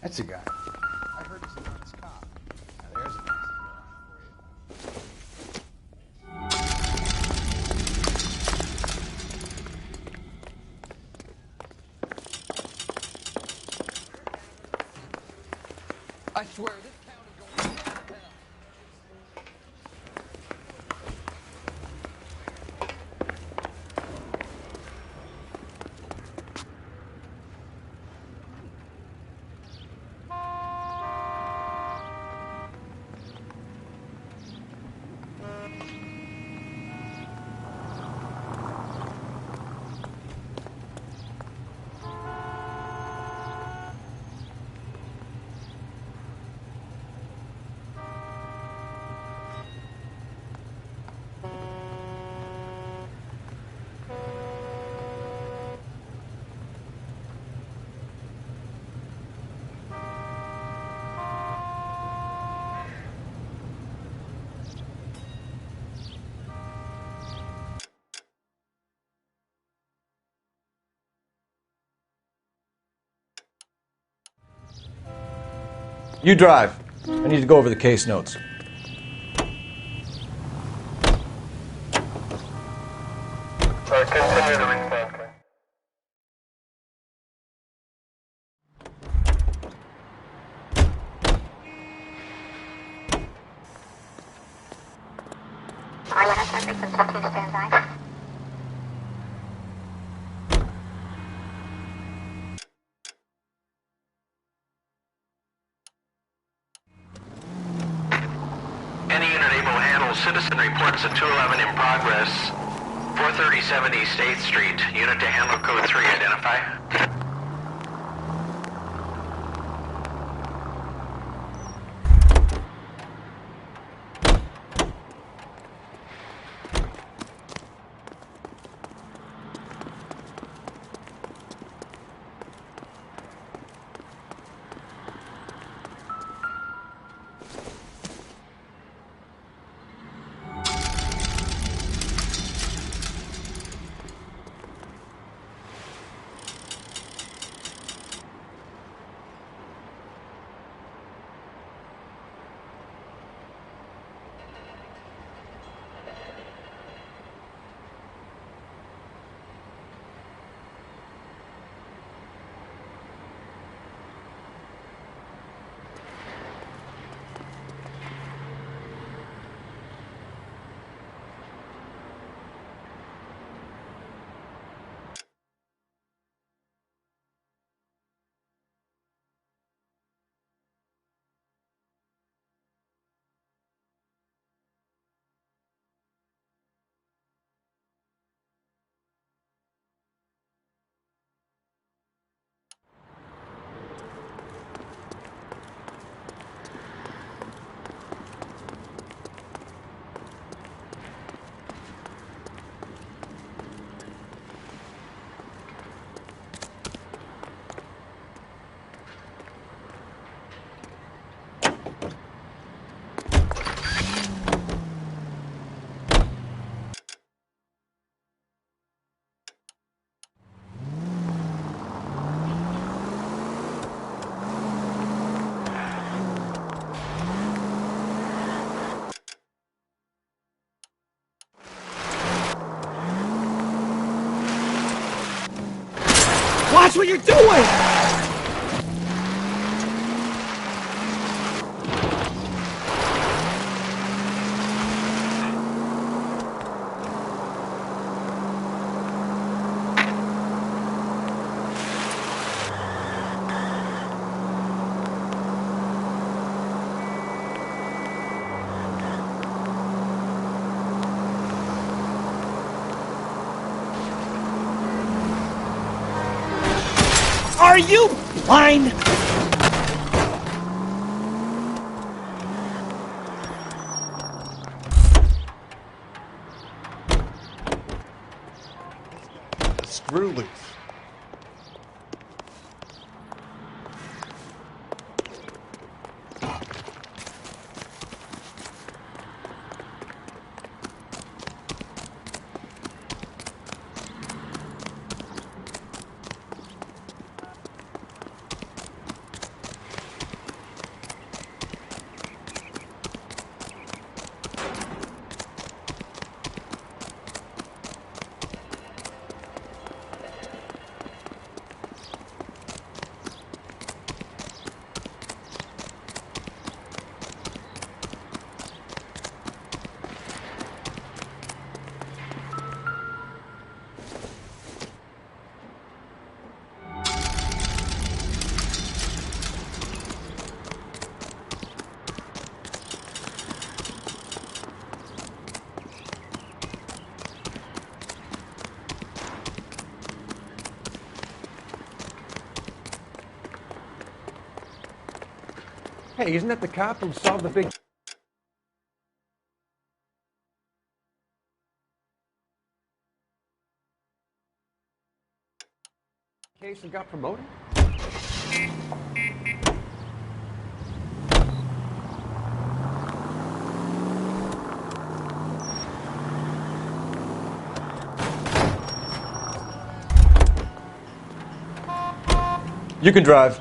That's a guy. I heard he's an honest cop. Now there's a nice I swear, this town is going to hell. You drive. I need to go over the case notes. Any unit able to handle citizen reports at 211 in progress. 437 East 8th Street. Unit to handle code 3, identify. Watch what you're doing! Are you blind? Screw loose. Hey, isn't that the cop who solved the big case and got promoted? You can drive.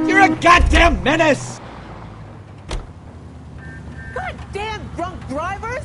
You're a goddamn menace! Goddamn drunk drivers!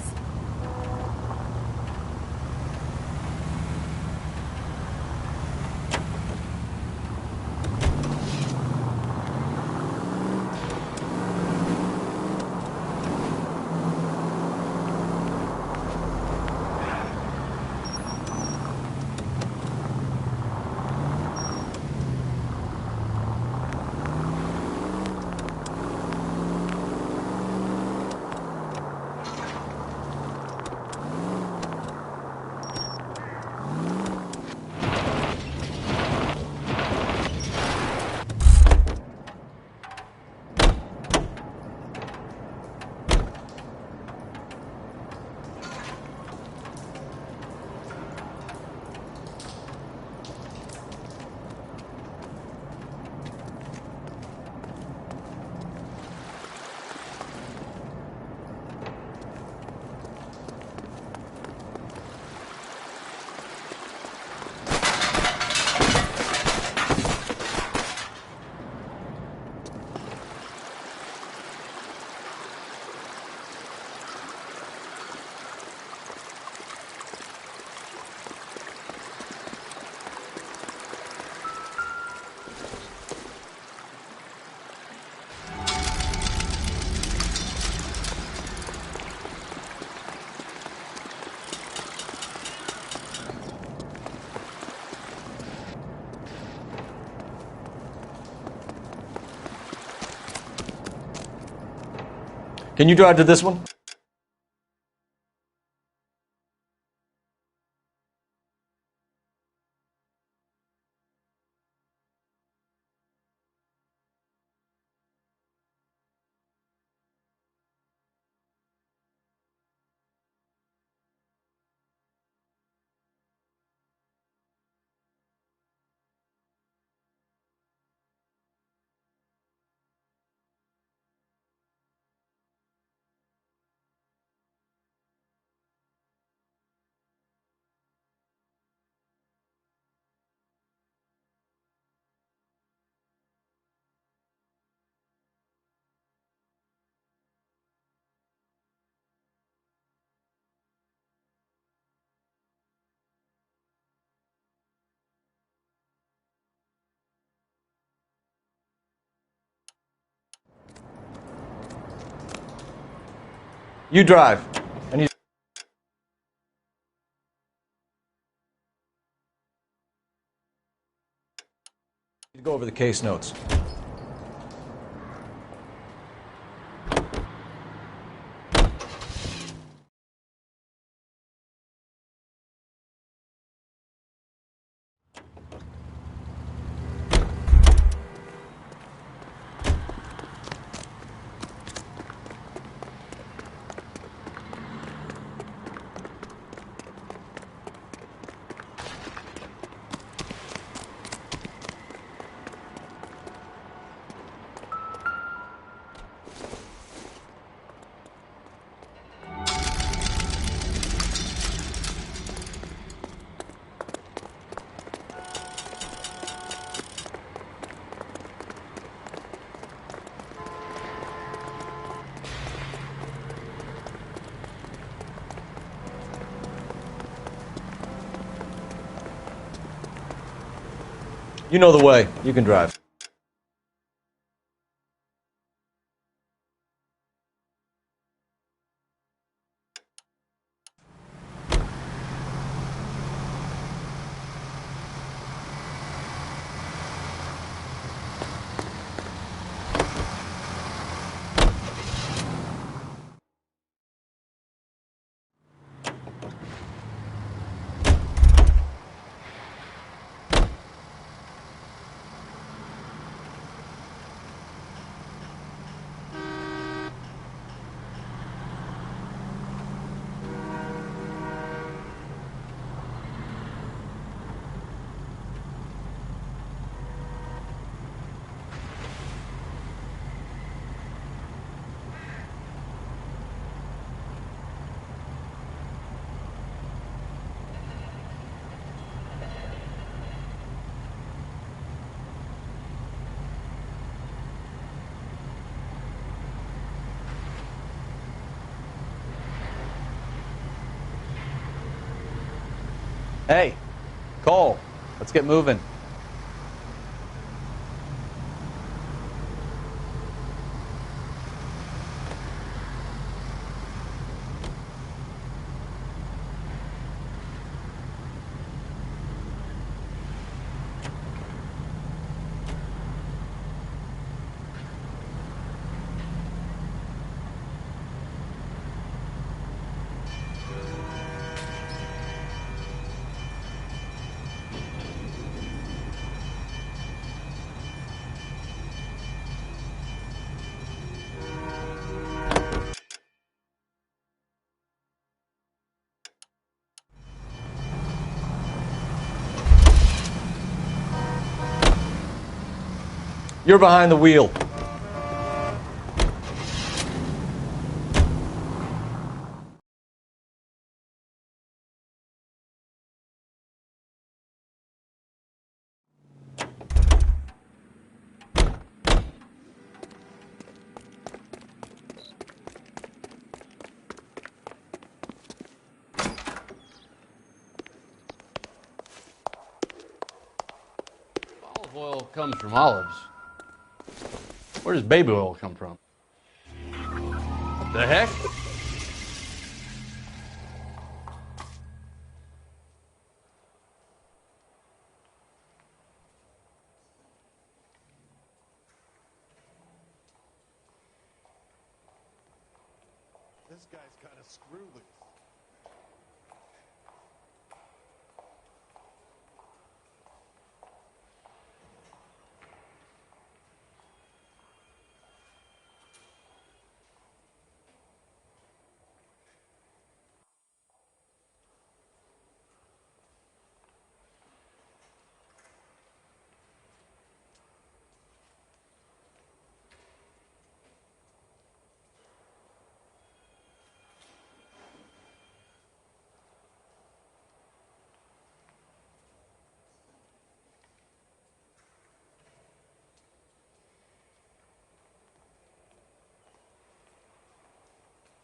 Can you drive to this one? You drive. I need to go over the case notes. You know the way. You can drive. Hey, Cole, let's get moving. You're behind the wheel. Olive oil comes from olives. Where does baby oil come from? The heck? This guy's kind of screwed.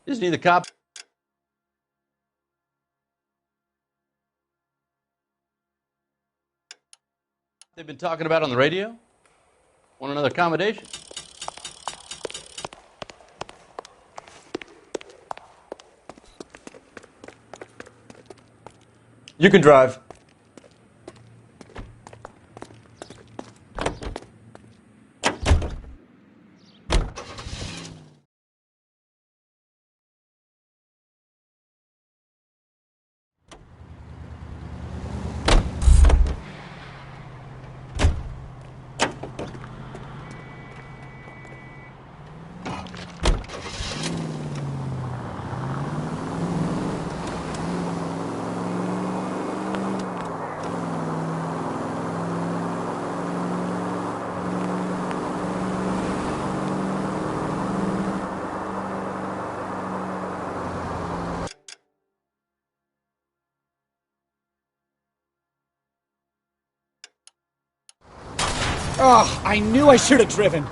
Isn't he the cop? They've been talking about on the radio? Want another accommodation? You can drive. Oh, I knew I should have driven.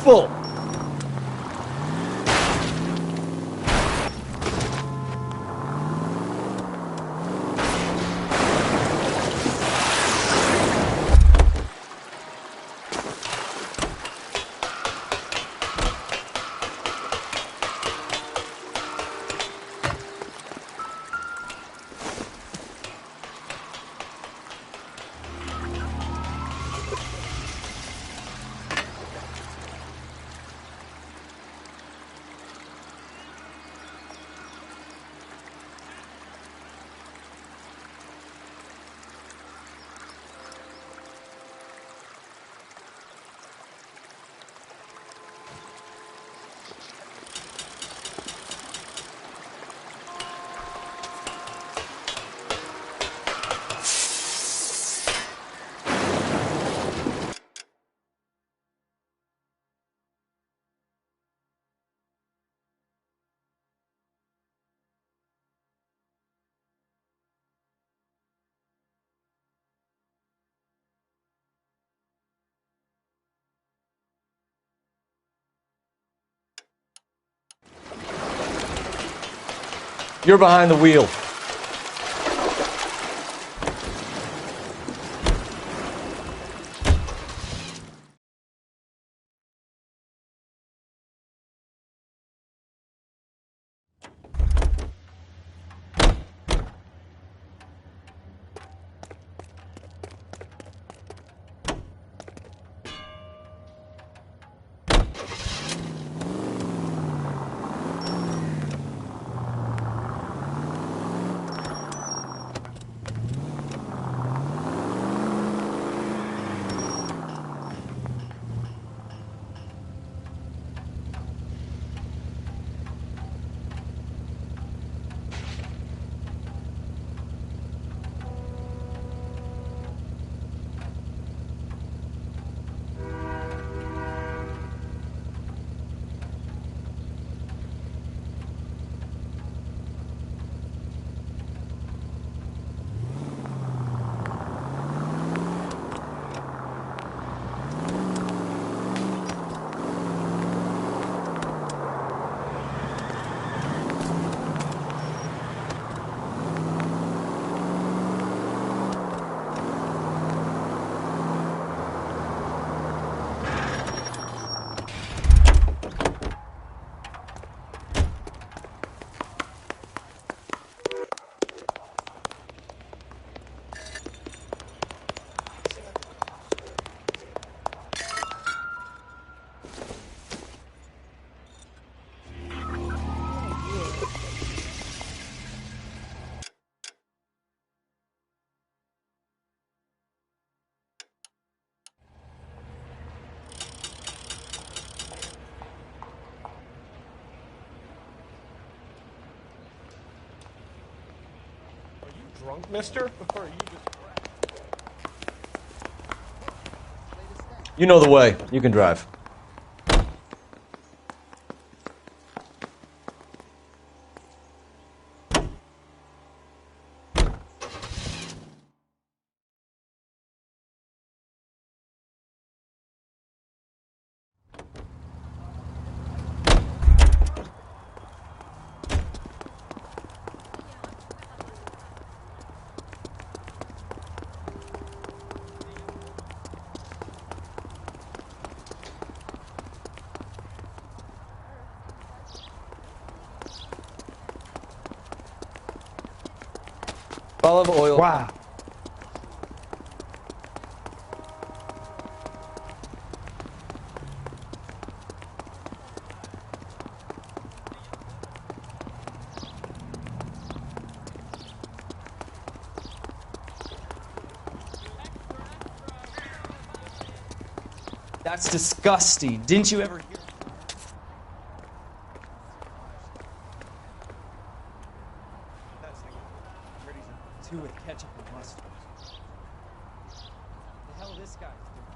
careful! You're behind the wheel. Drunk, mister? Or are you just... You know the way. You can drive. Olive oil. Wow. That's disgusting. Didn't you ever hear? That's like ready to two with ketchup and mustard. The hell this guy's doing?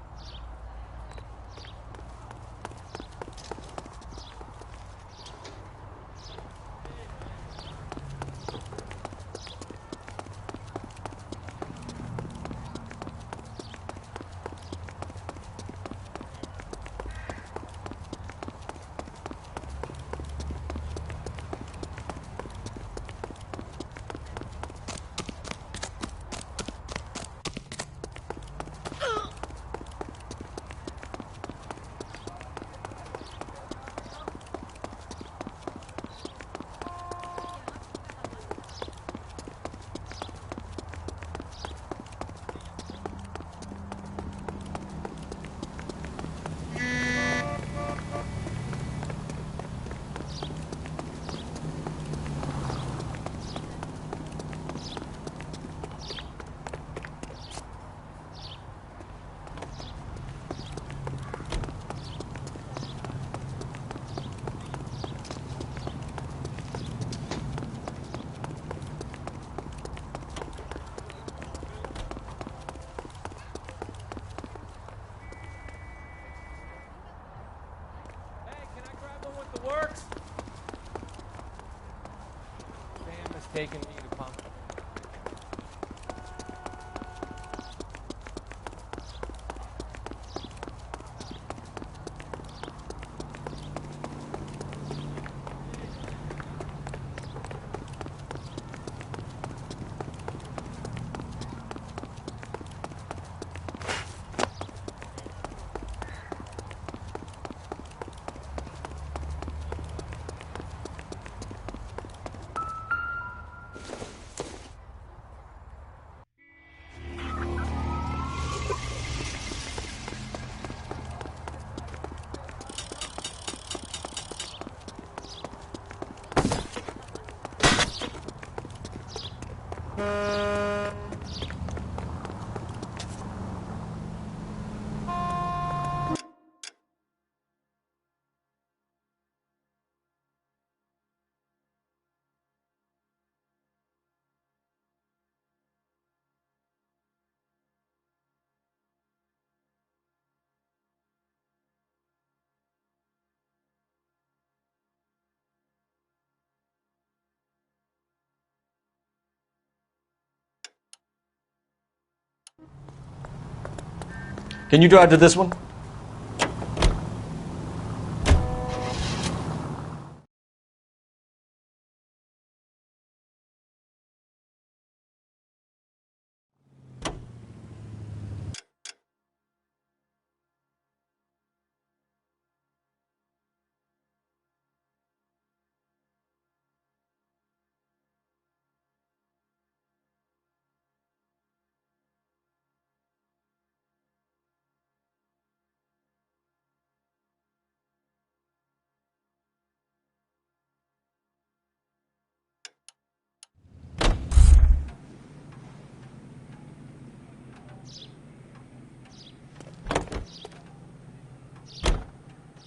taking me to pump. Can you drive to this one?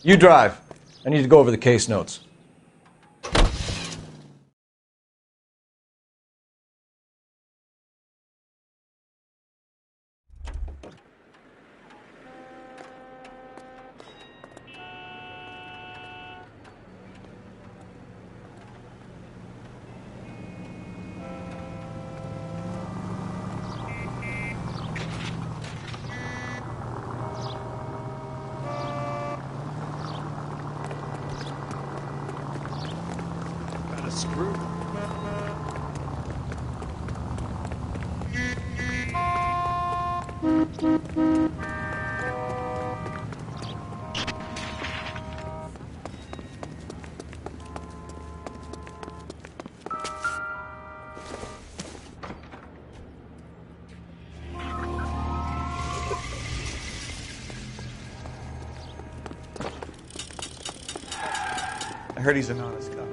You drive. I need to go over the case notes. Screw. I heard he's an honest cop.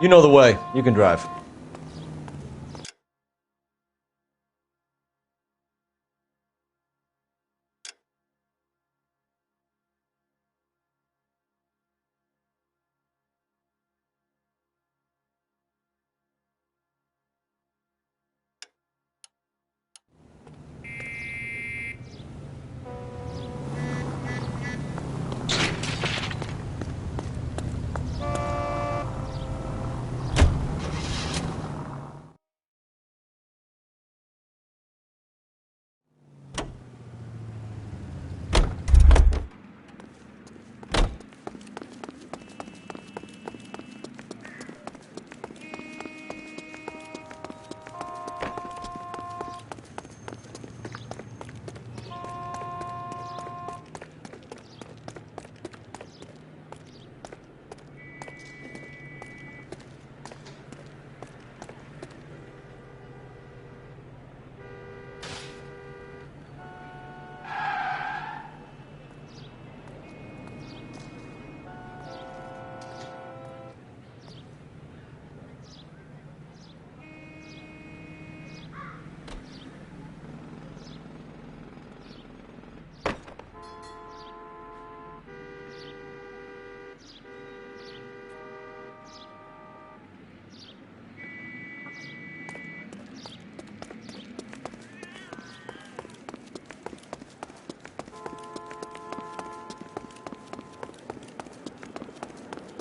You know the way. You can drive.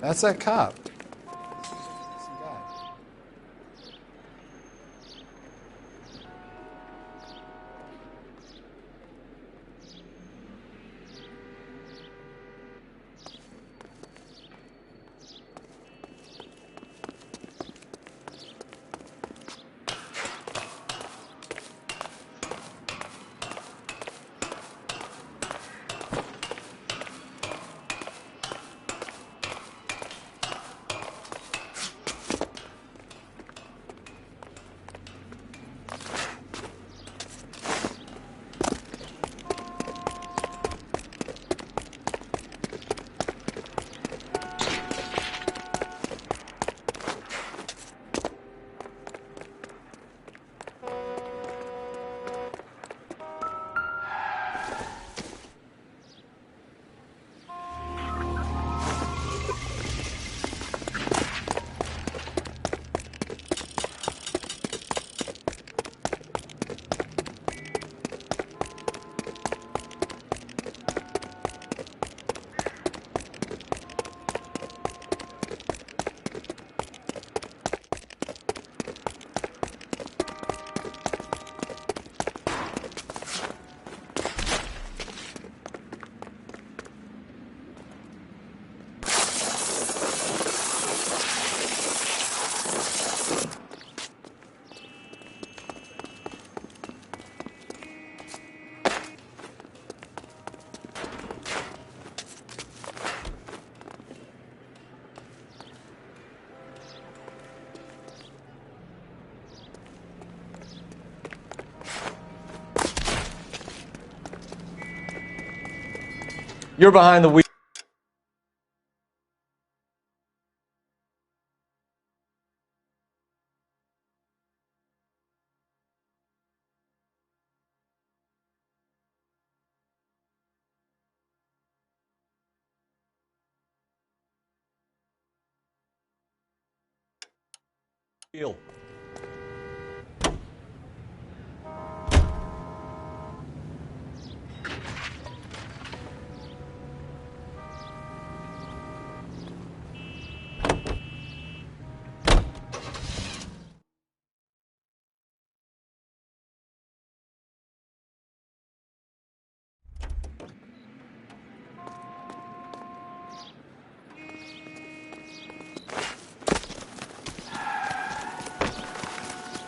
That's that cop. You're behind the wheel.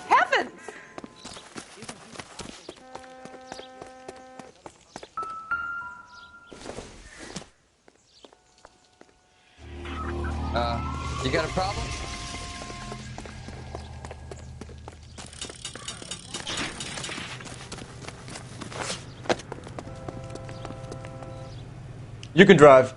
Heavens! You got a problem? You can drive.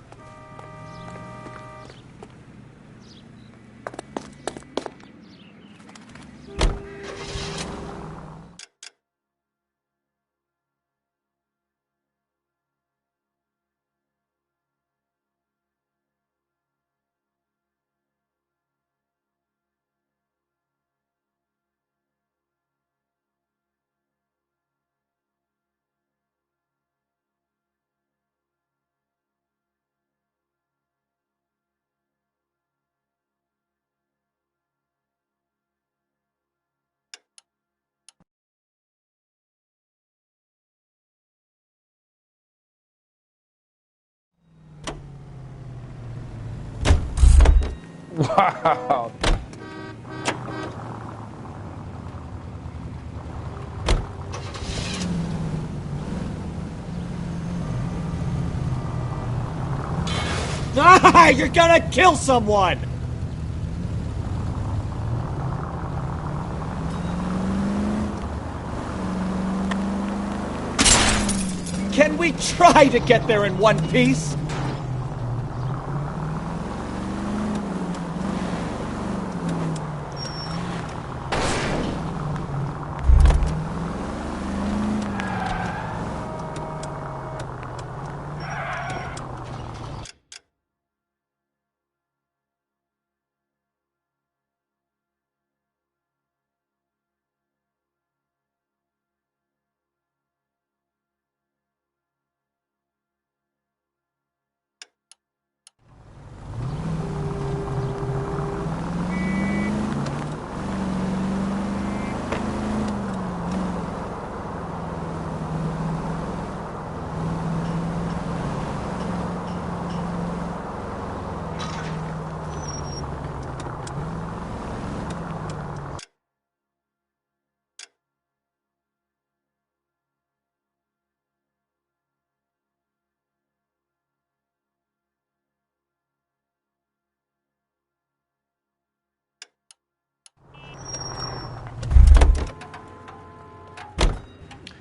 Wow. Ah, you're gonna kill someone! Can we try to get there in one piece?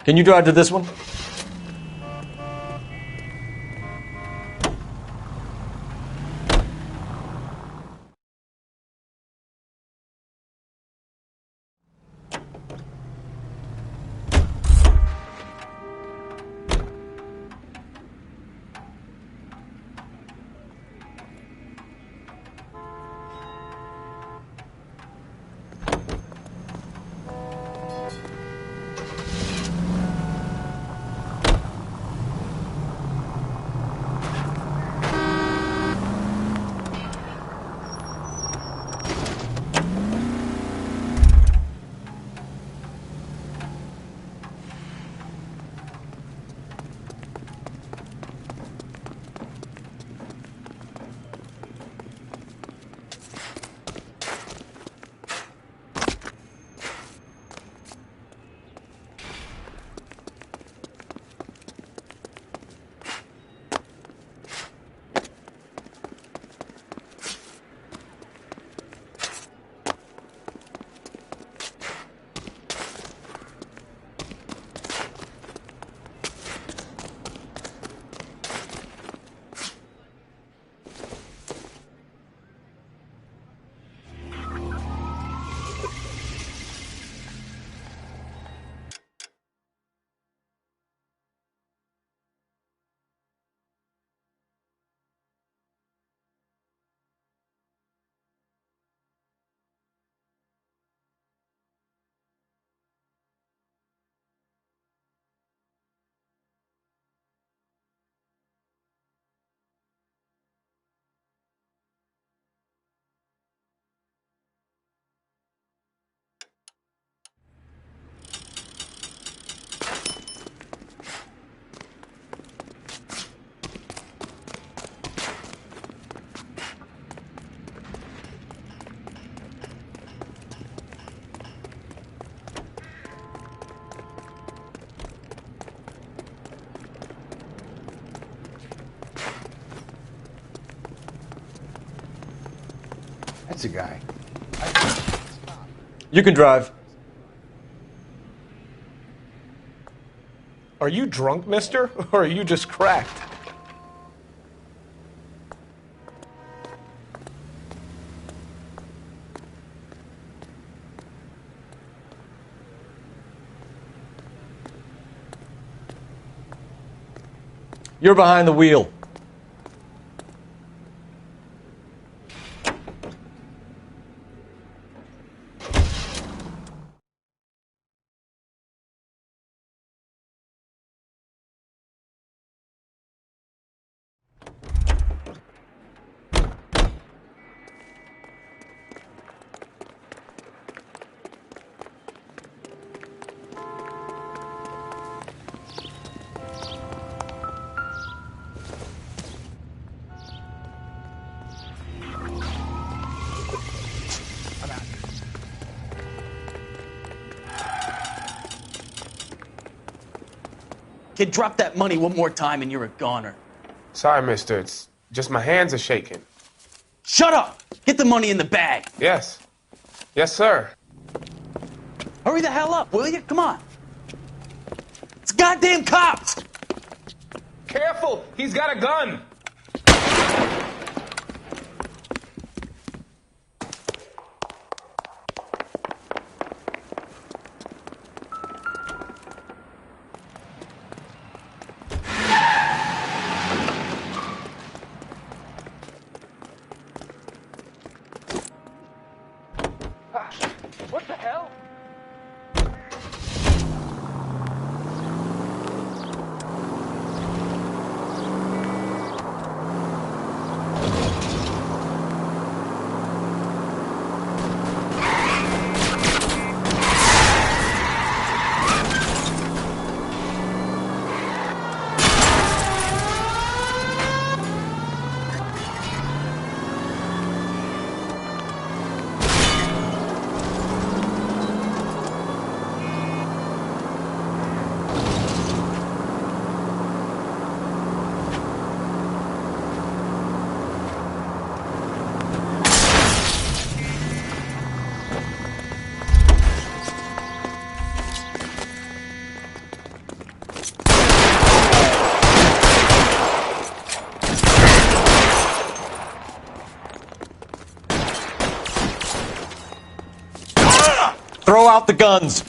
Can you drive to this one? That's a guy. You can drive. Are you drunk, mister? Or are you just cracked? You're behind the wheel. Kid, drop that money one more time and you're a goner. Sorry, mister. It's just my hands are shaking. Shut up! Get the money in the bag. Yes. Yes, sir. Hurry the hell up, will you? Come on. It's goddamn cops! Careful! He's got a gun! What the hell? Throw out the guns.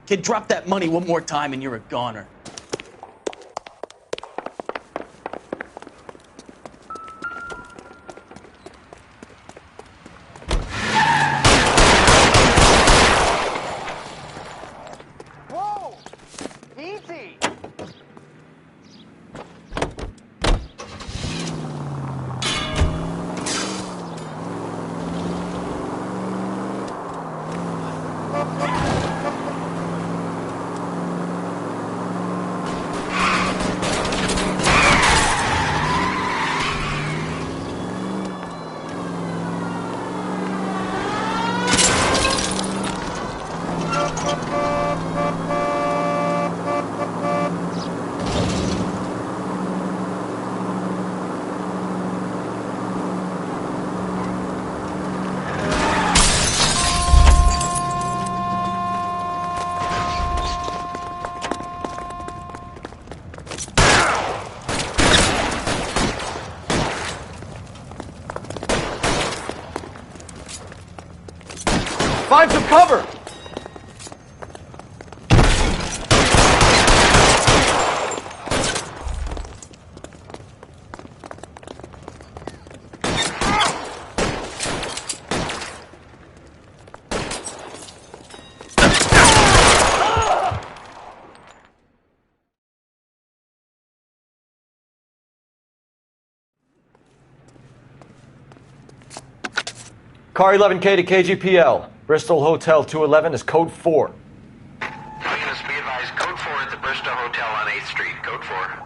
Kid, drop that money one more time and you're a goner. Whoa! Easy! Find some cover! Car 11K to KGPL. Bristol Hotel 211 is code 4. Units, be advised, code 4 at the Bristol Hotel on 8th Street. Code 4.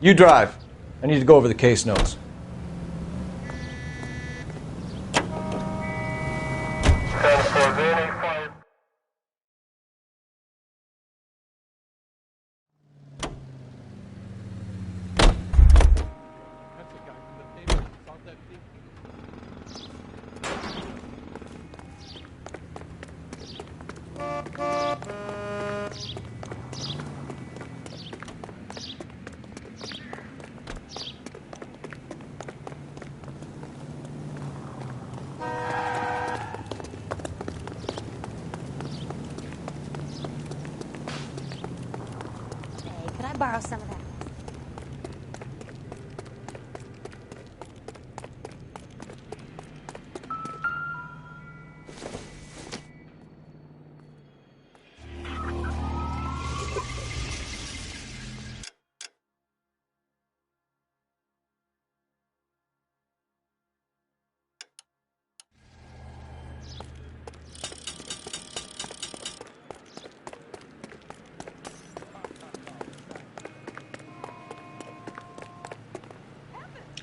You drive. I need to go over the case notes. Could I borrow some of that?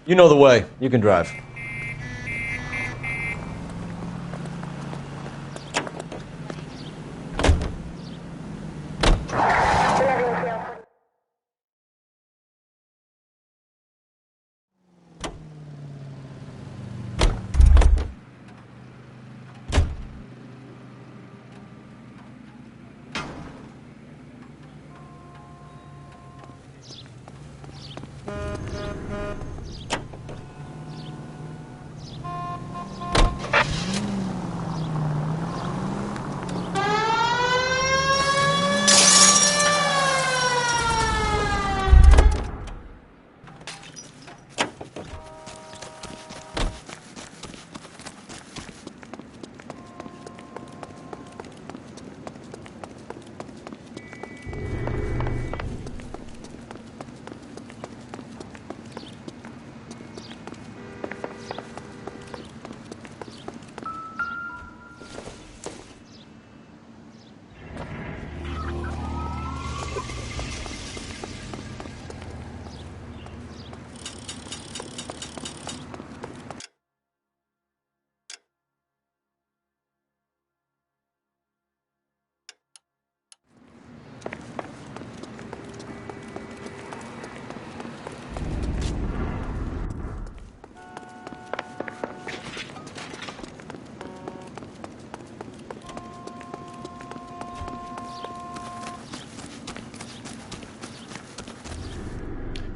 You know the way. You can drive.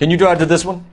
Can you drive to this one?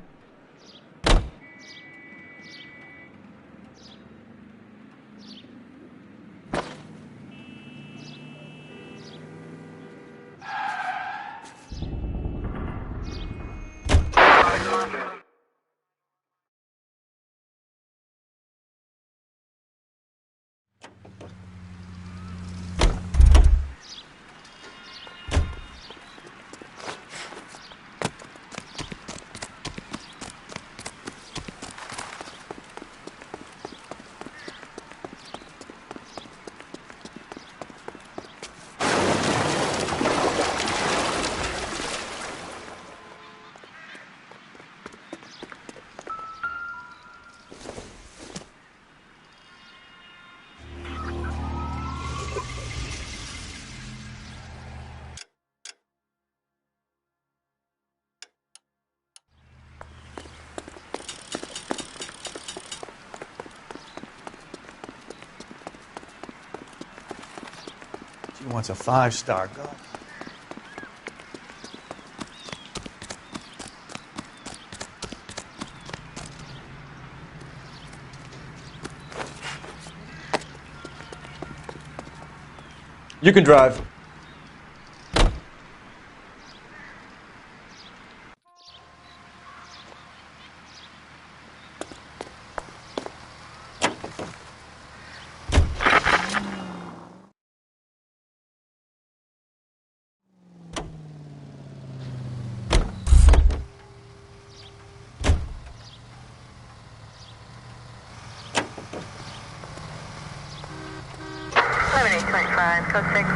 She wants a 5-star go. You can drive. Code 6.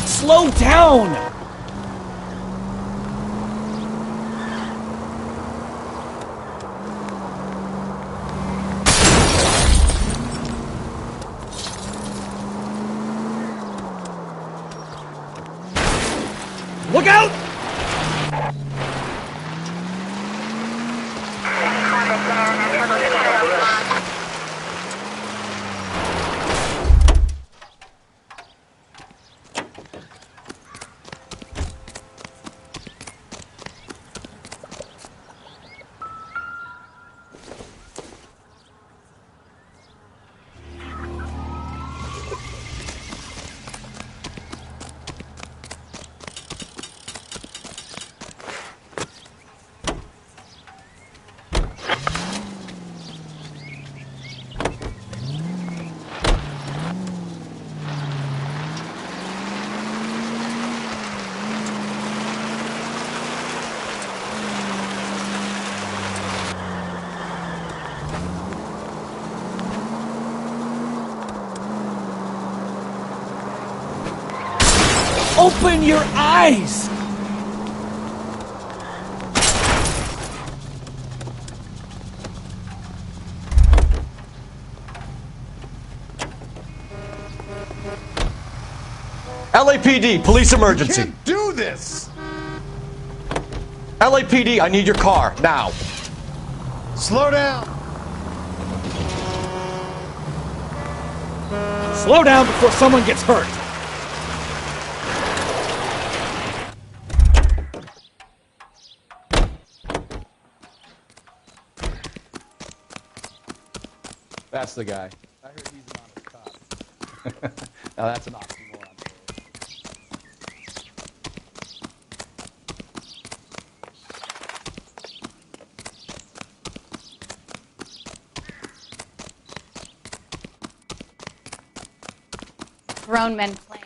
Slow down! Look out! Open your eyes! LAPD, police emergency. You can't do this! LAPD, I need your car, now. Slow down! Slow down before someone gets hurt! That's the guy. I heard he's an honest cop. Now that's an oxymoron. Grown men playing.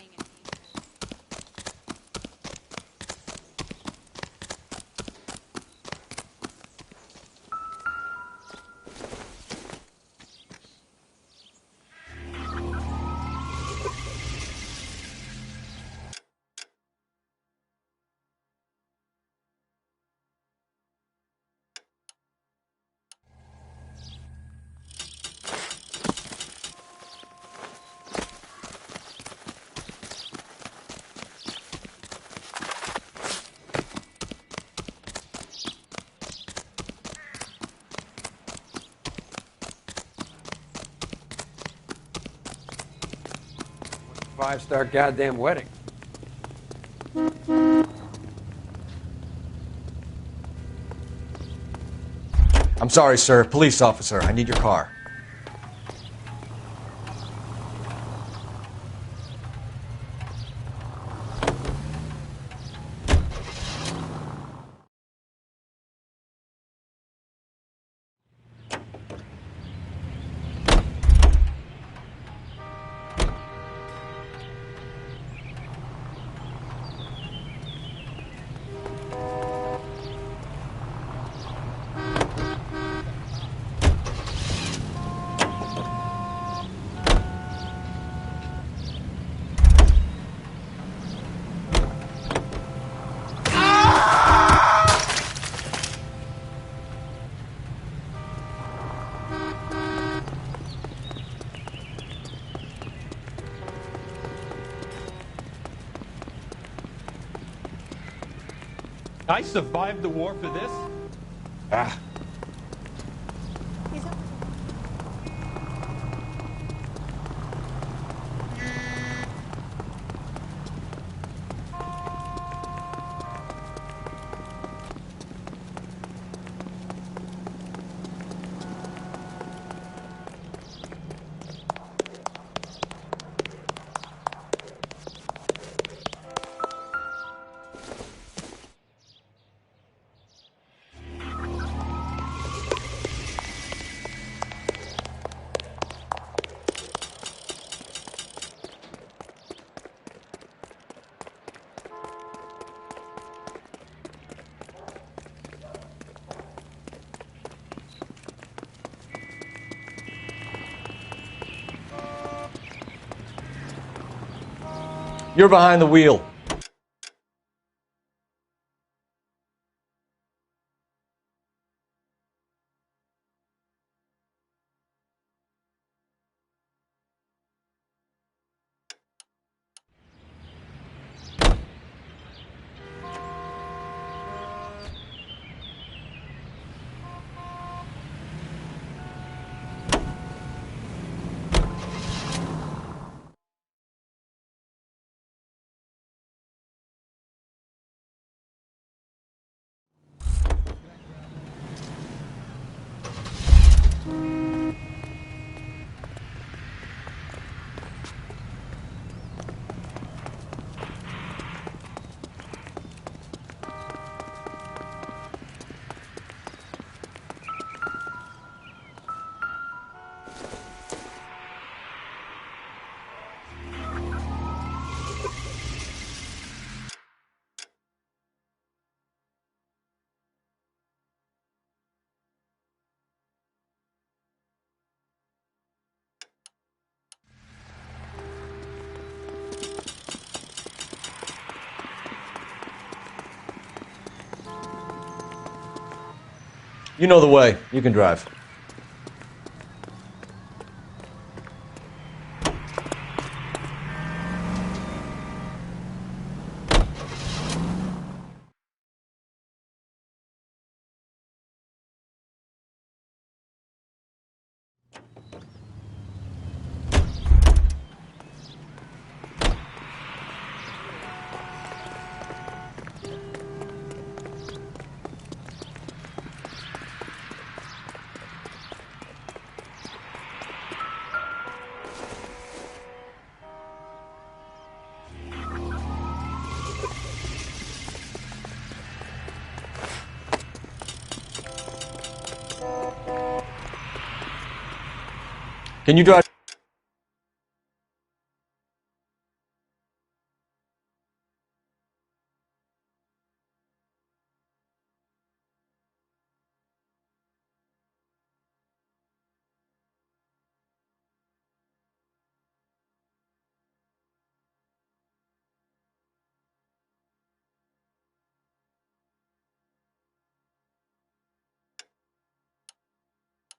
5-star goddamn wedding. I'm sorry, sir. Police officer, I need your car. I survived the war for this? Ah. You're behind the wheel. You know the way. You can drive. Can you drive?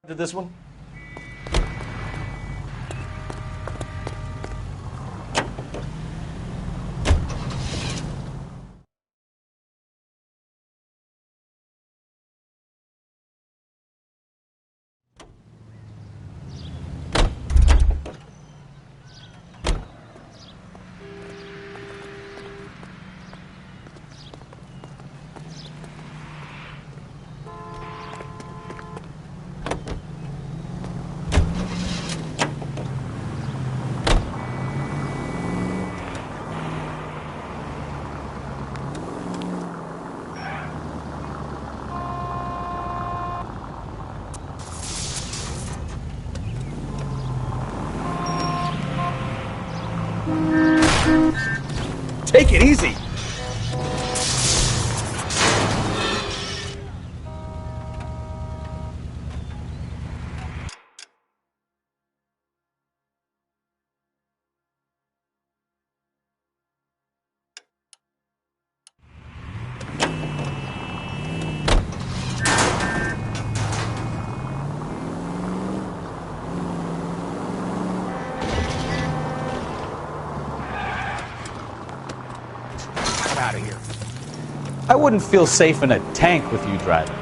To this one? Take it easy. Out of here. I wouldn't feel safe in a tank with you driving.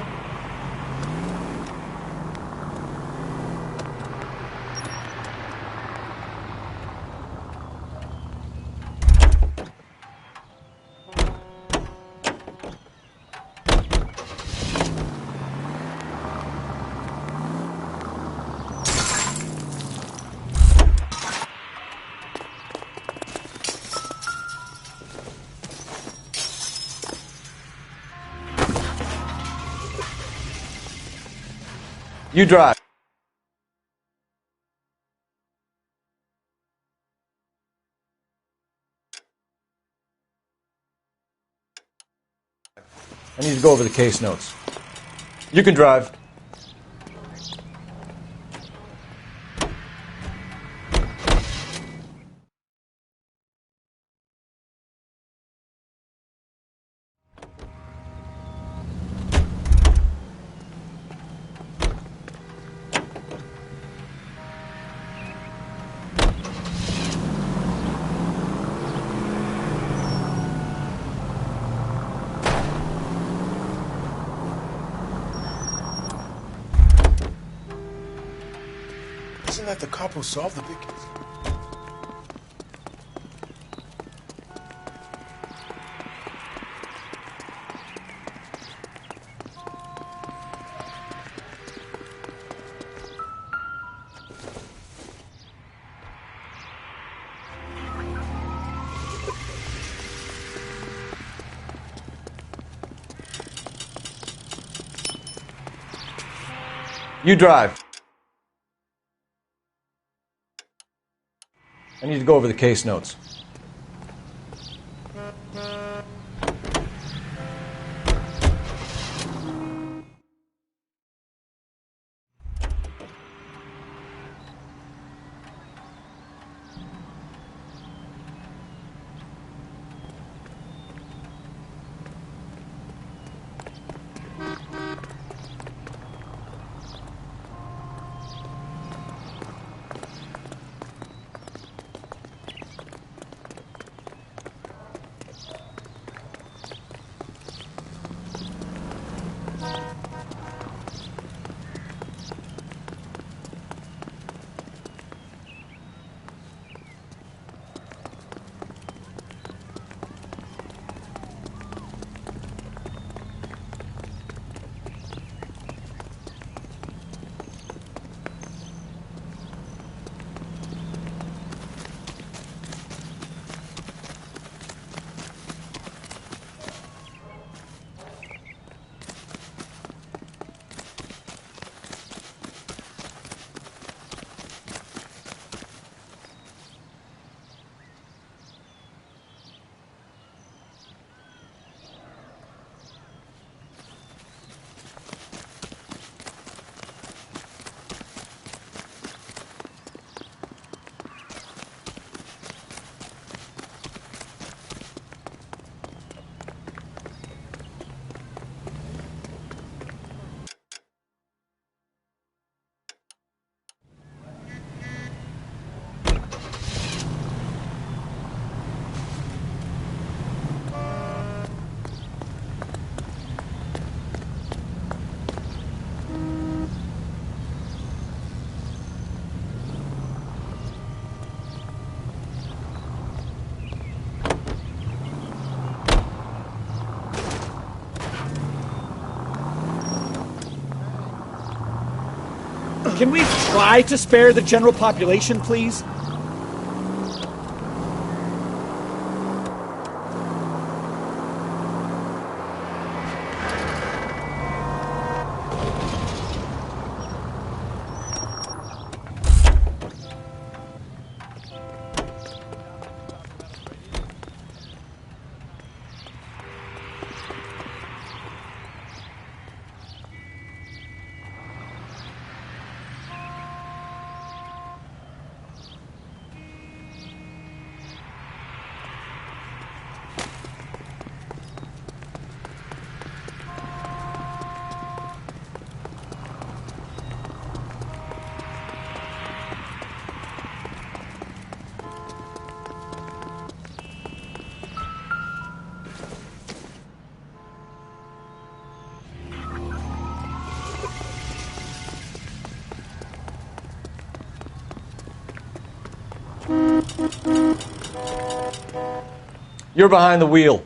You drive. I need to go over the case notes. You can drive. Isn't that the cop who solved the big case? You drive. I need to go over the case notes. Can we try to spare the general population, please? You're behind the wheel.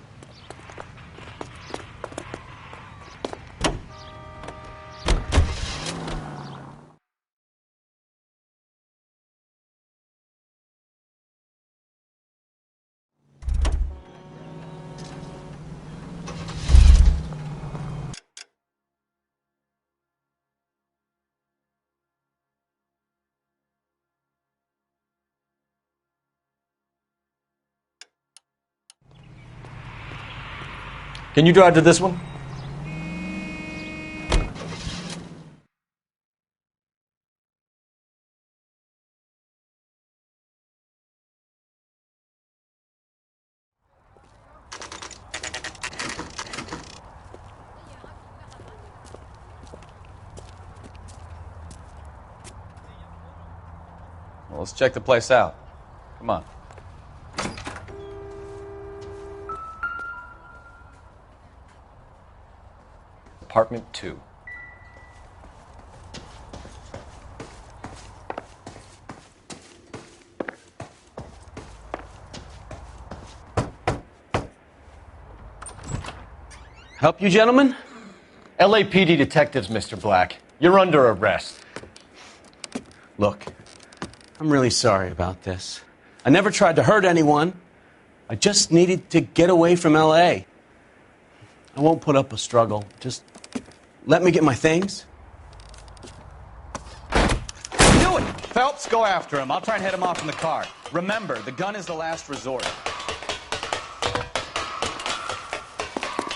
Can you drive to this one? Well, let's check the place out. Come on. Apartment 2. Help you, gentlemen? LAPD detectives, Mr. Black. You're under arrest. Look, I'm really sorry about this. I never tried to hurt anyone. I just needed to get away from L.A. I won't put up a struggle. Just let me get my things. Do it! Phelps, go after him. I'll try and head him off in the car. Remember, the gun is the last resort.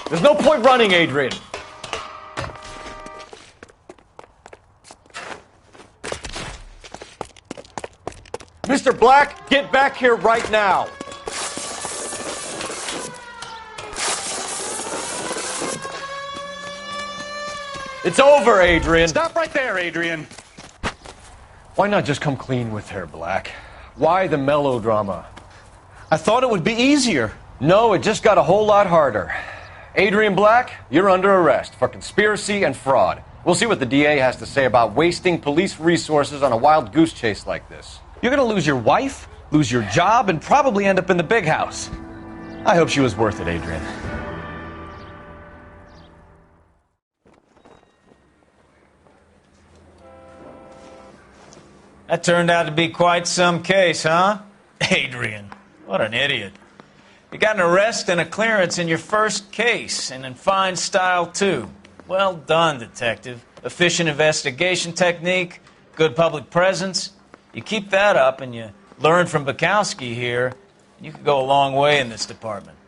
There's no point running, Adrian. Mr. Black, get back here right now. It's over, Adrian. Stop right there, Adrian. Why not just come clean with her, Black? Why the melodrama? I thought it would be easier. No, it just got a whole lot harder. Adrian Black, you're under arrest for conspiracy and fraud. We'll see what the DA has to say about wasting police resources on a wild goose chase like this. You're gonna lose your wife, lose your job, and probably end up in the big house. I hope she was worth it, Adrian. That turned out to be quite some case, huh? Adrian, what an idiot. You got an arrest and a clearance in your first case, and in fine style, too. Well done, detective. Efficient investigation technique, good public presence. You keep that up and you learn from Bukowski here, you could go a long way in this department.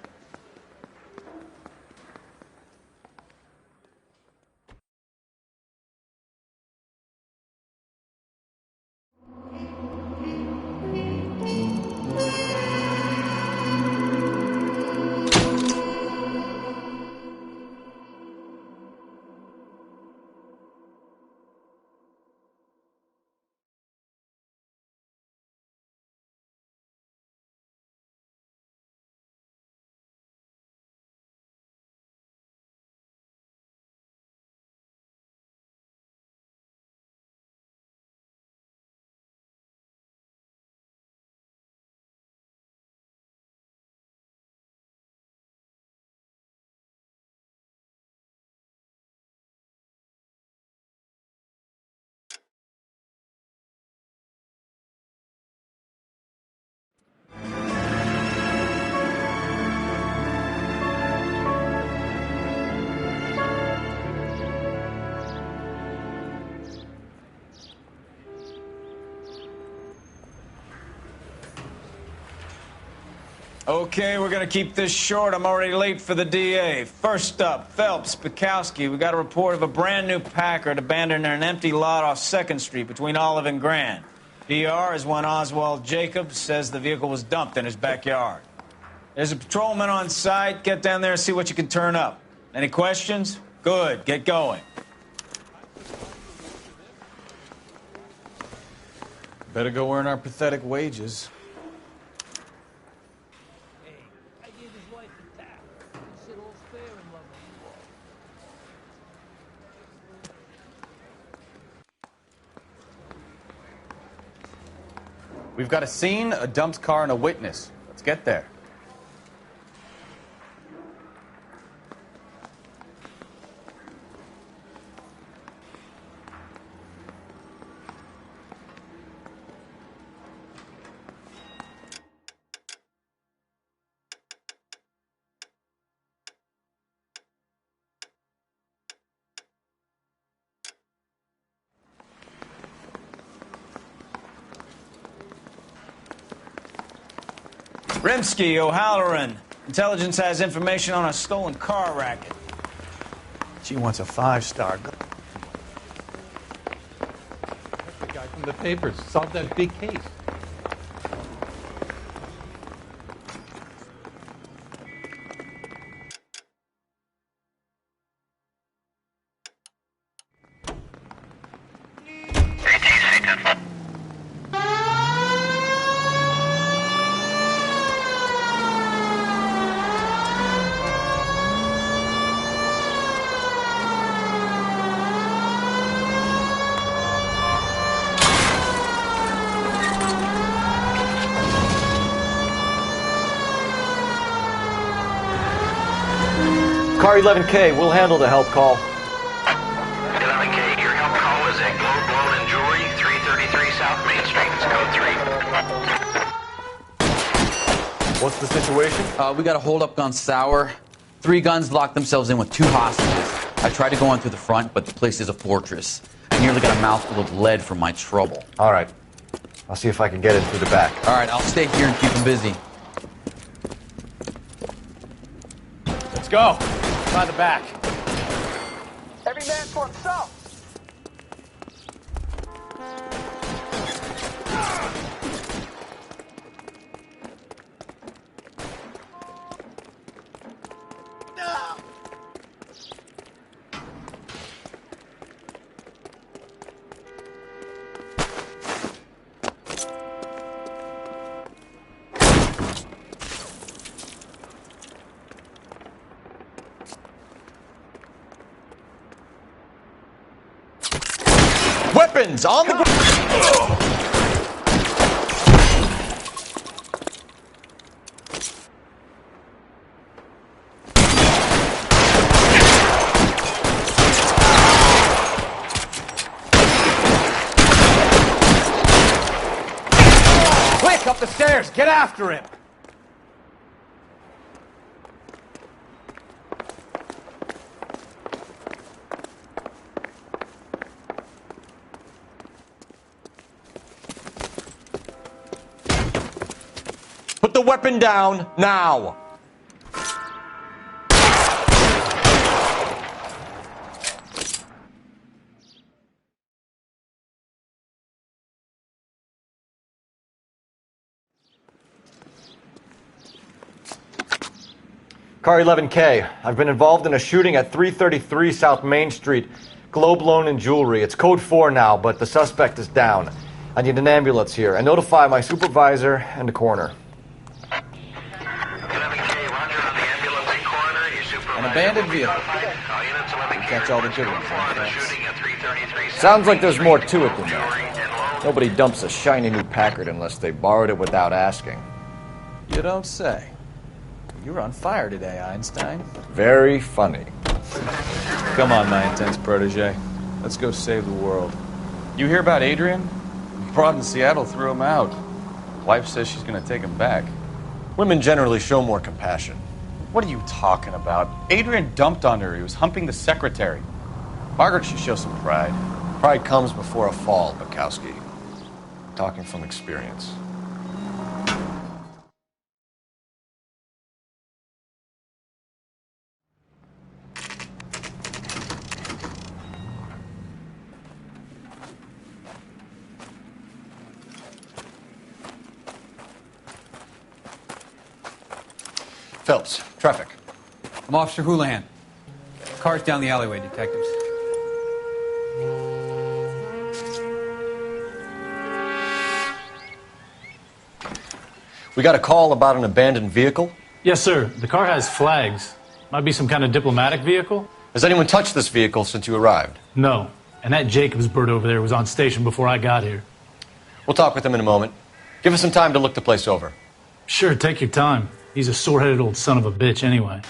Okay, we're going to keep this short. I'm already late for the DA. First up, Phelps, Bukowski. We got a report of a brand new Packard abandoned in an empty lot off 2nd Street between Olive and Grand. PR is one Oswald Jacobs says the vehicle was dumped in his backyard. There's a patrolman on site. Get down there and see what you can turn up. Any questions? Good. Get going. Better go earn our pathetic wages. We've got a scene, a dumped car, and a witness. Let's get there. Rimsky, O'Halloran. Intelligence has information on a stolen car racket. She wants a 5-star. The guy from the papers solved that big case. Car 11K, we'll handle the help call. 11K, your help call is at Globe Loan and Jewelry, 333 South Main Street. It's code 3. What's the situation? We got a hold-up gone sour. 3 guns locked themselves in with 2 hostages. I tried to go on through the front, but the place is a fortress. I nearly got a mouthful of lead from my trouble. All right. I'll see if I can get in through the back. All right, I'll stay here and keep them busy. Let's go. By the back. Every man for himself. Weapons on the ground! Quick, up the stairs! Get after him! Put the weapon down now. Car 11K, I've been involved in a shooting at 333 South Main Street. Globe Loan and Jewelry. It's code 4 now, but the suspect is down. I need an ambulance here, and notify my supervisor and the coroner. An abandoned vehicle. Catch all the good ones, Sounds like there's more to it than that. Nobody dumps a shiny new Packard unless they borrowed it without asking. You don't say. You're on fire today, Einstein. Very funny. Come on, my intense protege. Let's go save the world. You hear about Adrian? Broad in Seattle threw him out. Wife says she's gonna take him back. Women generally show more compassion. What are you talking about? Adrian dumped on her. He was humping the secretary. Margaret should show some pride. Pride comes before a fall, Bukowski. Talking from experience. Phelps, traffic. I'm Officer Houlihan. Car's down the alleyway, detectives. We got a call about an abandoned vehicle? Yes, sir. The car has flags. Might be some kind of diplomatic vehicle. Has anyone touched this vehicle since you arrived? No. And that Jacobs bird over there was on station before I got here. We'll talk with him in a moment. Give us some time to look the place over. Sure, take your time. He's a sore-headed old son of a bitch anyway.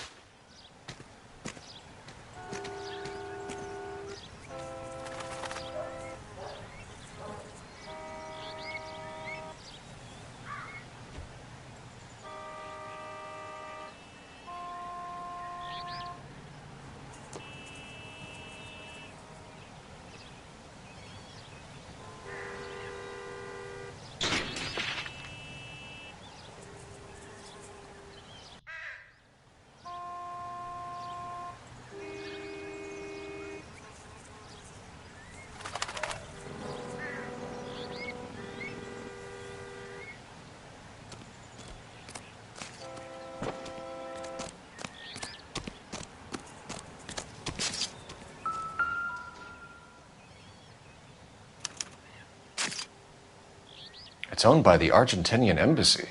It's owned by the Argentinian embassy.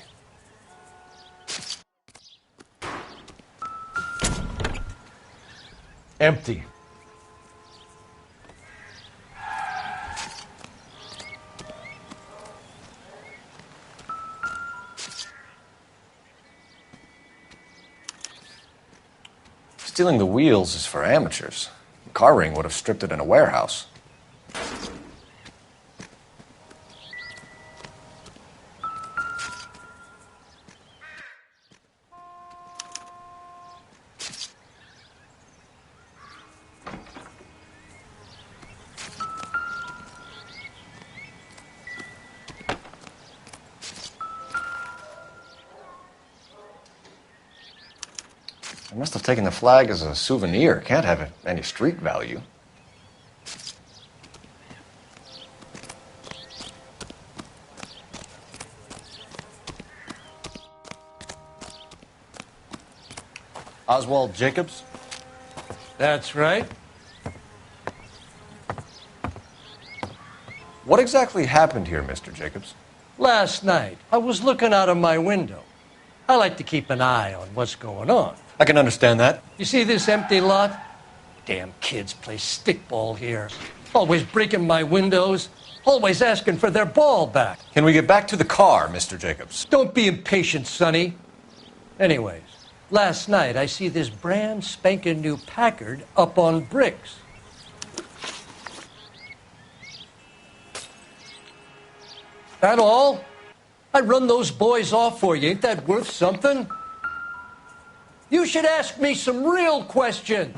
Empty. Stealing the wheels is for amateurs. Car ring would have stripped it in a warehouse. I must have taken the flag as a souvenir. Can't have any street value. Oswald Jacobs? That's right. What exactly happened here, Mr. Jacobs? Last night, I was looking out of my window. I like to keep an eye on what's going on. I can understand that. You see this empty lot? Damn kids play stickball here. Always breaking my windows. Always asking for their ball back. Can we get back to the car, Mr. Jacobs? Don't be impatient, Sonny. Anyways, last night I see this brand spanking new Packard up on bricks. That all? I run those boys off for you. Ain't that worth something? You should ask me some real questions.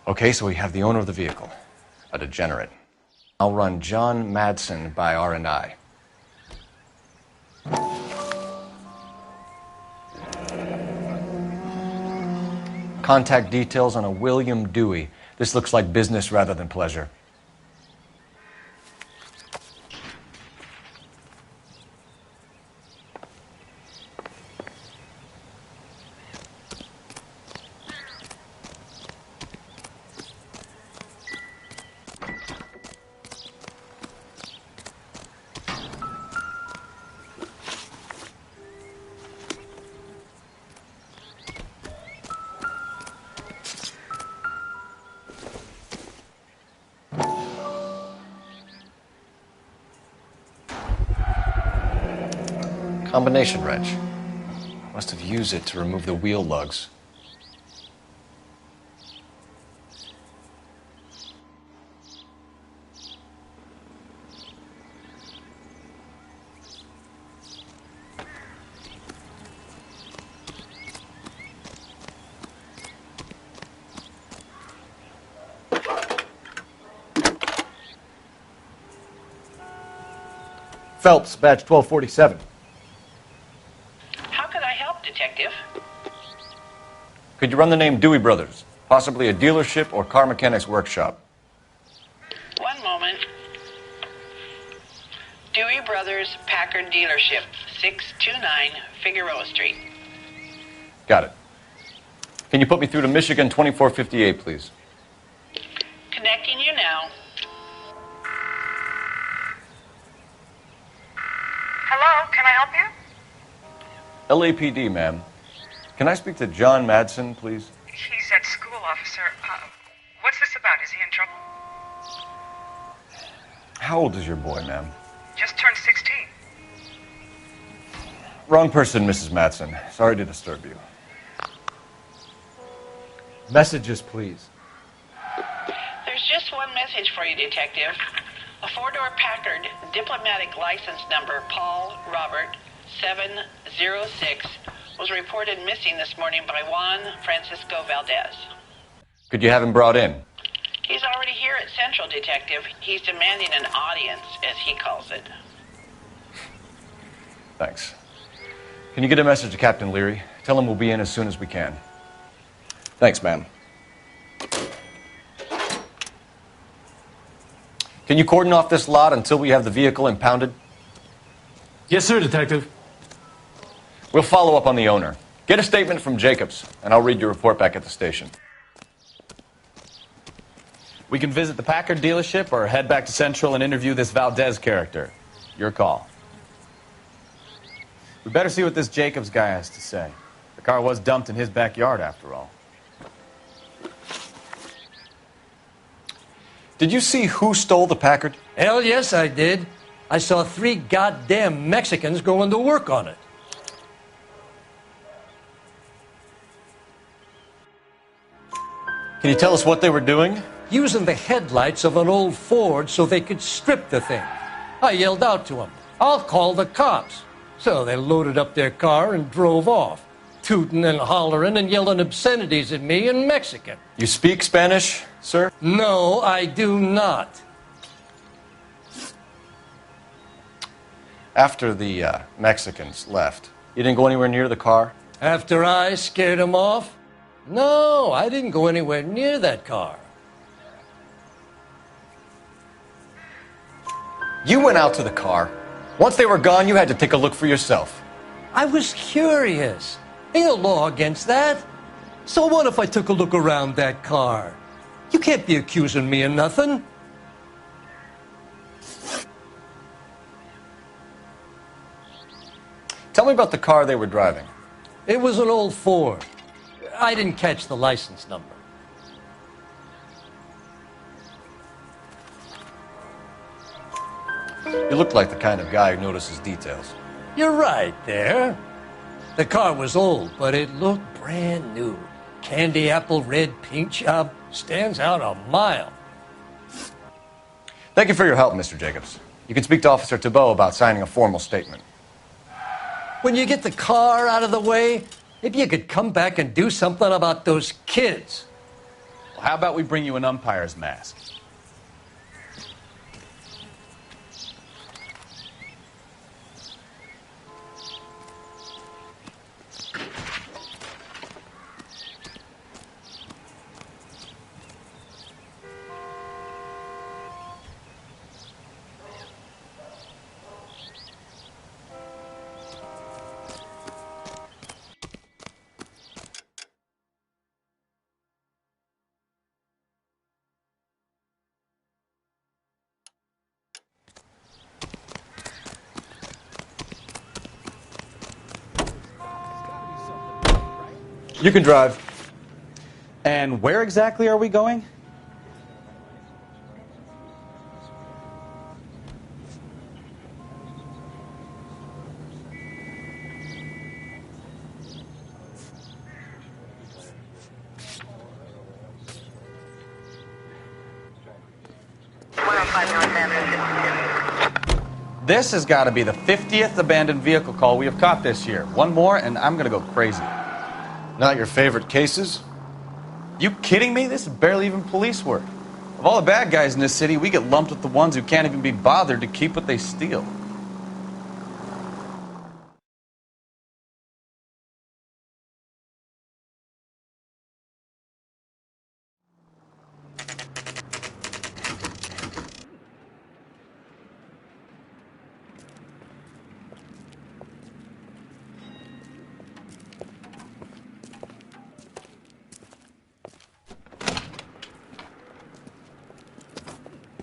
Okay, so we have the owner of the vehicle, a degenerate. I'll run John Madsen by R&I. Contact details on a William Dewey. This looks like business rather than pleasure. Combination wrench. Must have used it to remove the wheel lugs. Phelps, badge 1247. Detective. Could you run the name Dewey Brothers? Possibly a dealership or car mechanics workshop. One moment. Dewey Brothers Packard Dealership, 629 Figueroa Street. Got it. Can you put me through to Michigan 2458, please? Connecting you now. Hello, can I help you? LAPD, ma'am. Can I speak to John Madsen, please? He's at school, officer. What's this about? Is he in trouble? How old is your boy, ma'am? Just turned 16. Wrong person, Mrs. Madsen. Sorry to disturb you. Messages, please. There's just one message for you, Detective. A four-door Packard, diplomatic license number Paul Robert 706, was reported missing this morning by Juan Francisco Valdez. Could you have him brought in? He's already here at Central, Detective. He's demanding an audience, as he calls it. Thanks. Can you get a message to Captain Leary? Tell him we'll be in as soon as we can. Thanks, ma'am. Can you cordon off this lot until we have the vehicle impounded? Yes, sir, Detective. We'll follow up on the owner. Get a statement from Jacobs, and I'll read your report back at the station. We can visit the Packard dealership or head back to Central and interview this Valdez character. Your call. We better see what this Jacobs guy has to say. The car was dumped in his backyard, after all. Did you see who stole the Packard? Hell yes, I did. I saw 3 goddamn Mexicans going to work on it. Can you tell us what they were doing? Using the headlights of an old Ford so they could strip the thing. I yelled out to them, "I'll call the cops." So they loaded up their car and drove off, tooting and hollering and yelling obscenities at me in Mexican. You speak Spanish, sir? No, I do not. After the Mexicans left, you didn't go anywhere near the car? After I scared them off? No, I didn't go anywhere near that car. You went out to the car. Once they were gone, you had to take a look for yourself. I was curious. Ain't no law against that. So what if I took a look around that car? You can't be accusing me of nothing. Tell me about the car they were driving. It was an old Ford. I didn't catch the license number. You look like the kind of guy who notices details. You're right there. The car was old, but it looked brand new. Candy apple red paint job stands out a mile. Thank you for your help, Mr. Jacobs. You can speak to Officer Thibault about signing a formal statement. When you get the car out of the way, maybe you could come back and do something about those kids. Well, how about we bring you an umpire's mask? You can drive. And where exactly are we going? This has got to be the 50th abandoned vehicle call we have caught this year. One more and I'm going to go crazy. Not your favorite cases? You kidding me? This is barely even police work. Of all the bad guys in this city, we get lumped with the ones who can't even be bothered to keep what they steal.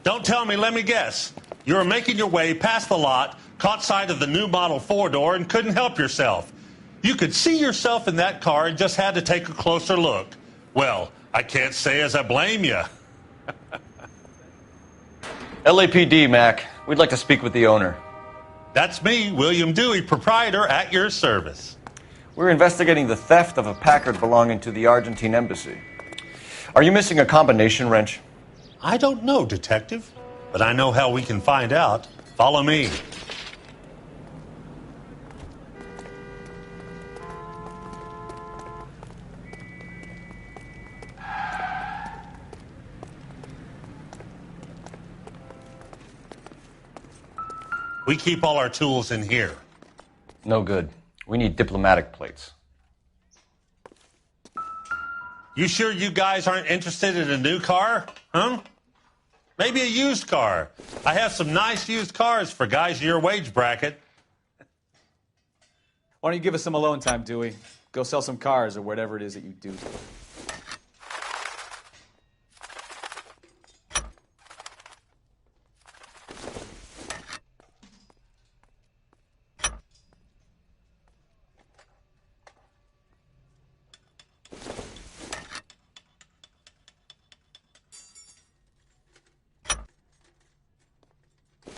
Don't tell me, let me guess. You were making your way past the lot, caught sight of the new model 4-door, and couldn't help yourself. You could see yourself in that car and just had to take a closer look. Well, I can't say as I blame you. LAPD, Mac. We'd like to speak with the owner. That's me, William Dewey, proprietor, at your service. We're investigating the theft of a Packard belonging to the Argentine embassy. Are you missing a combination wrench? I don't know, Detective, but I know how we can find out. Follow me. We keep all our tools in here. No good. We need diplomatic plates. You sure you guys aren't interested in a new car? Huh? Maybe a used car. I have some nice used cars for guys in your wage bracket. Why don't you give us some alone time, Dewey? Go sell some cars or whatever it is that you do.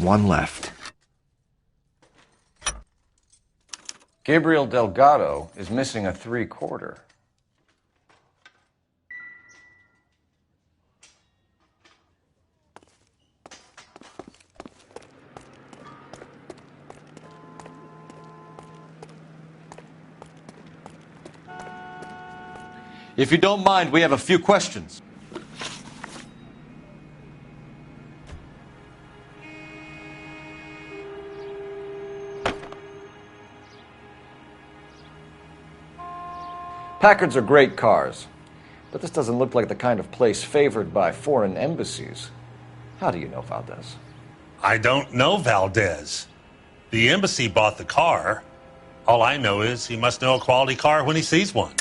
one left. Gabriel Delgado is missing a 3/4. If you don't mind, we have a few questions. Packards are great cars, but this doesn't look like the kind of place favored by foreign embassies. How do you know Valdez? I don't know Valdez. The embassy bought the car. All I know is he must know a quality car when he sees one.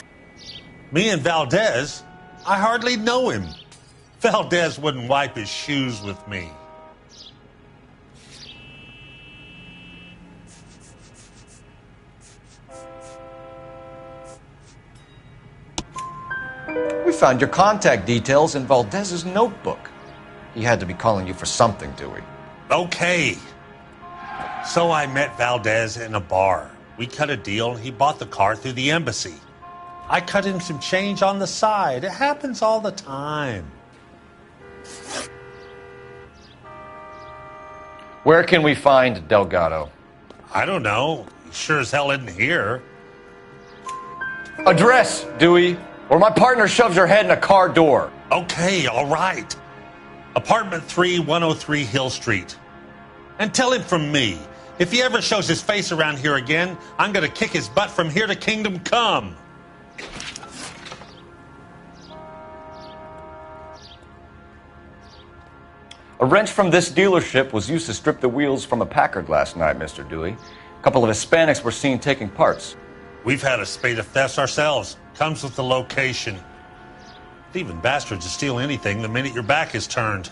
Me and Valdez, I hardly know him. Valdez wouldn't wipe his shoes with me. We found your contact details in Valdez's notebook. He had to be calling you for something, Dewey. Okay. So I met Valdez in a bar. We cut a deal and he bought the car through the embassy. I cut him some change on the side. It happens all the time. Where can we find Delgado? I don't know. He sure as hell isn't here. Address, Dewey, or my partner shoves your head in a car door. Okay, all right. Apartment 3, 103 Hill Street. And tell him from me, if he ever shows his face around here again, I'm going to kick his butt from here to Kingdom Come. A wrench from this dealership was used to strip the wheels from a Packard last night, Mr. Dewey. A couple of Hispanics were seen taking parts. We've had a spate of thefts ourselves. Comes with the location. Thieving bastards will steal anything the minute your back is turned.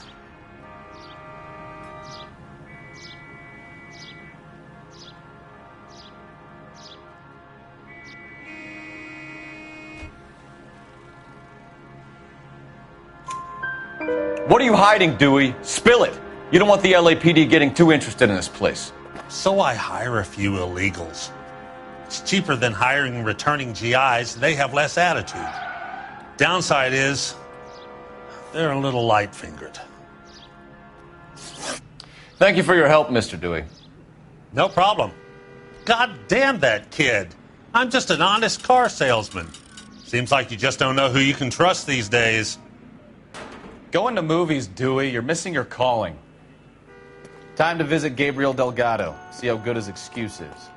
What are you hiding, Dewey? Spill it. You don't want the LAPD getting too interested in this place. So I hire a few illegals. It's cheaper than hiring returning GIs. They have less attitude. Downside is, they're a little light-fingered. Thank you for your help, Mr. Dewey. No problem. God damn that kid. I'm just an honest car salesman. Seems like you just don't know who you can trust these days. Going to movies, Dewey. You're missing your calling. Time to visit Gabriel Delgado. See how good his excuse is.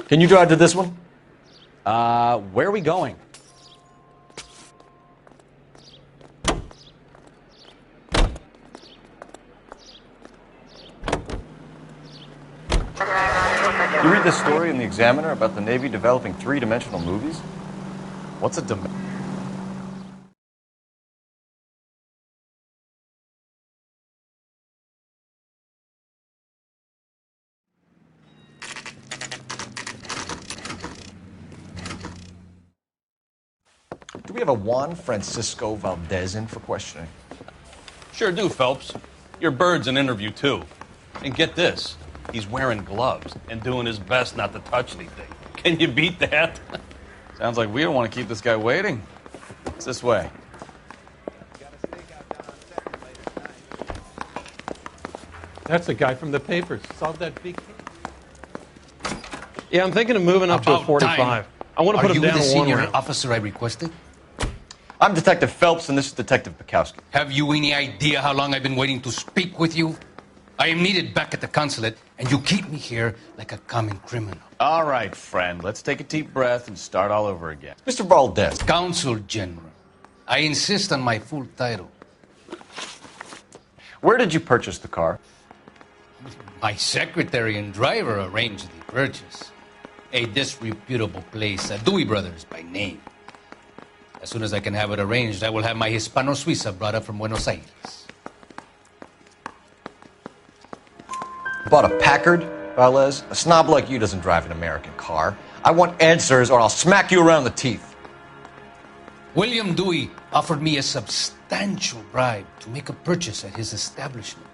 Can you drive to this one? Where are we going? You read this story in the Examiner about the Navy developing three-dimensional movies? What's a dimension? Do we have a Juan Francisco Valdez in for questioning? Sure do, Phelps. Your bird's an interview, too. And get this, he's wearing gloves and doing his best not to touch anything. Can you beat that? Sounds like we don't want to keep this guy waiting. It's this way. That's the guy from the papers. Solved that big case. Yeah, I'm thinking of moving up to a 45. Time. I want to put him down Are you the to one senior round. officer I requested? I'm Detective Phelps, and this is Detective Bukowski. Have you any idea how long I've been waiting to speak with you? I am needed back at the consulate, and you keep me here like a common criminal. All right, friend. Let's take a deep breath and start all over again. Mr. Valdez. Consul General. I insist on my full title. Where did you purchase the car? My secretary and driver arranged the purchase. A disreputable place, Dewey Brothers by name. As soon as I can have it arranged, I will have my Hispano Suiza brought up from Buenos Aires. Bought a Packard Valdez, a snob like you doesn't drive an American car. I want answers or I'll smack you around the teeth. William Dewey offered me a substantial bribe to make a purchase at his establishment.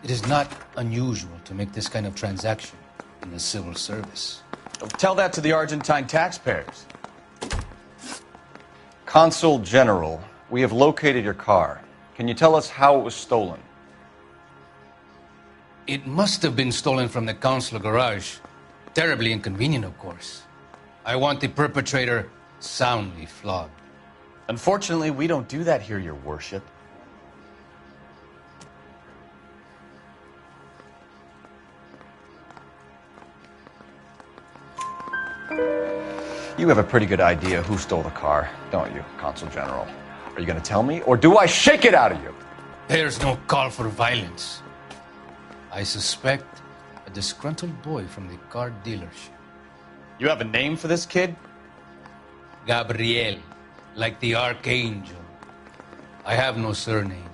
It is not unusual to make this kind of transaction in the civil service. Tell that to the Argentine taxpayers. Consul General, we have located your car. Can you tell us how it was stolen? It must have been stolen from the consular garage. Terribly inconvenient, of course. I want the perpetrator soundly flogged. Unfortunately, we don't do that here, Your Worship. You have a pretty good idea who stole the car, don't you, Consul General? Are you going to tell me, or do I shake it out of you? There's no call for violence. I suspect a disgruntled boy from the car dealership. You have a name for this kid? Gabriel, like the archangel. I have no surname.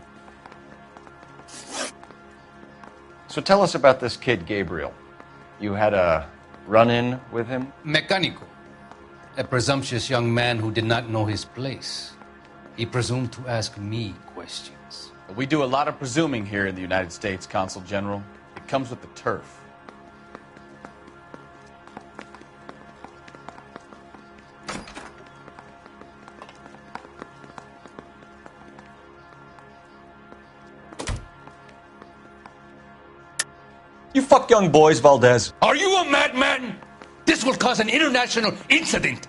So tell us about this kid, Gabriel. You had a run-in with him? Mecánico. A presumptuous young man who did not know his place. He presumed to ask me questions. We do a lot of presuming here in the United States, Consul General. It comes with the turf. You fuck young boys, Valdez. Are you a madman? This will cause an international incident.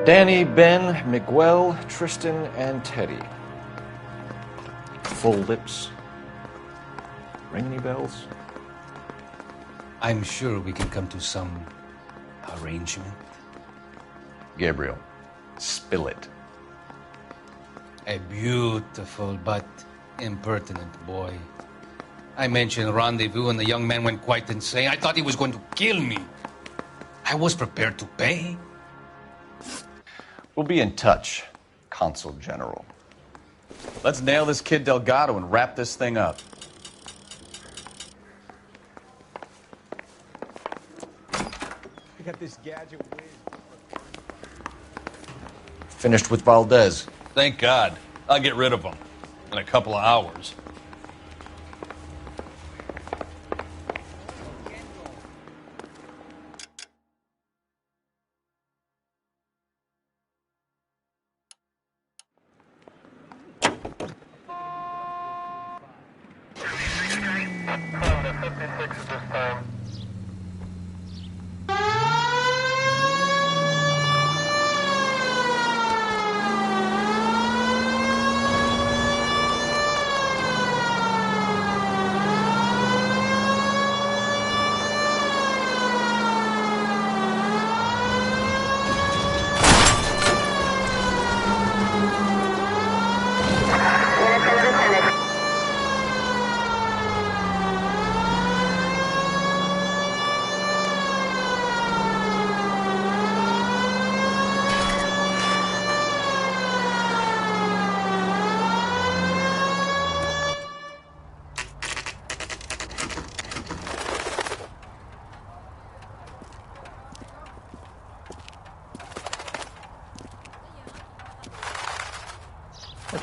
Danny, Ben, Miguel, Tristan, and Teddy. Full lips. Ring any bells? I'm sure we can come to some arrangement. Gabriel, spill it. A beautiful but impertinent boy. I mentioned rendezvous and the young man went quite insane. I thought he was going to kill me. I was prepared to pay. We'll be in touch, Consul General. Let's nail this kid Delgado and wrap this thing up. I got this gadget Finished with Valdez. Thank God. I'll get rid of him in a couple of hours.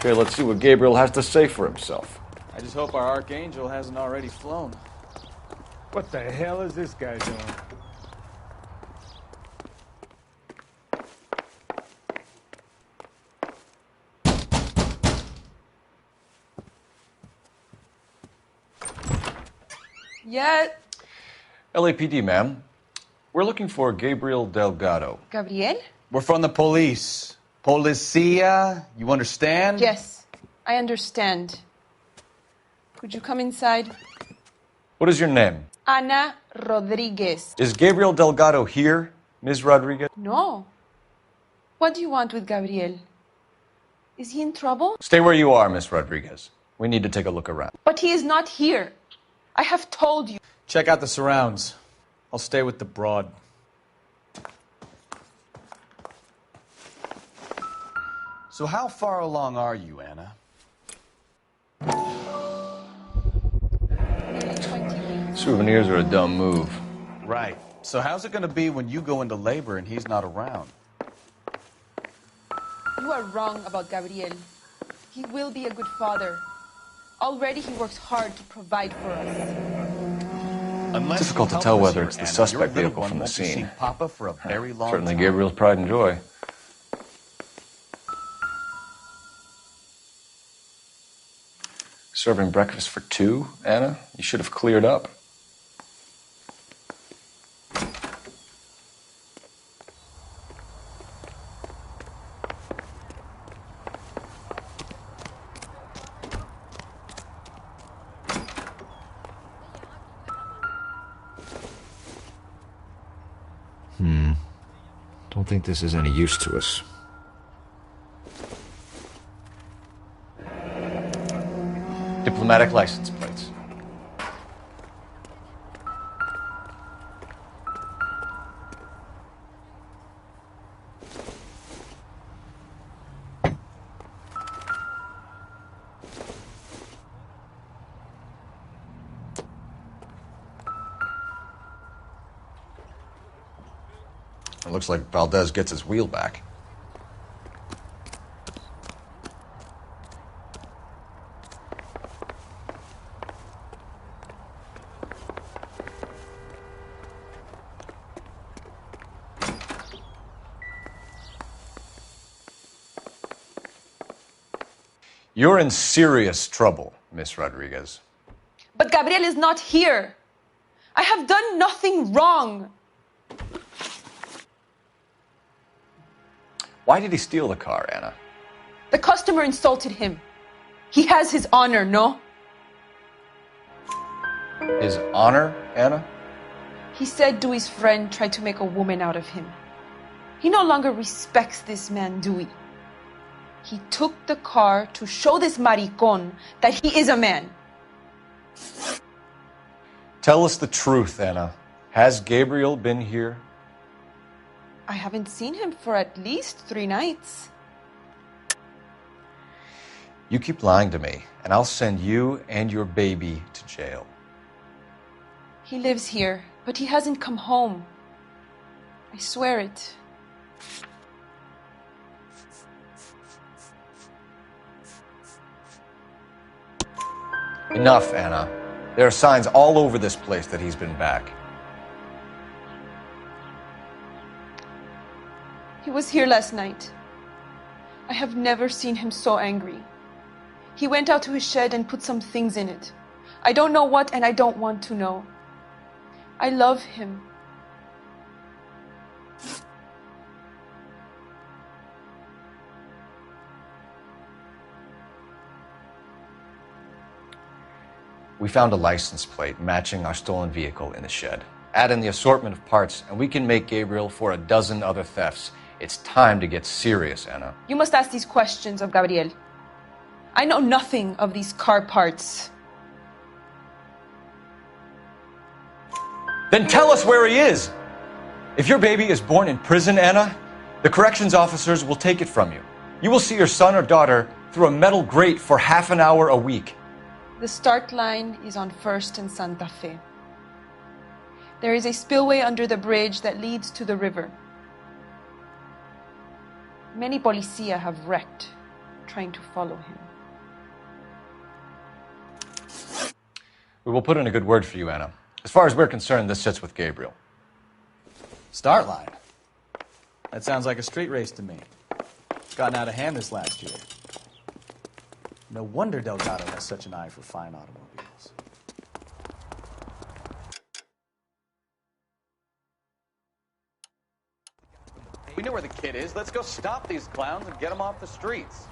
Okay, let's see what Gabriel has to say for himself. I just hope our archangel hasn't already flown. What the hell is this guy doing? Yeah. LAPD, ma'am. We're looking for Gabriel Delgado. Gabriel? We're from the police. Policia, you understand? Yes, I understand. Could you come inside? What is your name? Ana Rodriguez. Is Gabriel Delgado here, Ms. Rodriguez? No. What do you want with Gabriel? Is he in trouble? Stay where you are, Ms. Rodriguez. We need to take a look around. But he is not here. I have told you. Check out the surrounds. I'll stay with the broad. So how far along are you, Anna? Nearly 20 weeks. Souvenirs are a dumb move. Right. So how's it going to be when you go into labor and he's not around? You are wrong about Gabriel. He will be a good father. Already he works hard to provide for us. Unless difficult to tell whether it's the suspect vehicle from the scene. Papa for a very long Certainly time. Gabriel's pride and joy. Serving breakfast for two, Anna? You should have cleared up. Don't think this is any use to us. Diplomatic license plates. It looks like Valdez gets his wheel back. You're in serious trouble, Miss Rodriguez. But Gabriel is not here. I have done nothing wrong. Why did he steal the car, Anna? The customer insulted him. He has his honor, no? His honor, Anna? He said Dewey's friend tried to make a woman out of him. He no longer respects this man, Dewey. He took the car to show this maricon that he is a man. Tell us the truth, Anna. Has Gabriel been here? I haven't seen him for at least 3 nights. You keep lying to me, and I'll send you and your baby to jail. He lives here, but he hasn't come home. I swear it. Enough, Anna. There are signs all over this place that he's been back. He was here last night. I have never seen him so angry. He went out to his shed and put some things in it. I don't know what, and I don't want to know. I love him. We found a license plate matching our stolen vehicle in the shed. Add in the assortment of parts, and we can make Gabriel for a dozen other thefts. It's time to get serious, Anna. You must ask these questions of Gabriel. I know nothing of these car parts. Then tell us where he is! If your baby is born in prison, Anna, the corrections officers will take it from you. You will see your son or daughter through a metal grate for half an hour a week. The start line is on 1st and Santa Fe. There is a spillway under the bridge that leads to the river. Many policia have wrecked trying to follow him. We will put in a good word for you, Anna. As far as we're concerned, this sits with Gabriel. Start line. That sounds like a street race to me. It's gotten out of hand this last year. No wonder Delgado has such an eye for fine automobiles. We know where the kid is. Let's go stop these clowns and get them off the streets.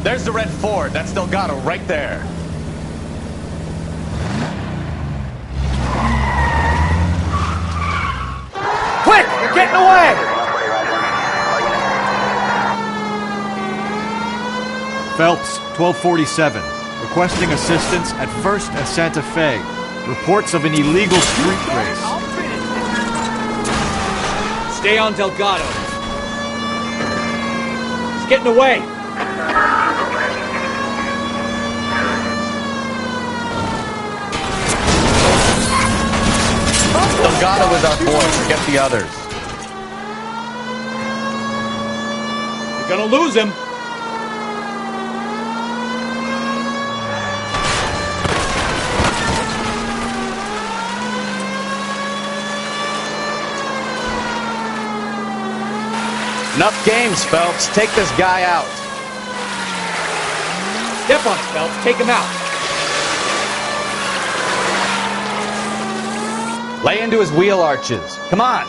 There's the red Ford. That's Delgado right there. Quick! They're getting away! Phelps, 1247. Requesting assistance at First and Santa Fe. Reports of an illegal street race. Stay on Delgado. It's getting away. Delgado is our boy. Forget the others. You're gonna lose him. Enough games, Phelps. Take this guy out. Step on it, Phelps. Take him out. Lay into his wheel arches. Come on.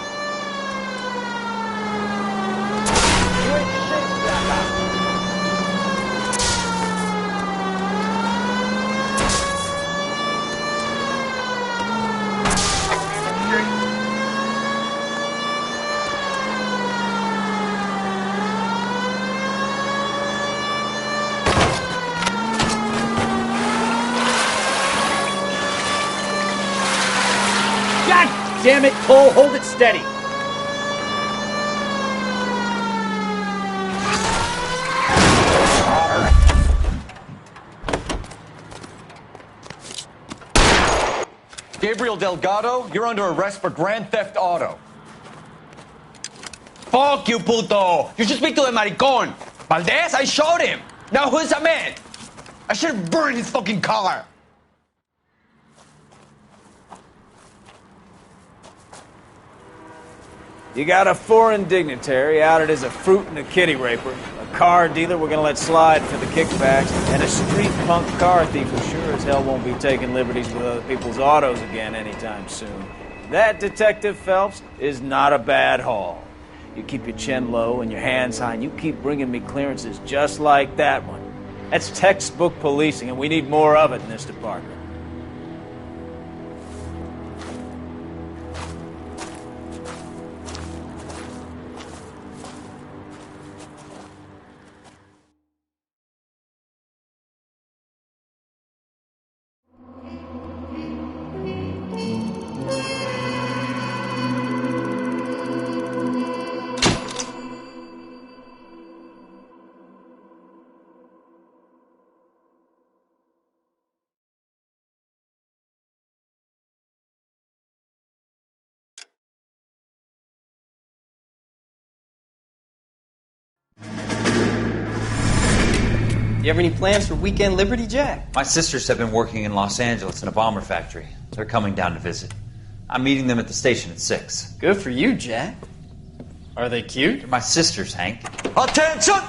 Damn it, Cole, hold it steady. Gabriel Delgado, you're under arrest for Grand Theft Auto. Fuck you, puto! You should speak to the maricon. Valdez, I showed him. Now who's the man? I should have burned his fucking car. You got a foreign dignitary outed as a fruit and a kitty raper, a car dealer we're gonna let slide for the kickbacks, and a street punk car thief who sure as hell won't be taking liberties with other people's autos again anytime soon. That, Detective Phelps, is not a bad haul. You keep your chin low and your hands high, and you keep bringing me clearances just like that one. That's textbook policing, and we need more of it in this department. You have any plans for Weekend Liberty, Jack? My sisters have been working in Los Angeles in a bomber factory. They're coming down to visit. I'm meeting them at the station at 6. Good for you, Jack. Are they cute? They're my sisters, Hank. Attention!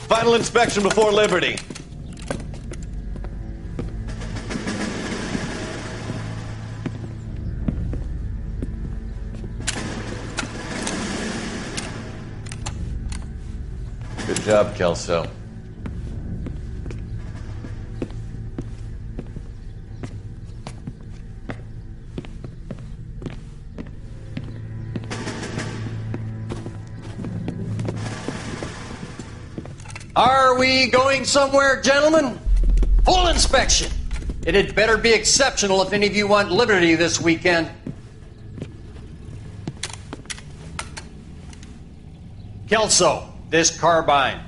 Final inspection before Liberty. Good job, Kelso. Are we going somewhere, gentlemen? Full inspection. It had better be exceptional if any of you want liberty this weekend. Kelso, this carbine.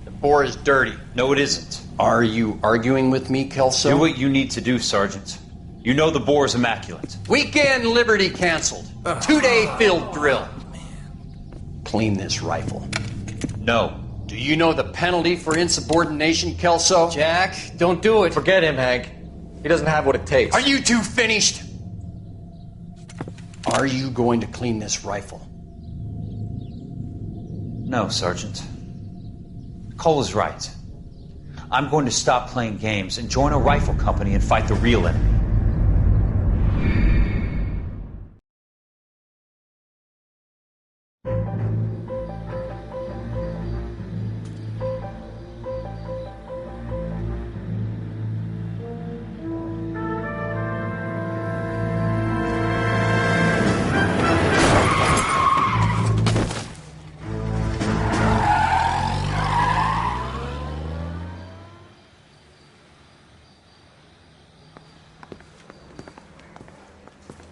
The bore is dirty. No, it isn't. Are you arguing with me, Kelso? Do what you need to do, Sergeant. You know the bore is immaculate. Weekend liberty canceled. 2-day field drill. Clean this rifle. No. Do you know the penalty for insubordination, Kelso? Jack, don't do it. Forget him, Hank. He doesn't have what it takes. Are you two finished? Are you going to clean this rifle? No, Sergeant. Cole is right. I'm going to stop playing games and join a rifle company and fight the real enemy.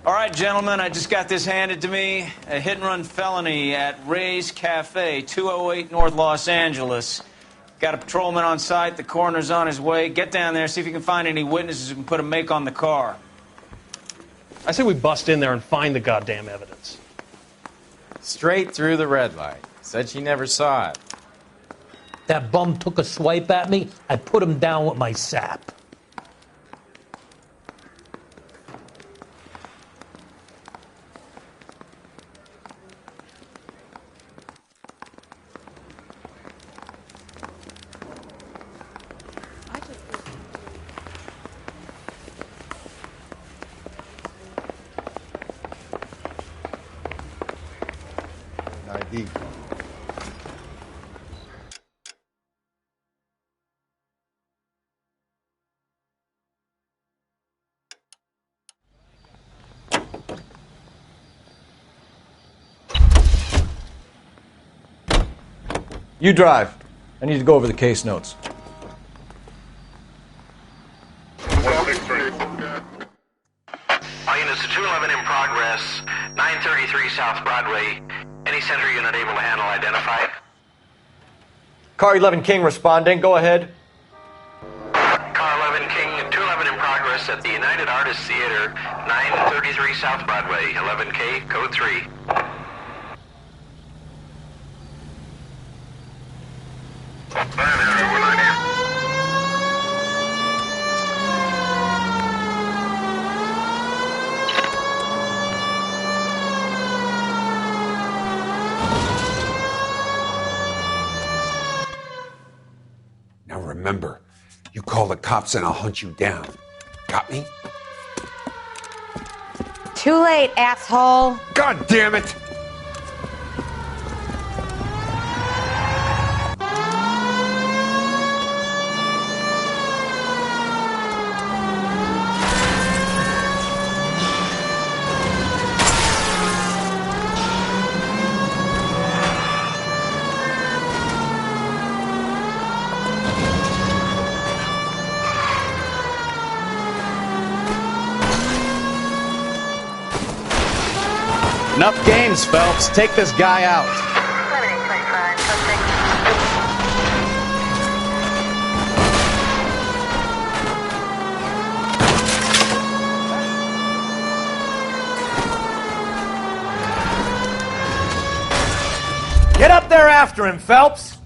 All right, gentlemen, I just got this handed to me. A hit-and-run felony at Ray's Cafe, 208 North Los Angeles. Got a patrolman on site. The coroner's on his way. Get down there, see if you can find any witnesses who can put a make on the car. I say we bust in there and find the goddamn evidence. Straight through the red light. Said she never saw it. That bum took a swipe at me. I put him down with my sap. ID. You drive. I need to go over the case notes. All units to 211 in progress, 933 South Broadway. Any center unit able to handle identify? Car 11 King responding. Go ahead. Car 11 King, 211 in progress at the United Artists Theater, 933 South Broadway, 11K, code 3. Now remember, you call the cops and I'll hunt you down. Got me? Too late, asshole. God damn it! Enough games, Phelps. Take this guy out. Get up there after him, Phelps.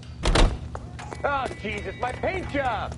Oh, Jesus, my paint job.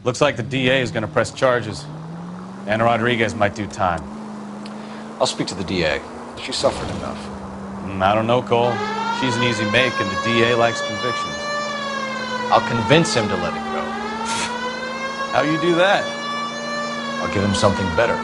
Looks like the DA is going to press charges. Anna Rodriguez might do time. I'll speak to the DA. She suffered enough. I don't know, Cole. She's an easy make, and the DA likes convictions. I'll convince him to let it go. How you do that? I'll give him something better.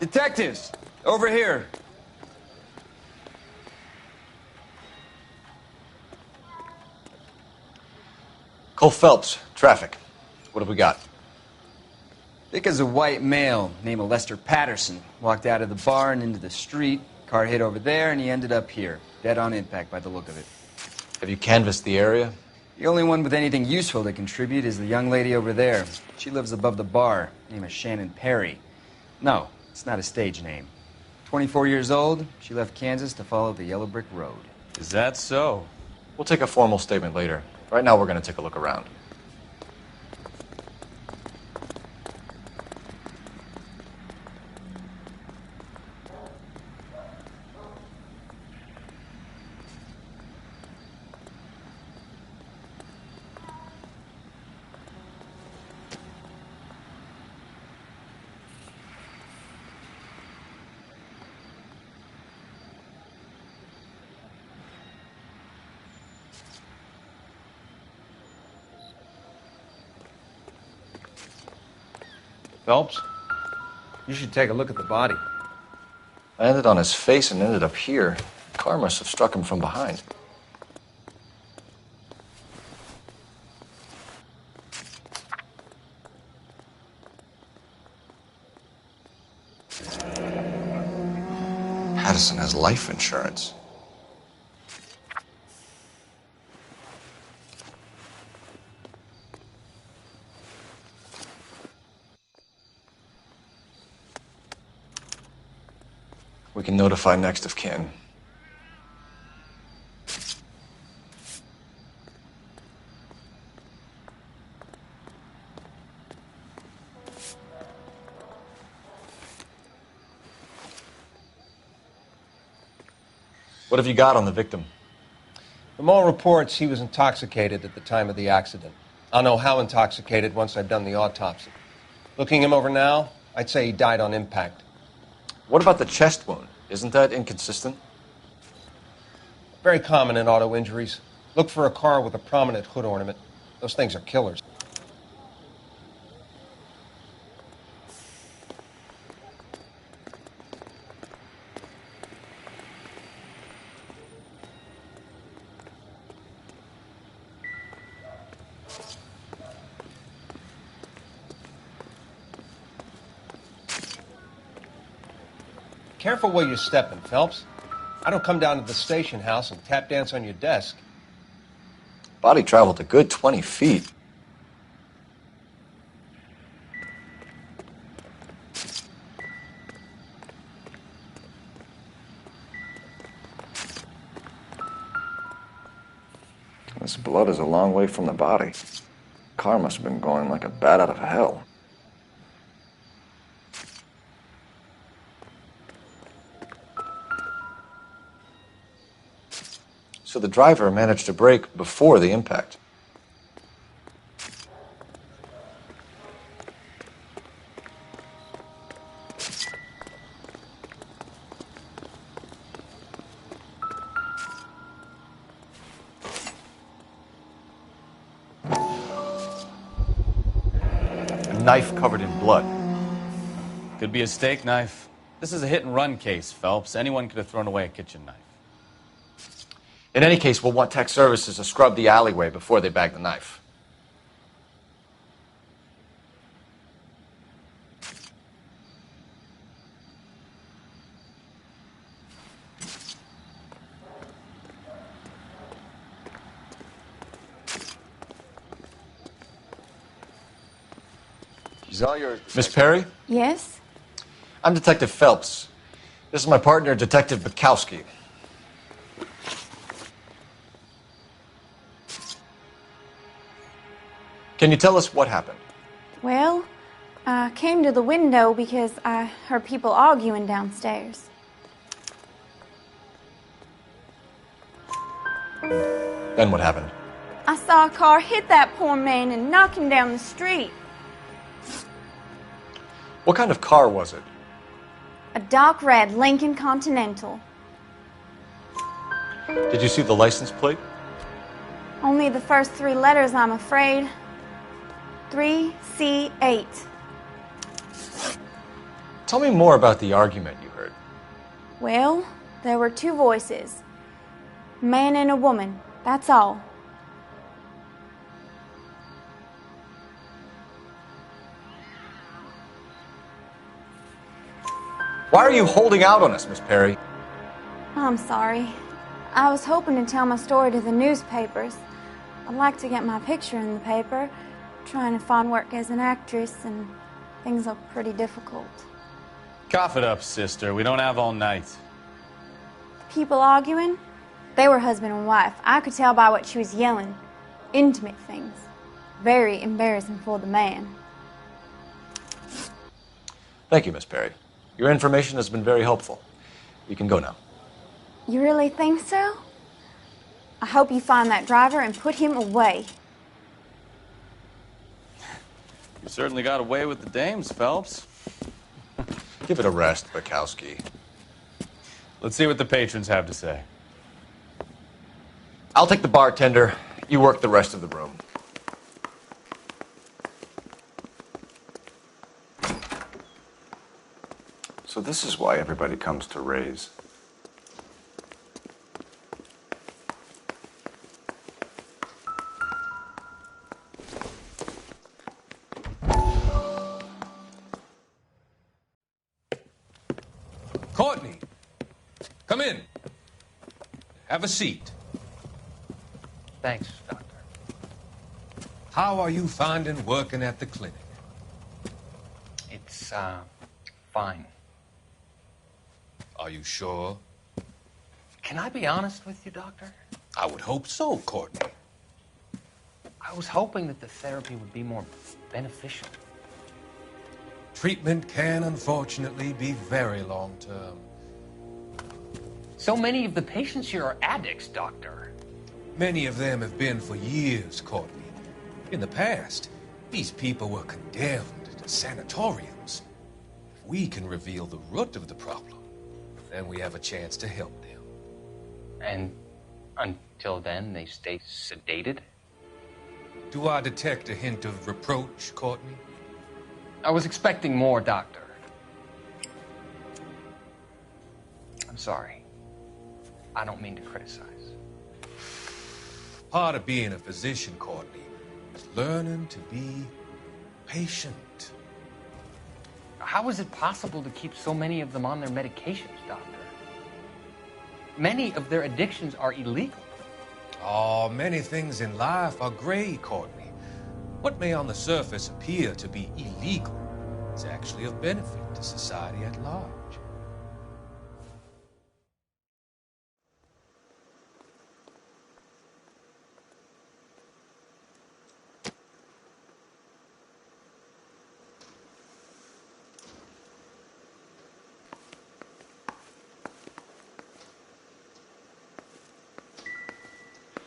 Detectives, over here. Cole Phelps, traffic. What have we got? Dick is a white male named Lester Patterson. Walked out of the bar and into the street. Car hit over there, and he ended up here. Dead on impact by the look of it. Have you canvassed the area? The only one with anything useful to contribute is the young lady over there. She lives above the bar. Name is Shannon Perry. No, it's not a stage name. 24 years old, she left Kansas to follow the Yellow Brick Road. Is that so? We'll take a formal statement later. Right now, we're going to take a look around. Phelps, you should take a look at the body. I landed on his face and ended up here. The car must have struck him from behind. Patterson has life insurance. We can notify next of kin. What have you got on the victim? From all reports, he was intoxicated at the time of the accident. I'll know how intoxicated once I've done the autopsy. Looking him over now, I'd say he died on impact. What about the chest wound? Isn't that inconsistent? Very common in auto injuries. Look for a car with a prominent hood ornament. Those things are killers. Careful where you're stepping, Phelps. I don't come down to the station house and tap dance on your desk. Body traveled a good 20 feet. This blood is a long way from the body. Car must have been going like a bat out of hell. So the driver managed to brake before the impact. A knife covered in blood. Could be a steak knife. This is a hit-and-run case, Phelps. Anyone could have thrown away a kitchen knife. In any case, we'll want tech services to scrub the alleyway before they bag the knife. She's all yours. Miss Perry? Yes? I'm Detective Phelps. This is my partner, Detective Bukowski. Can you tell us what happened? Well, I came to the window because I heard people arguing downstairs. Then what happened? I saw a car hit that poor man and knock him down the street. What kind of car was it? A dark red Lincoln Continental. Did you see the license plate? Only the first three letters, I'm afraid. 3C8. Tell me more about the argument you heard. Well, there were two voices. A man and a woman, that's all. Why are you holding out on us, Miss Perry? I'm sorry. I was hoping to tell my story to the newspapers. I'd like to get my picture in the paper. Trying to find work as an actress, and things are pretty difficult. Cough it up, sister. We don't have all night. People arguing? They were husband and wife. I could tell by what she was yelling. Intimate things. Very embarrassing for the man. Thank you, Miss Perry. Your information has been very helpful. You can go now. You really think so? I hope you find that driver and put him away. You certainly got away with the dames, Phelps. Give it a rest, Bukowski. Let's see what the patrons have to say. I'll take the bartender. You work the rest of the room. So this is why everybody comes to Ray's. Courtney, come in. Have a seat. Thanks, Doctor. How are you finding working at the clinic? It's, fine. Are you sure? Can I be honest with you, Doctor? I would hope so, Courtney. I was hoping that the therapy would be more beneficial. Treatment can, unfortunately, be very long-term. So many of the patients here are addicts, Doctor. Many of them have been for years, Courtney. In the past, these people were condemned to sanatoriums. If we can reveal the root of the problem, then we have a chance to help them. And until then, they stay sedated? Do I detect a hint of reproach, Courtney? I was expecting more, Doctor. I'm sorry. I don't mean to criticize. Part of being a physician, Courtney, is learning to be patient. How is it possible to keep so many of them on their medications, Doctor? Many of their addictions are illegal. Oh, many things in life are gray, Courtney. What may on the surface appear to be illegal is actually of benefit to society at large.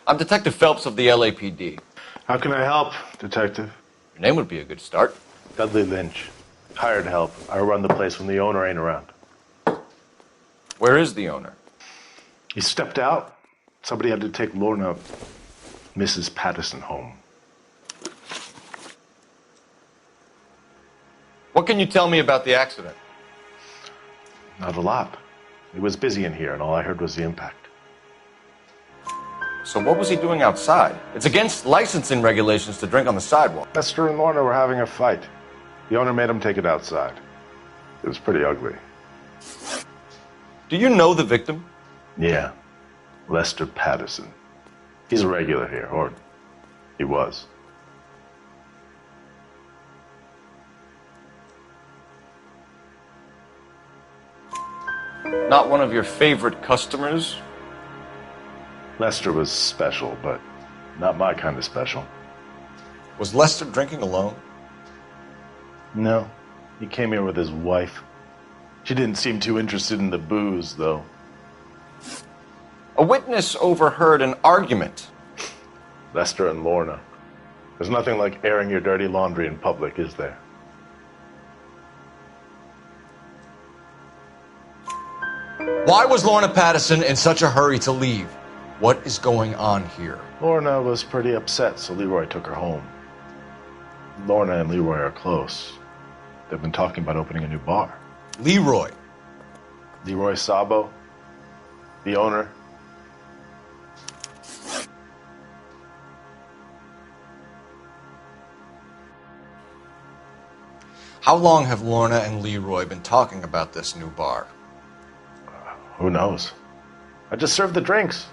I'm Detective Phelps of the LAPD. How can I help, Detective? Your name would be a good start. Dudley Lynch. Hired help. I run the place when the owner ain't around. Where is the owner? He stepped out. Somebody had to take Lorna, Mrs. Patterson, home. What can you tell me about the accident? Not a lot. It was busy in here, and all I heard was the impact. So what was he doing outside? It's against licensing regulations to drink on the sidewalk. Lester and Lorna were having a fight. The owner made him take it outside. It was pretty ugly. Do you know the victim? Yeah. Lester Patterson. He's a regular here, or he was. Not one of your favorite customers? Lester was special, but not my kind of special. Was Lester drinking alone? No. He came here with his wife. She didn't seem too interested in the booze, though. A witness overheard an argument. Lester and Lorna. There's nothing like airing your dirty laundry in public, is there? Why was Lorna Patterson in such a hurry to leave? What is going on here? Lorna was pretty upset, so Leroy took her home. Lorna and Leroy are close. They've been talking about opening a new bar. Leroy. Leroy Sabo, the owner. How long have Lorna and Leroy been talking about this new bar? Who knows? I just served the drinks.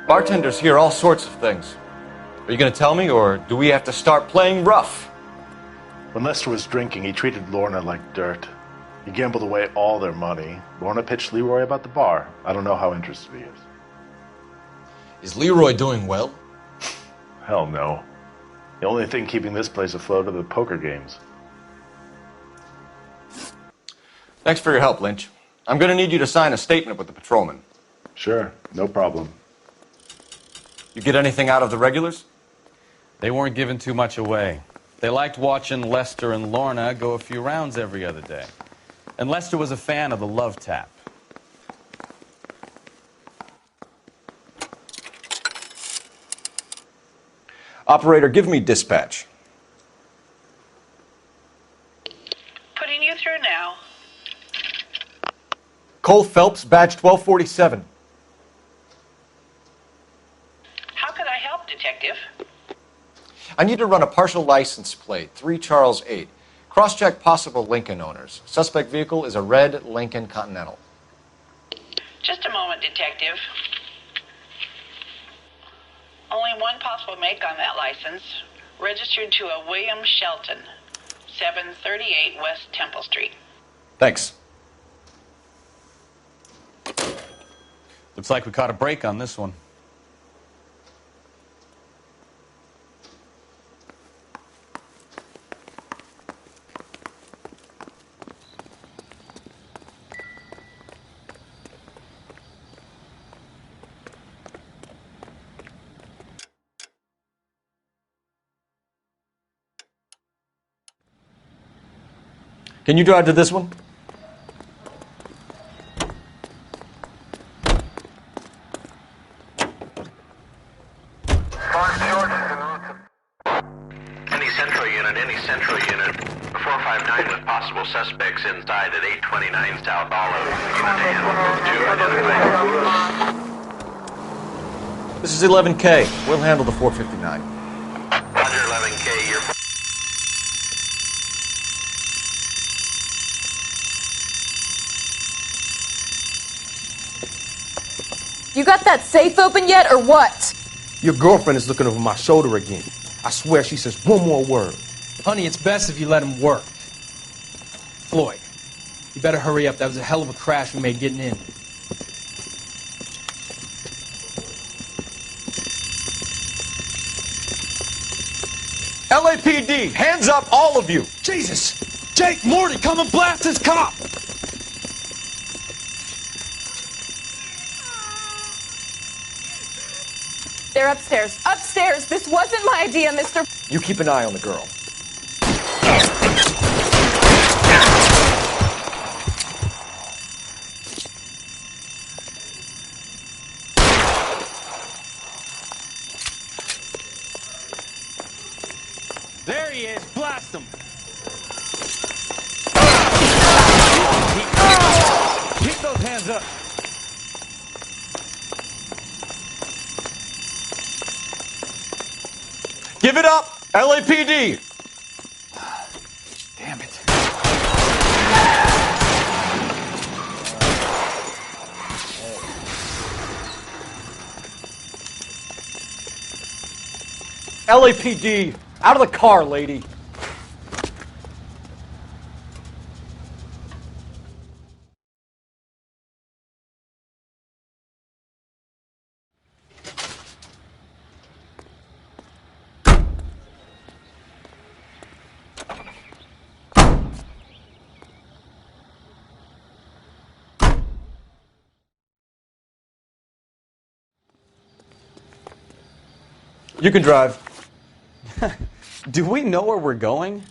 Bartenders hear all sorts of things. Are you going to tell me, or do we have to start playing rough? When Lester was drinking, he treated Lorna like dirt. He gambled away all their money. Lorna pitched Leroy about the bar. I don't know how interested he is. Is Leroy doing well? Hell no. The only thing keeping this place afloat are the poker games. Thanks for your help, Lynch. I'm going to need you to sign a statement with the patrolman. Sure, no problem. You get anything out of the regulars? They weren't giving too much away. They liked watching Lester and Lorna go a few rounds every other day. And Lester was a fan of the love tap. Operator, give me dispatch. Putting you through now. Cole Phelps, badge 1247. How could I help, Detective? I need to run a partial license plate, 3 Charles 8. Cross-check possible Lincoln owners. Suspect vehicle is a red Lincoln Continental. Just a moment, Detective. Only one possible make on that license. Registered to a William Shelton, 738 West Temple Street. Thanks. Looks like we caught a break on this one. Can you drive to this one? Any central unit, 459 with possible suspects inside at 829 South Olive. Unit to handle. This is 11K. We'll handle the 459. Roger, 11K. You're... You got that safe open yet, or what? Your girlfriend is looking over my shoulder again. I swear she says one more word. Honey, it's best if you let him work. Floyd, you better hurry up. That was a hell of a crash we made getting in. LAPD, hands up, all of you! Jesus! Jake, Morty, come and blast this cop! They're upstairs. Upstairs! This wasn't my idea, Mr. You keep an eye on the girl. There he is. Blast him. Keep those hands up. Give it up, LAPD! Damn it. LAPD, out of the car, lady. You can drive. Do we know where we're going?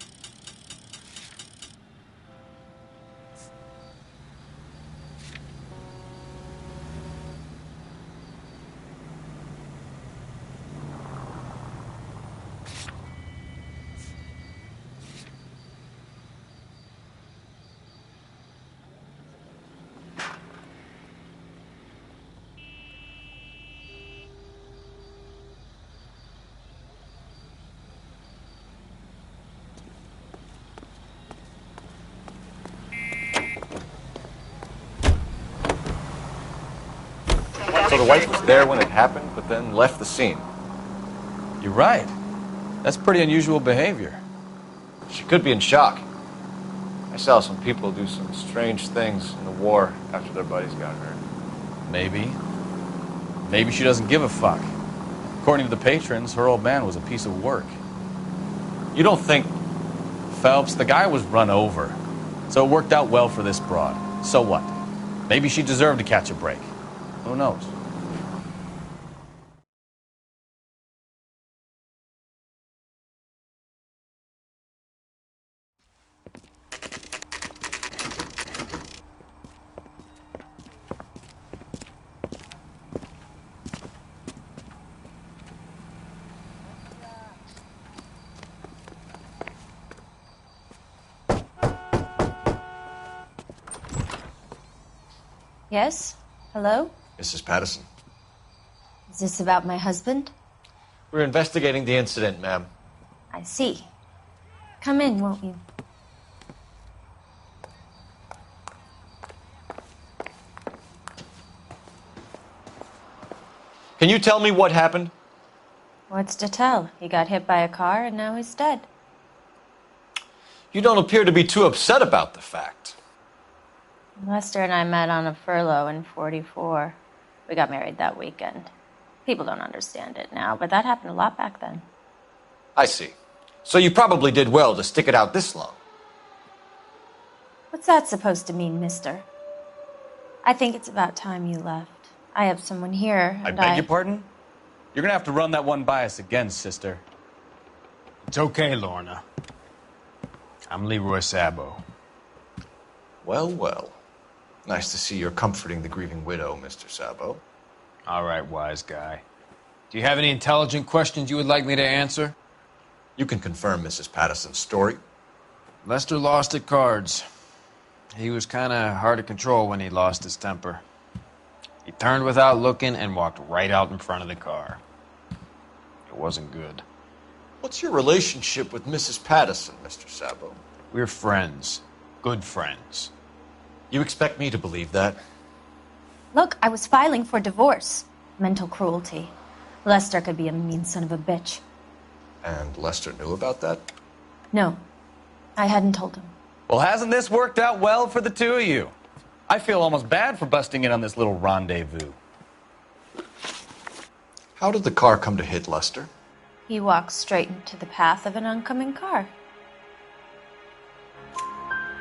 So the wife was there when it happened, but then left the scene. You're right. That's pretty unusual behavior. She could be in shock. I saw some people do some strange things in the war after their buddies got hurt. Maybe. Maybe she doesn't give a fuck. According to the patrons, her old man was a piece of work. You don't think... Phelps, the guy was run over. So it worked out well for this broad. So what? Maybe she deserved to catch a break. Who knows? Yes? Hello? Mrs. Patterson. Is this about my husband? We're investigating the incident, ma'am. I see. Come in, won't you? Can you tell me what happened? What's to tell? He got hit by a car and now he's dead. You don't appear to be too upset about the fact. Lester and I met on a furlough in '44. We got married that weekend. People don't understand it now, but that happened a lot back then. I see. So you probably did well to stick it out this long. What's that supposed to mean, mister? I think it's about time you left. I have someone here, I and beg your pardon? You're gonna have to run that one by us again, sister. It's okay, Lorna. I'm Leroy Sabo. Well, well. Nice to see you're comforting the grieving widow, Mr. Sabo. All right, wise guy. Do you have any intelligent questions you would like me to answer? You can confirm Mrs. Patterson's story. Lester lost at cards. He was kind of hard to control when he lost his temper. He turned without looking and walked right out in front of the car. It wasn't good. What's your relationship with Mrs. Patterson, Mr. Sabo? We're friends. Good friends. You expect me to believe that? Look, I was filing for divorce. Mental cruelty. Lester could be a mean son of a bitch. And Lester knew about that? No, I hadn't told him. Well, hasn't this worked out well for the two of you? I feel almost bad for busting in on this little rendezvous. How did the car come to hit Lester? He walked straight into the path of an oncoming car.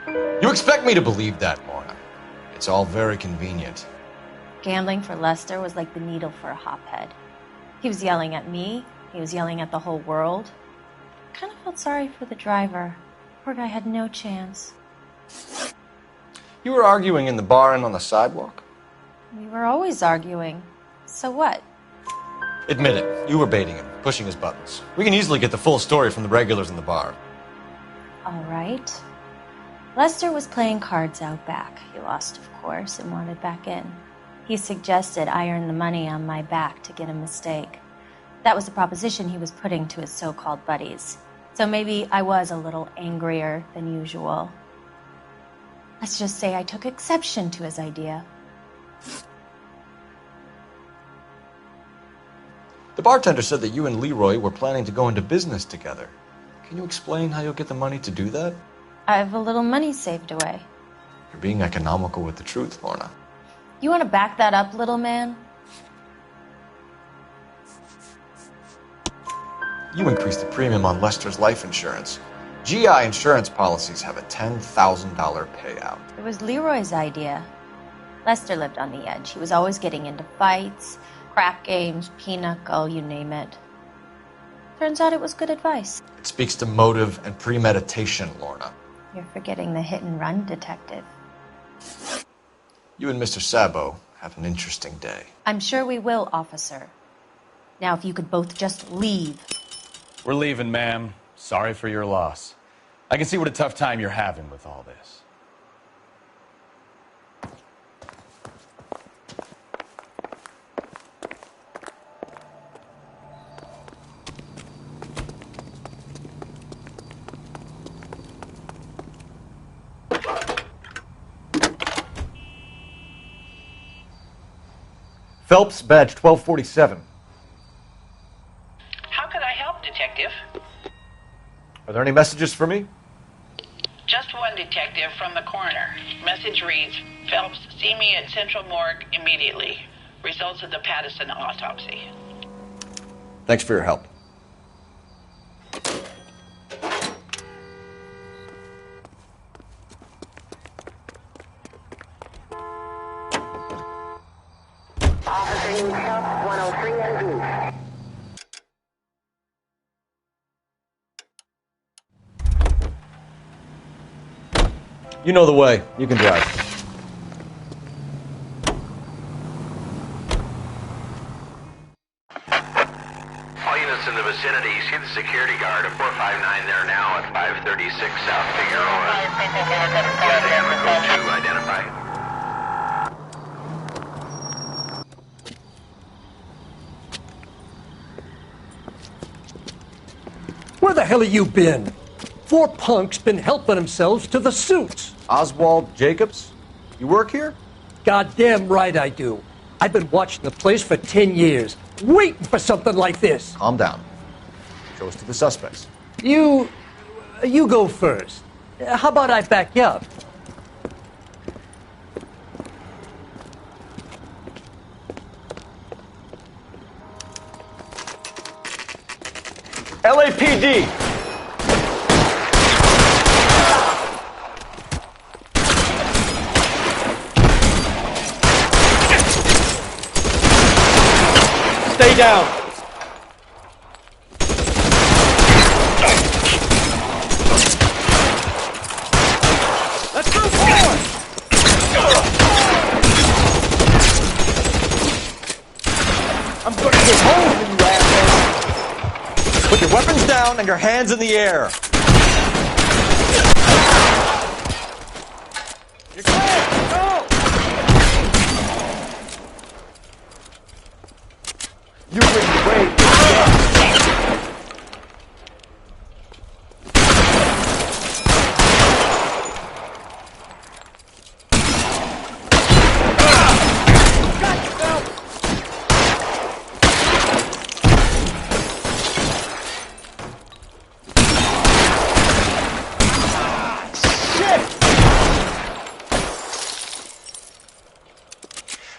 You expect me to believe that, Lorna. It's all very convenient. Gambling for Lester was like the needle for a hophead. He was yelling at me. He was yelling at the whole world. I kind of felt sorry for the driver. Poor guy had no chance. You were arguing in the bar and on the sidewalk? We were always arguing. So what? Admit it. You were baiting him, pushing his buttons. We can easily get the full story from the regulars in the bar. All right. Lester was playing cards out back. He lost, of course, and wanted back in. He suggested I earn the money on my back to get a mistake. That was the proposition he was putting to his so-called buddies. So maybe I was a little angrier than usual. Let's just say I took exception to his idea. The bartender said that you and Leroy were planning to go into business together. Can you explain how you'll get the money to do that? I have a little money saved away. You're being economical with the truth, Lorna. You want to back that up, little man? You increased the premium on Lester's life insurance. GI insurance policies have a $10,000 payout. It was Leroy's idea. Lester lived on the edge. He was always getting into fights, crap games, pinochle, you name it. Turns out it was good advice. It speaks to motive and premeditation, Lorna. You're forgetting the hit-and-run detective. You and Mr. Sabo have an interesting day. I'm sure we will, officer. Now, if you could both just leave. We're leaving, ma'am. Sorry for your loss. I can see what a tough time you're having with all this. Phelps, badge 1247. How could I help, Detective? Are there any messages for me? Just one, Detective, from the coroner. Message reads, Phelps, see me at Central Morgue immediately. Results of the Patterson autopsy. Thanks for your help. Officer needs help, 103 NV. You know the way. You can drive. All units in the vicinity, see the security guard at 459 there now at 536 South Figueroa. Get Amber Code 2 identify. Where the hell have you been? 4 punks been helping themselves to the suits. Oswald Jacobs? You work here? Goddamn right I do. I've been watching the place for 10 years, waiting for something like this. Calm down. Show us to the suspects. You go first. How about I back you up? LAPD! Stay down! Let's move forward! I'm gonna get home, you asshole! Put your weapons down and your hands in the air. You're clear! Go! You bring weight.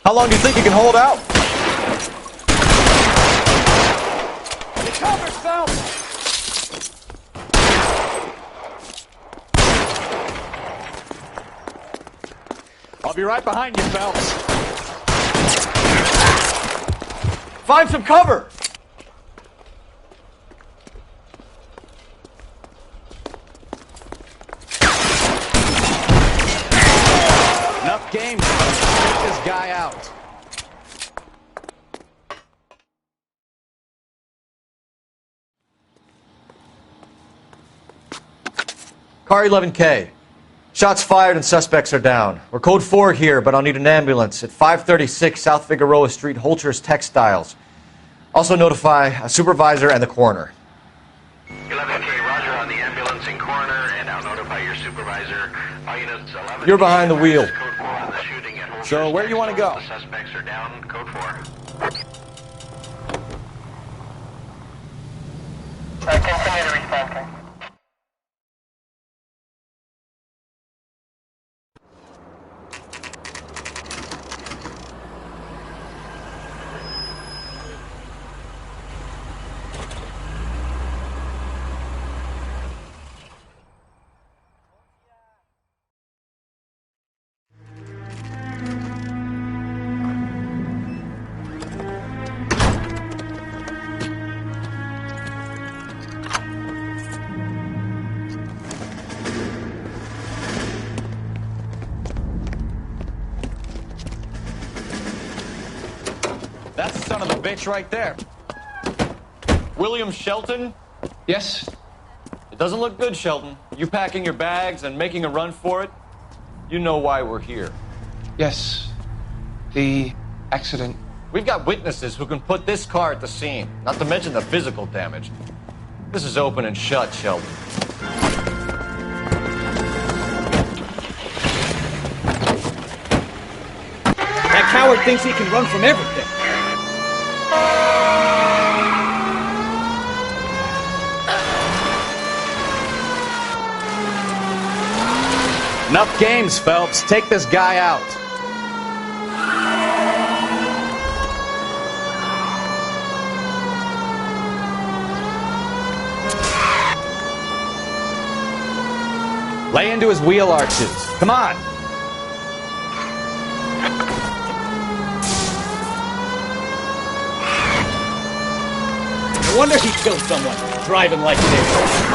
How long do you think you can hold out? Cover, Phelps! I'll be right behind you, Phelps. Find some cover! Enough games. Take this guy out. Car 11K. Shots fired and suspects are down. We're code 4 here, but I'll need an ambulance at 536 South Figueroa Street, Holcher's Textiles. Also notify a supervisor and the coroner. 11K, roger on the ambulance and coroner, and I'll notify your supervisor. All units 11. You're behind the wheel. Code 4 on the shooting at Holcher's So where do you want to go? The suspects are down. Code 4. Continue to respond, sir. That's the son of a bitch right there. William Shelton? Yes? It doesn't look good, Shelton. You packing your bags and making a run for it? You know why we're here. Yes. The accident. We've got witnesses who can put this car at the scene, not to mention the physical damage. This is open and shut, Shelton. That coward thinks he can run from everything. Enough games, Phelps. Take this guy out. Lay into his wheel arches. Come on. No wonder he killed someone, driving like this.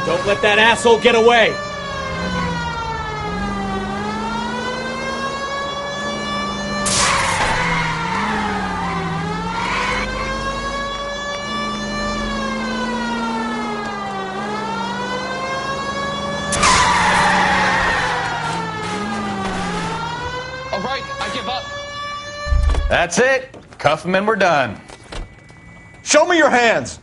Don't let that asshole get away. All right, I give up. That's it. Cuff him and we're done. Show me your hands!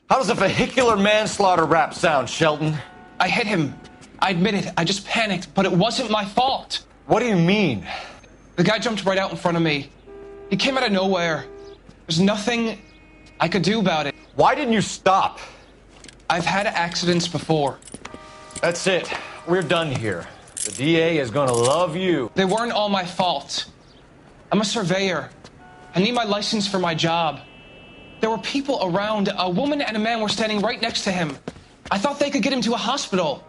How does a vehicular manslaughter rap sound, Shelton? I hit him. I admit it. I just panicked, but it wasn't my fault. What do you mean? The guy jumped right out in front of me. He came out of nowhere. There's nothing I could do about it. Why didn't you stop? I've had accidents before. That's it. We're done here. The DA is gonna love you. They weren't all my fault. I'm a surveyor. I need my license for my job. There were people around. A woman and a man were standing right next to him. I thought they could get him to a hospital.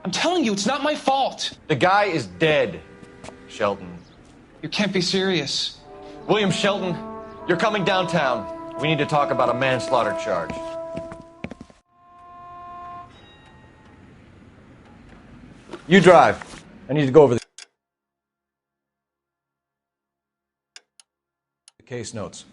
I'm telling you, it's not my fault. The guy is dead, Shelton. You can't be serious. William Shelton, you're coming downtown. We need to talk about a manslaughter charge. You drive. I need to go over the case notes.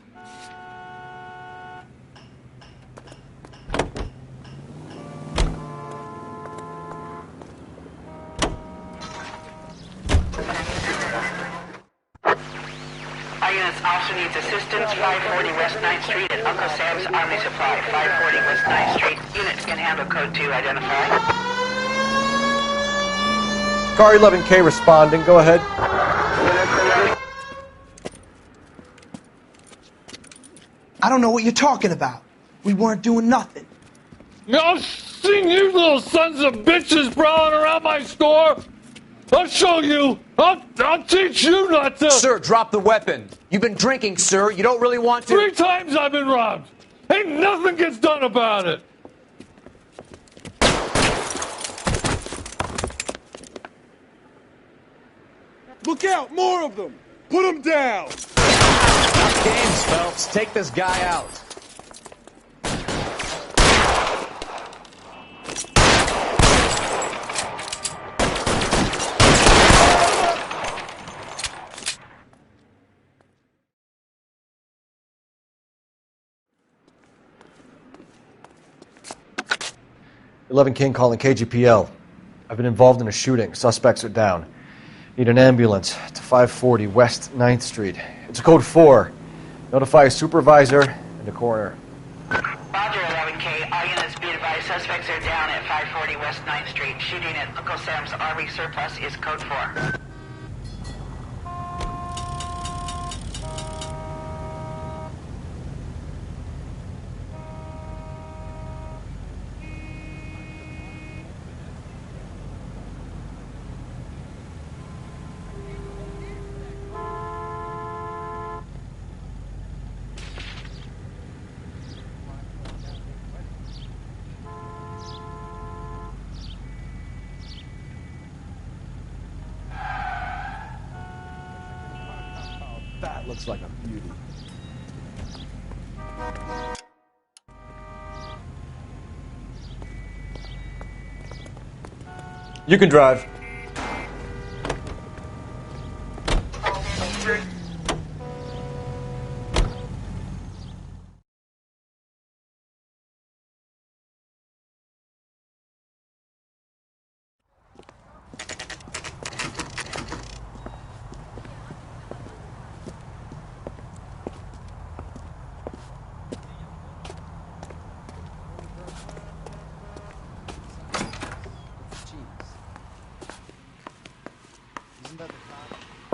Our units also needs assistance. 540 West 9th Street at Uncle Sam's Army Supply. 540 West 9th Street. Units can handle code 2. Identify. Car 11K responding. Go ahead. I don't know what you're talking about. We weren't doing nothing. I've seen you little sons of bitches prowling around my store. I'll show you. I'll teach you not to. Sir, drop the weapon. You've been drinking, sir. You don't really want to. 3 times I've been robbed. Ain't nothing gets done about it. Look out, more of them. Put them down. Enough games, Phelps. Take this guy out. King calling KGPL. I've been involved in a shooting. Suspects are down. Need an ambulance to 540 West 9th Street. It's a code 4. Notify a supervisor and a coroner. Roger, 11K. All units be advised. Suspects are down at 540 West 9th Street. Shooting at Uncle Sam's Army Surplus is code 4. That looks like a beauty. You can drive.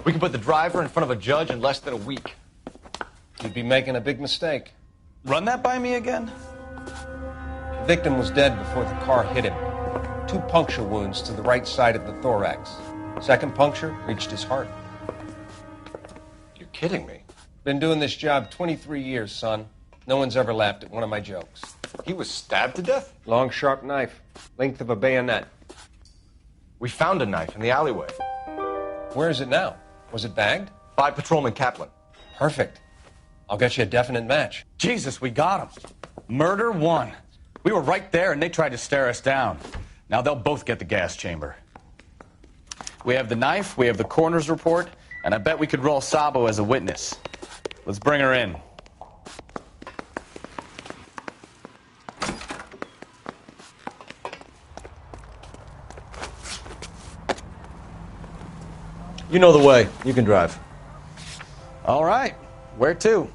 We can put the driver in front of a judge in less than a week. You'd be making a big mistake. Run that by me again? The victim was dead before the car hit him. 2 puncture wounds to the right side of the thorax. Second puncture reached his heart. You're kidding me. Been doing this job 23 years, son. No one's ever laughed at one of my jokes. He was stabbed to death? Long, sharp knife. Length of a bayonet. We found a knife in the alleyway. Where is it now? Was it bagged? By Patrolman Kaplan. Perfect. I'll get you a definite match. Jesus, we got him. Murder 1. We were right there and they tried to stare us down. Now they'll both get the gas chamber. We have the knife, we have the coroner's report, and I bet we could roll Sabo as a witness. Let's bring her in. You know the way. You can drive. All right. Where to?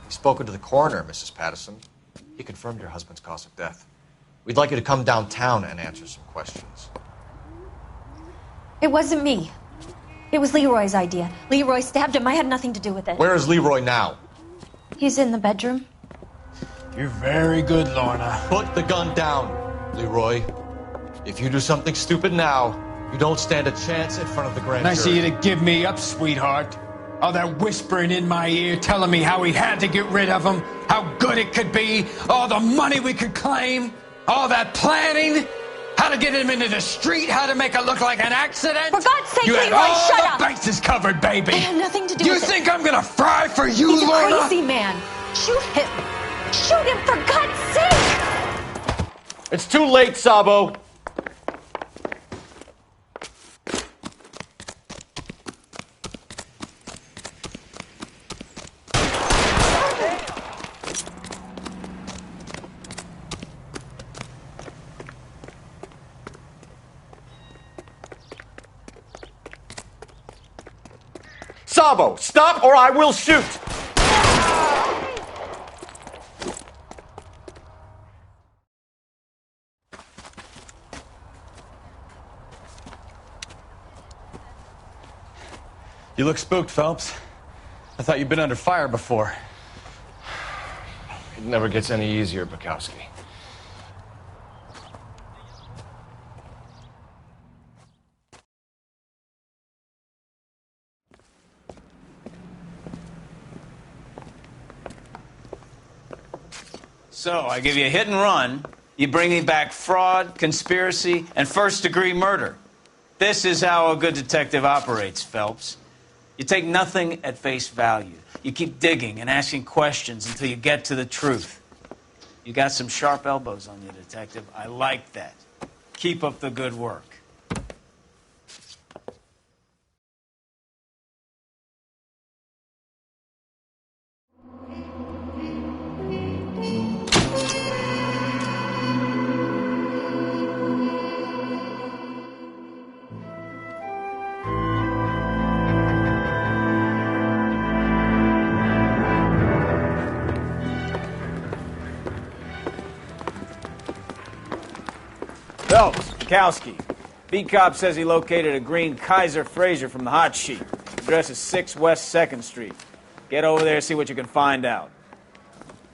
Spoken to the coroner, Mrs. Patterson. He confirmed your husband's cause of death. We'd like you to come downtown and answer some questions. It wasn't me. It was Leroy's idea. Leroy stabbed him. I had nothing to do with it. Where is Leroy now? He's in the bedroom. You're very good, Lorna. Put the gun down, Leroy. If you do something stupid now, you don't stand a chance in front of the grand jury. Nice of you to give me up, sweetheart. All that whispering in my ear telling me how we had to get rid of him, how good it could be, all the money we could claim, all that planning, how to get him into the street, how to make it look like an accident. For God's sake, you had Leroy, all shut the up! bases covered, baby. I had nothing to do you with it. You think I'm gonna fry for you, He's Lorna? a crazy man. Shoot him. Shoot him, for God's sake! It's too late, Sabo. Sabo, stop or I will shoot! You look spooked, Phelps. I thought you'd been under fire before. It never gets any easier, Bukowski. So, I give you a hit and run. You bring me back fraud, conspiracy, and first-degree murder. This is how a good detective operates, Phelps. You take nothing at face value. You keep digging and asking questions until you get to the truth. You got some sharp elbows on you, detective. I like that. Keep up the good work. Phelps, Bukowski. Beat cop says he located a green Kaiser Fraser from the hot sheet. Address is 6 West 2nd Street. Get over there, see what you can find out.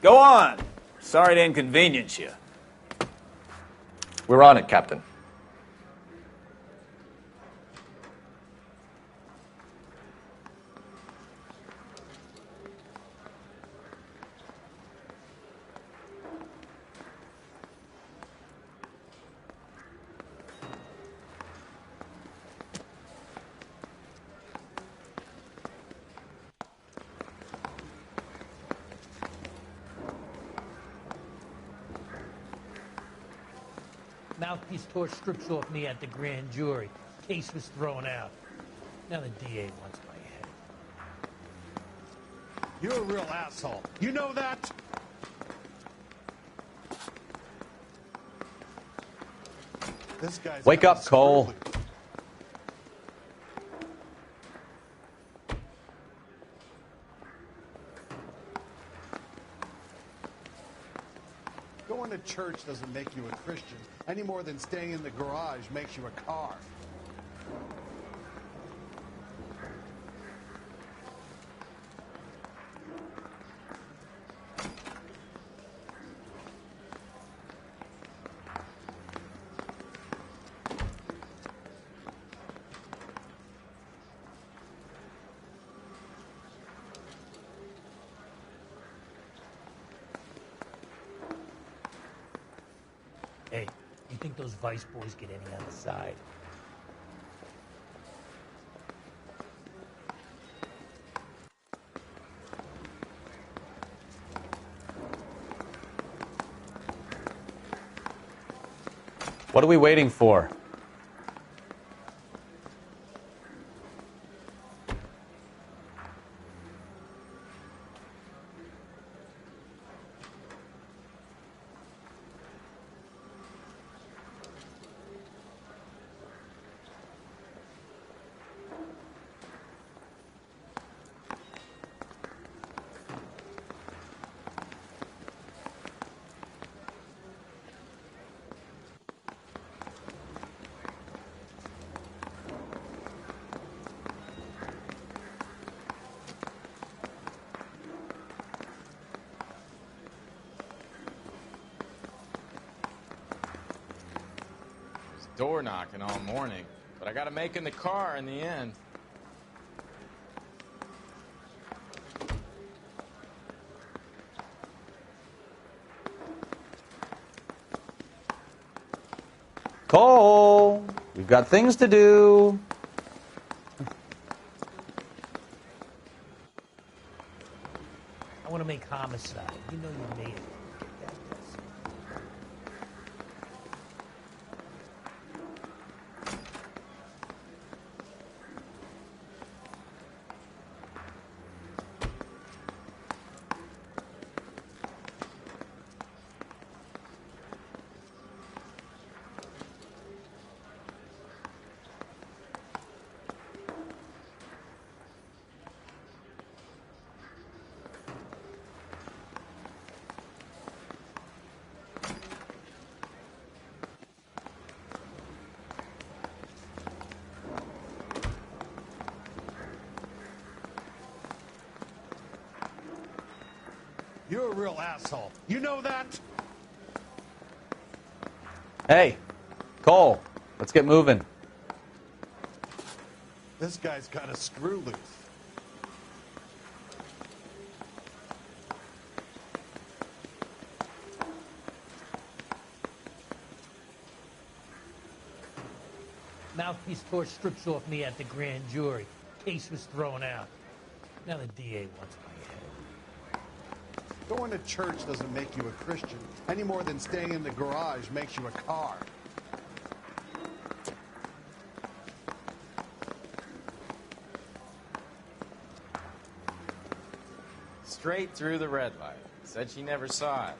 Go on. Sorry to inconvenience you. We're on it, Captain. Mouthpiece tore strips off me at the grand jury. Case was thrown out. Now the DA wants my head. You're a real asshole. You know that? This guy's Wake up, Cole. Going to church doesn't make you a Christian any more than staying in the garage makes you a car. Hey, you think those Vice boys get any on the side? What are we waiting for? Door knocking all morning, but I gotta make in the car in the end. Cole, we've got things to do. I want to make homicide. You know you made it. Get that message. You're a real asshole. You know that? Hey, Cole, let's get moving. This guy's got a screw loose. Mouthpiece tore strips off me at the grand jury. Case was thrown out. Now the DA wants my head. Going to church doesn't make you a Christian any more than staying in the garage makes you a car. Straight through the red light. Said she never saw it.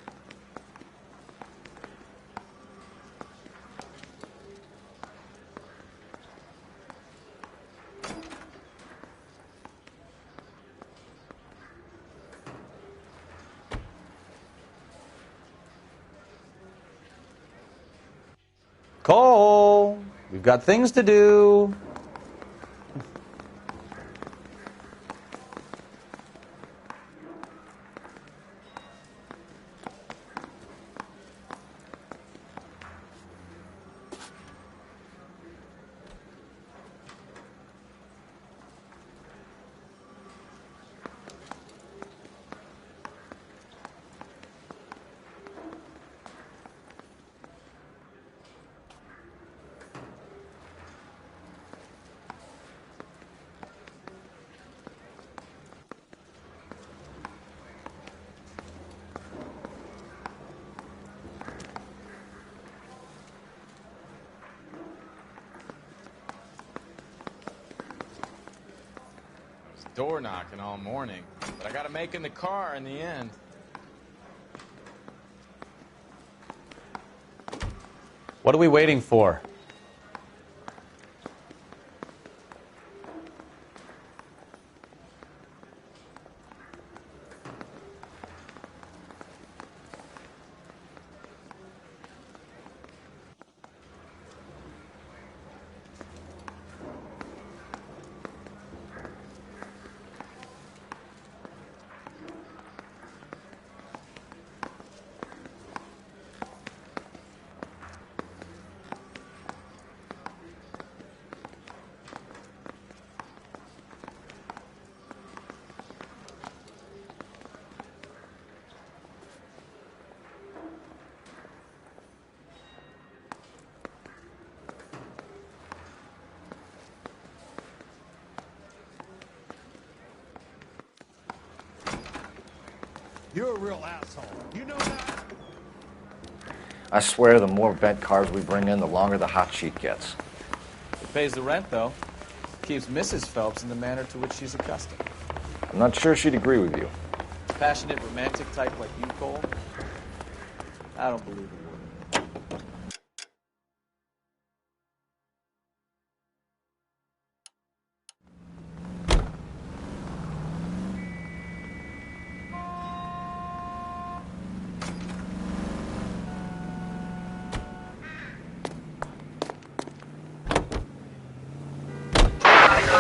Cole, we've got things to do. door knocking all morning, but I got to make in the car in the end. What are we waiting for? You're a real asshole. You know that? I swear the more bent cars we bring in, the longer the hot sheet gets. It pays the rent, though. Keeps Mrs. Phelps in the manner to which she's accustomed. I'm not sure she'd agree with you. Passionate, romantic type like you, Cole? I don't believe it.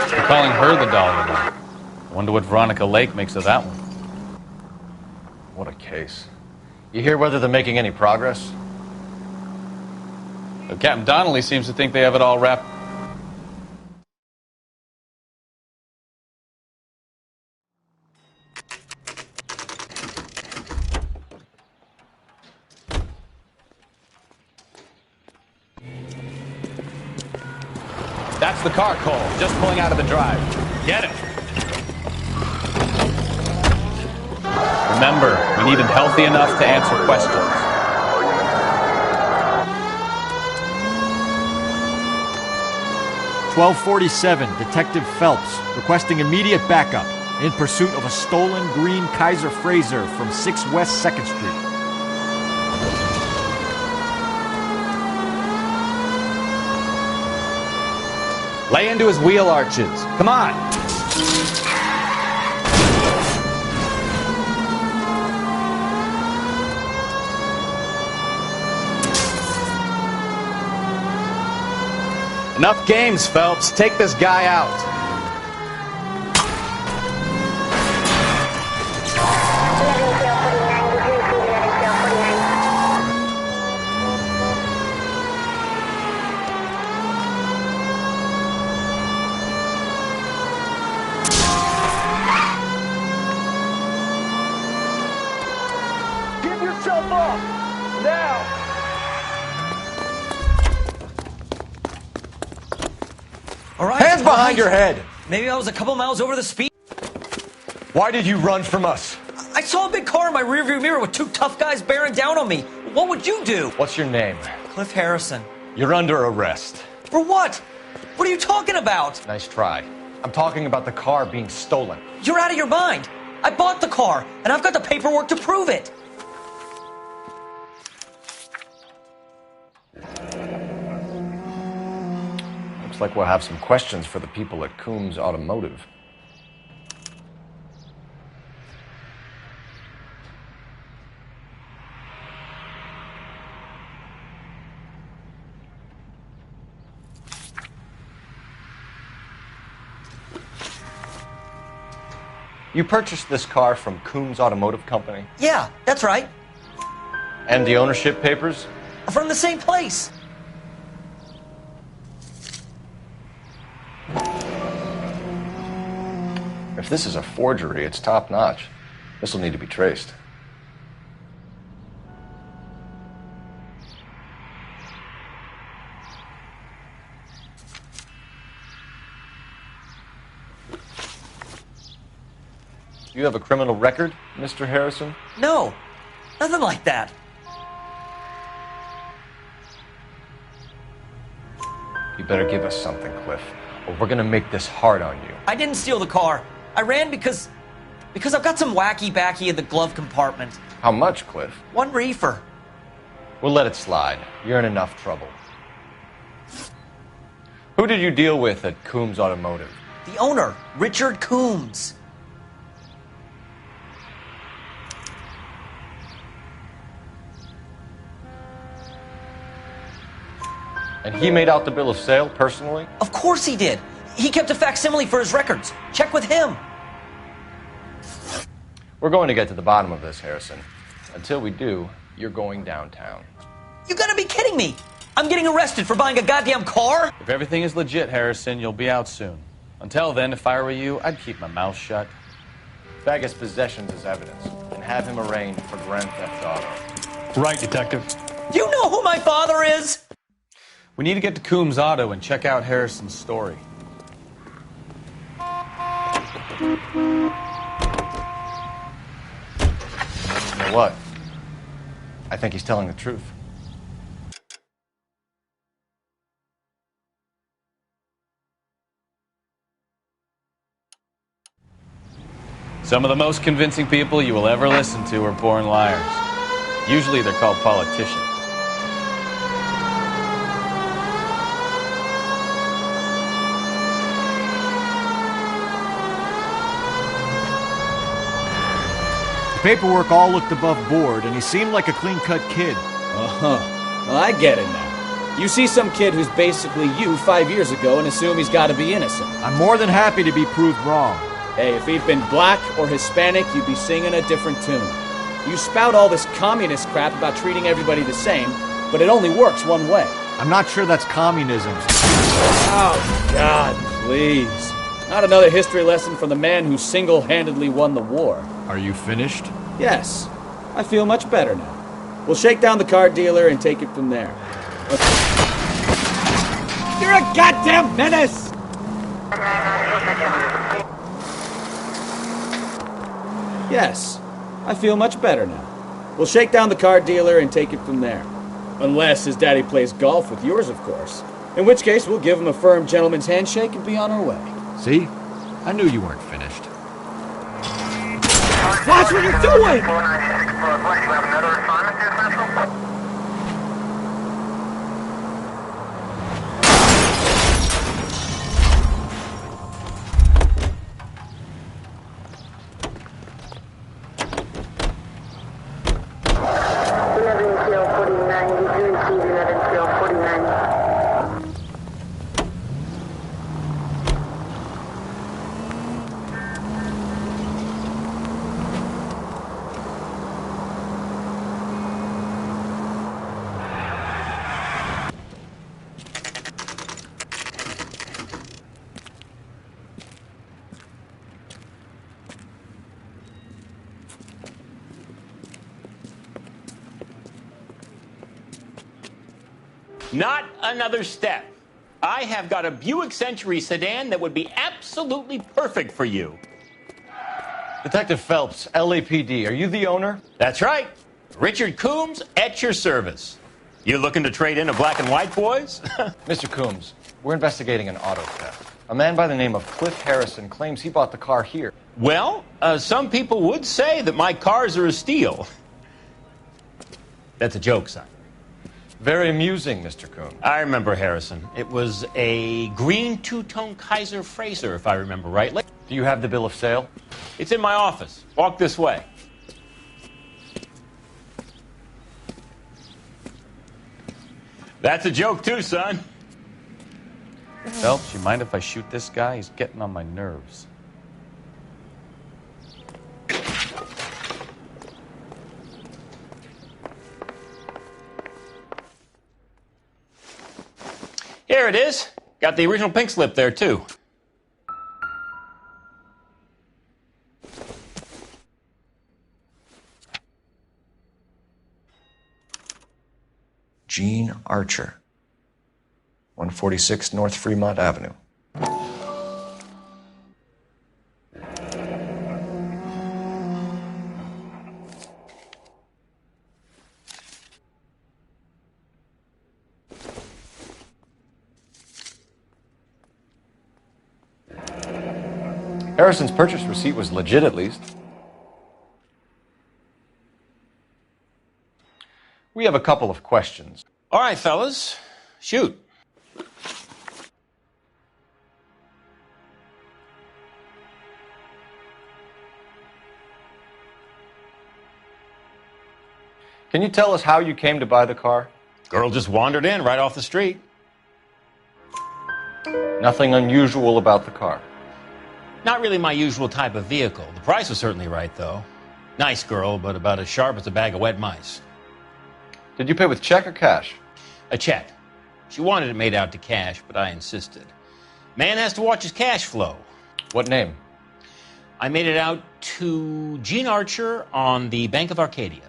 They're calling her the Dahlia now. I wonder what Veronica Lake makes of that one. What a case. You hear whether they're making any progress? But Captain Donnelly seems to think they have it all wrapped. That's the car, Cole. Just pulling out of the drive. Get it. Remember, we need him healthy enough to answer questions. "1247, Detective Phelps, requesting immediate backup in pursuit of a stolen green Kaiser Frazer from 6 West 2nd Street. Lay into his wheel arches. Come on. Enough games, Phelps. Take this guy out. Give yourself up! Now! All right. Hands behind your head! Maybe I was a couple miles over the speed. Why did you run from us? I saw a big car in my rearview mirror with two tough guys bearing down on me. What would you do? What's your name? Cliff Harrison. You're under arrest. For what? What are you talking about? Nice try. I'm talking about the car being stolen. You're out of your mind. I bought the car, and I've got the paperwork to prove it. Looks like we'll have some questions for the people at Coombs Automotive. You purchased this car from Coombs Automotive Company? Yeah, that's right. And the ownership papers? From the same place. If this is a forgery, it's top-notch. This will need to be traced. Do you have a criminal record, Mr. Harrison? No, nothing like that. You better give us something, Cliff, or we're gonna make this hard on you. I didn't steal the car. I ran because I've got some wacky backy in the glove compartment. How much, Cliff? 1 reefer. We'll let it slide. You're in enough trouble. Who did you deal with at Coombs Automotive? The owner, Richard Coombs. And he made out the bill of sale personally? Of course he did. He kept a facsimile for his records. Check with him. We're going to get to the bottom of this, Harrison. Until we do, you're going downtown. You gotta be kidding me! I'm getting arrested for buying a goddamn car? If everything is legit, Harrison, you'll be out soon. Until then, if I were you, I'd keep my mouth shut. Fag has possessions as evidence, and have him arraigned for grand theft auto. Right, Detective. Do you know who my father is? We need to get to Coombs Auto and check out Harrison's story. You know what? I think he's telling the truth. Some of the most convincing people you will ever listen to are born liars. Usually they're called politicians. The paperwork all looked above board, and he seemed like a clean-cut kid. Uh-huh. Well, I get it now. You see some kid who's basically you 5 years ago and assume he's got to be innocent. I'm more than happy to be proved wrong. Hey, if he'd been black or Hispanic, you'd be singing a different tune. You spout all this communist crap about treating everybody the same, but it only works one way. I'm not sure that's communism. Oh, God, please. Not another history lesson from the man who single-handedly won the war. Are you finished? Yes. I feel much better now. We'll shake down the car dealer and take it from there. You're a goddamn menace! Yes, I feel much better now. We'll shake down the car dealer and take it from there. Unless his daddy plays golf with yours, of course. In which case, we'll give him a firm gentleman's handshake and be on our way. See? I knew you weren't finished. Watch what you're doing! Not another step. I have got a Buick Century sedan that would be absolutely perfect for you. Detective Phelps, LAPD, are you the owner? That's right. Richard Coombs at your service. You looking to trade in a black and white, boys? Mr. Coombs, we're investigating an auto theft. A man by the name of Cliff Harrison claims he bought the car here. Well, some people would say that my cars are a steal. That's a joke, son. Very amusing, Mr. Coombs. I remember Harrison. It was a green two-tone Kaiser Frazer, if I remember rightly. Do you have the bill of sale? It's in my office. Walk this way. That's a joke too, son. Phelps, you mind if I shoot this guy? He's getting on my nerves. Here it is. Got the original pink slip there, too. Gene Archer, 146 North Fremont Avenue. Harrison's purchase receipt was legit, at least. We have a couple of questions. All right, fellas. Shoot. Can you tell us how you came to buy the car? Girl just wandered in right off the street. Nothing unusual about the car. Not really my usual type of vehicle. The price was certainly right, though. Nice girl, but about as sharp as a bag of wet mice. Did you pay with check or cash? A check. She wanted it made out to cash, but I insisted. Man has to watch his cash flow. What name? I made it out to Gene Archer on the Bank of Arcadia.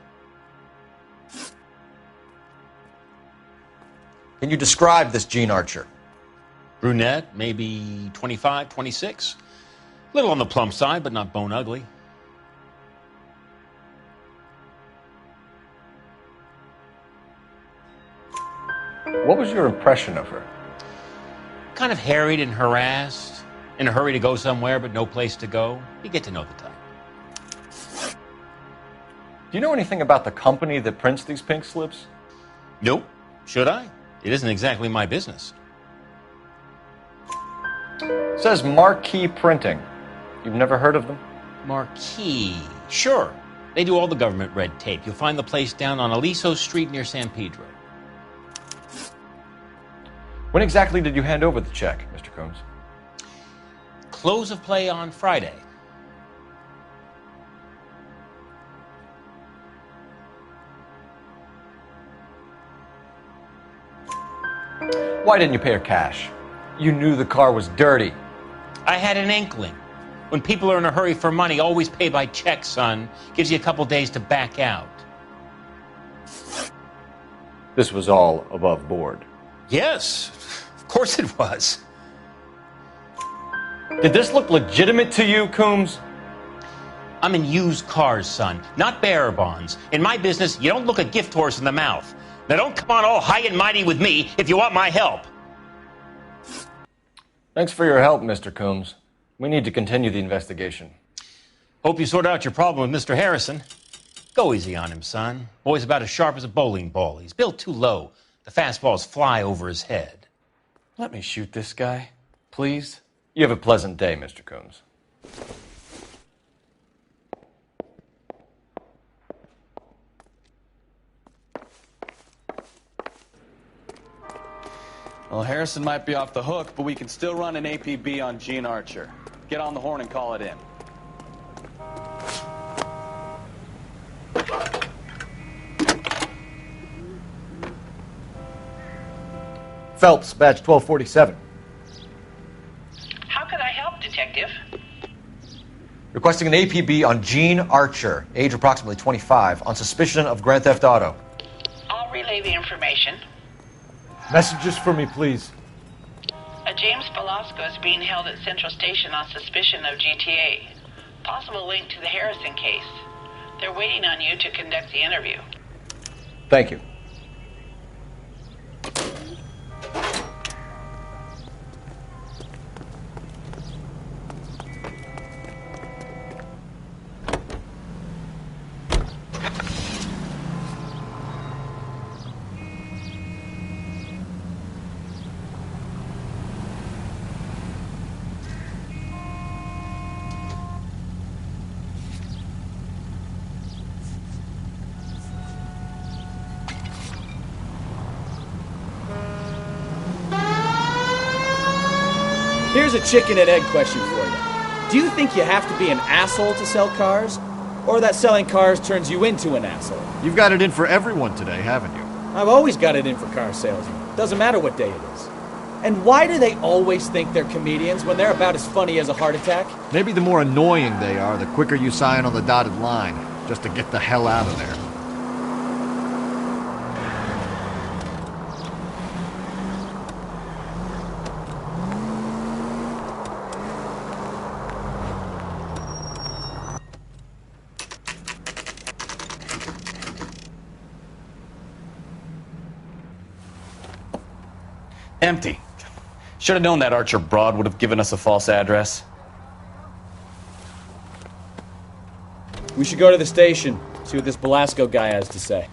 Can you describe this Gene Archer? Brunette, maybe 25, 26. Little on the plump side, but not bone ugly. What was your impression of her? Kind of harried and harassed. In a hurry to go somewhere, but no place to go. You get to know the type. Do you know anything about the company that prints these pink slips? Nope. Should I? It isn't exactly my business. It says Marquee Printing. You've never heard of them? Marquee. Sure. They do all the government red tape. You'll find the place down on Aliso Street near San Pedro. When exactly did you hand over the check, Mr. Combs? Close of play on Friday. Why didn't you pay her cash? You knew the car was dirty. I had an inkling. When people are in a hurry for money, always pay by check, son. Gives you a couple days to back out. This was all above board. Yes, of course it was. Did this look legitimate to you, Coombs? I'm in used cars, son, not bearer bonds. In my business, you don't look a gift horse in the mouth. Now don't come on all high and mighty with me if you want my help. Thanks for your help, Mr. Coombs. We need to continue the investigation. Hope you sort out your problem with Mr. Harrison. Go easy on him, son. Boy's about as sharp as a bowling ball. He's built too low. The fastballs fly over his head. Let me shoot this guy, please. You have a pleasant day, Mr. Coombs. Well, Harrison might be off the hook, but we can still run an APB on Gene Archer. Get on the horn and call it in. Phelps, badge 1247. How could I help, Detective? Requesting an APB on Gene Archer, age approximately 25, on suspicion of grand theft auto. I'll relay the information. Messages for me, please. A James Velasco is being held at Central Station on suspicion of GTA. Possible link to the Harrison case. They're waiting on you to conduct the interview. Thank you. Here's a chicken and egg question for you. Do you think you have to be an asshole to sell cars? Or that selling cars turns you into an asshole? You've got it in for everyone today, haven't you? I've always got it in for car salesmen. Doesn't matter what day it is. And why do they always think they're comedians when they're about as funny as a heart attack? Maybe the more annoying they are, the quicker you sign on the dotted line, just to get the hell out of there. Empty. Should have known that Archer broad would have given us a false address. We should go to the station, see what this Belasco guy has to say.